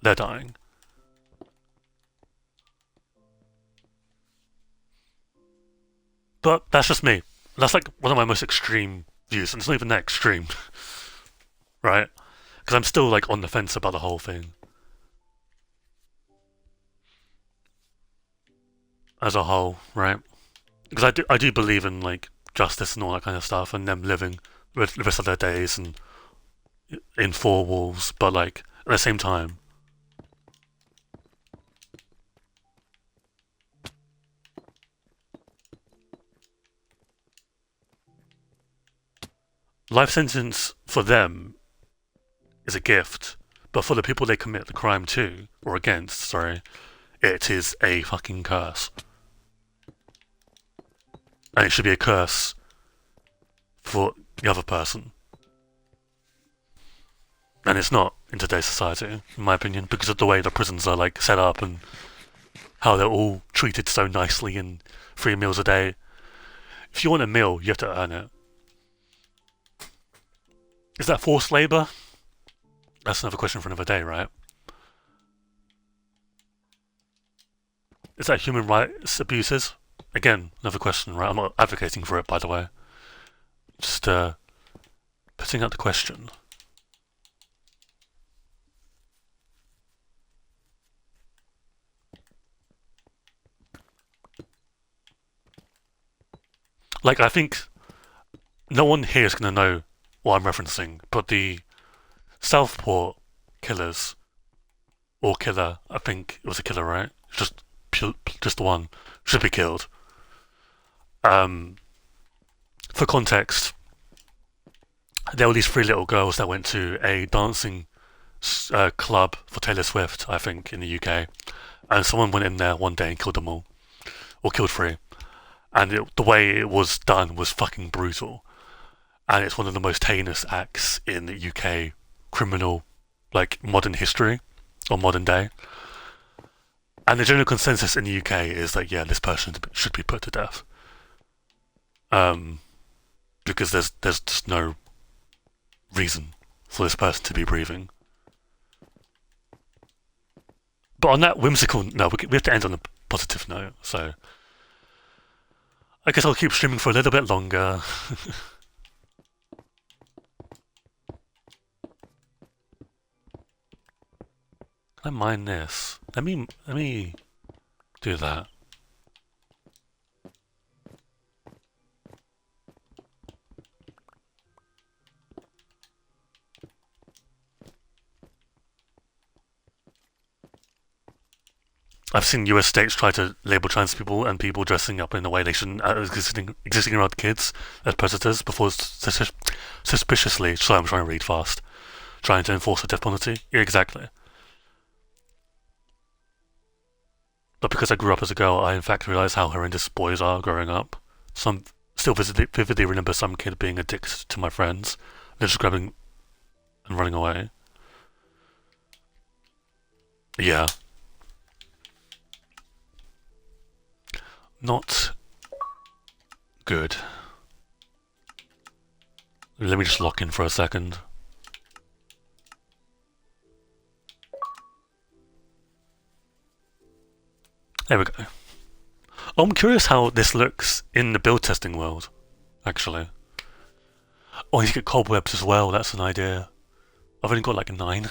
They're dying. But that's just me. That's like one of my most extreme views, and it's not even that extreme. Right? Because I'm still like on the fence about the whole thing. As a whole, right? Because I do believe in like justice and all that kind of stuff, and them living the rest of their days and in four walls, but like at the same time, life sentence for them is a gift, but for the people they commit the crime to or against, sorry, it is a fucking curse. And it should be a curse for the other person. And it's not in today's society, in my opinion, because of the way the prisons are like set up and how they're all treated so nicely and 3 meals a day. If you want a meal, you have to earn it. Is that forced labour? That's another question for another day, right? Is that human rights abuses? Again, another question, right? I'm not advocating for it, by the way. Just putting out the question. Like, I think no one here is going to know what I'm referencing, but the Southport killers, or killer, I think it was a killer, right? Just one, should be killed. For context, there were these 3 little girls that went to a dancing club for Taylor Swift, I think, in the UK, and someone went in there one day and killed them all, or killed 3. And the way it was done was fucking brutal. And it's one of the most heinous acts in the UK criminal, like, modern history, or modern day. And the general consensus in the UK is that, yeah, this person should be put to death. um, because there's just no reason for this person to be breathing. But on that whimsical note, we have to end on a positive note. So I guess I'll keep streaming for a little bit longer. Can I mine this? Let me do that. I've seen US states try to label trans people and people dressing up in a way they shouldn't, existing around kids as predators before suspiciously. Sorry, I'm trying to read fast. Trying to enforce the death penalty. Yeah, exactly. But because I grew up as a girl, I in fact realised how horrendous boys are growing up. Some still vividly remember some kid being a dick to my friends. They're just grabbing and running away. Yeah, not good. Let me just lock in for a second. There we go. Oh, I'm curious how this looks in the build testing world, actually. Oh, you get cobwebs as well, that's an idea. I've only got like 9.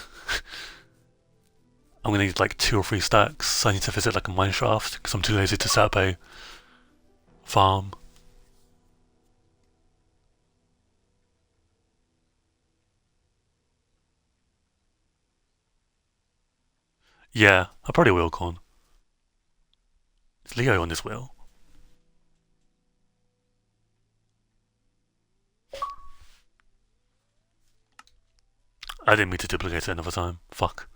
I'm gonna need like 2 or 3 stacks, so I need to visit like a mineshaft, because I'm too lazy to set up a farm. Yeah, I probably will, Corn. Is Leo on this wheel? I didn't mean to duplicate it another time. Fuck.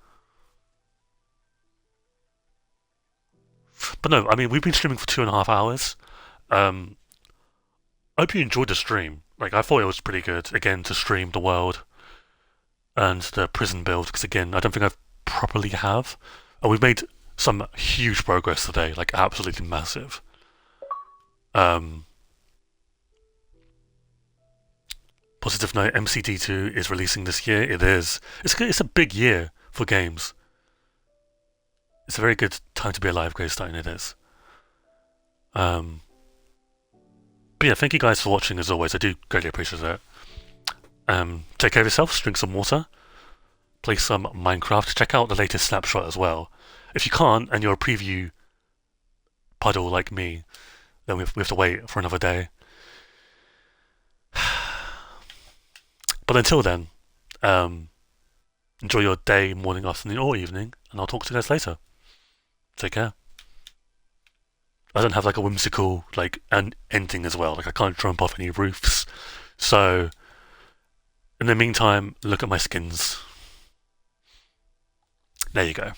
But no, I mean, we've been streaming for 2.5 hours. Um, I hope you enjoyed the stream. Like, I thought it was pretty good, again, to stream the world and the prison build, because again, I don't think I've properly have. And we've made some huge progress today, like absolutely massive. Um, Positive note: MCD2 is releasing this year. It is. It's a big year for games. It's a very good time to be alive, Greystone. It is. Um, but yeah, thank you guys for watching as always. I do greatly appreciate it. Take care of yourselves. Drink some water. Play some Minecraft. Check out the latest snapshot as well. If you can't and you're a preview puddle like me, then we have to wait for another day. But until then, enjoy your day, morning, afternoon, or evening, and I'll talk to you guys later. Take care. I don't have like a whimsical like an ending as well. Like I can't jump off any roofs. So in the meantime, look at my skins. There you go.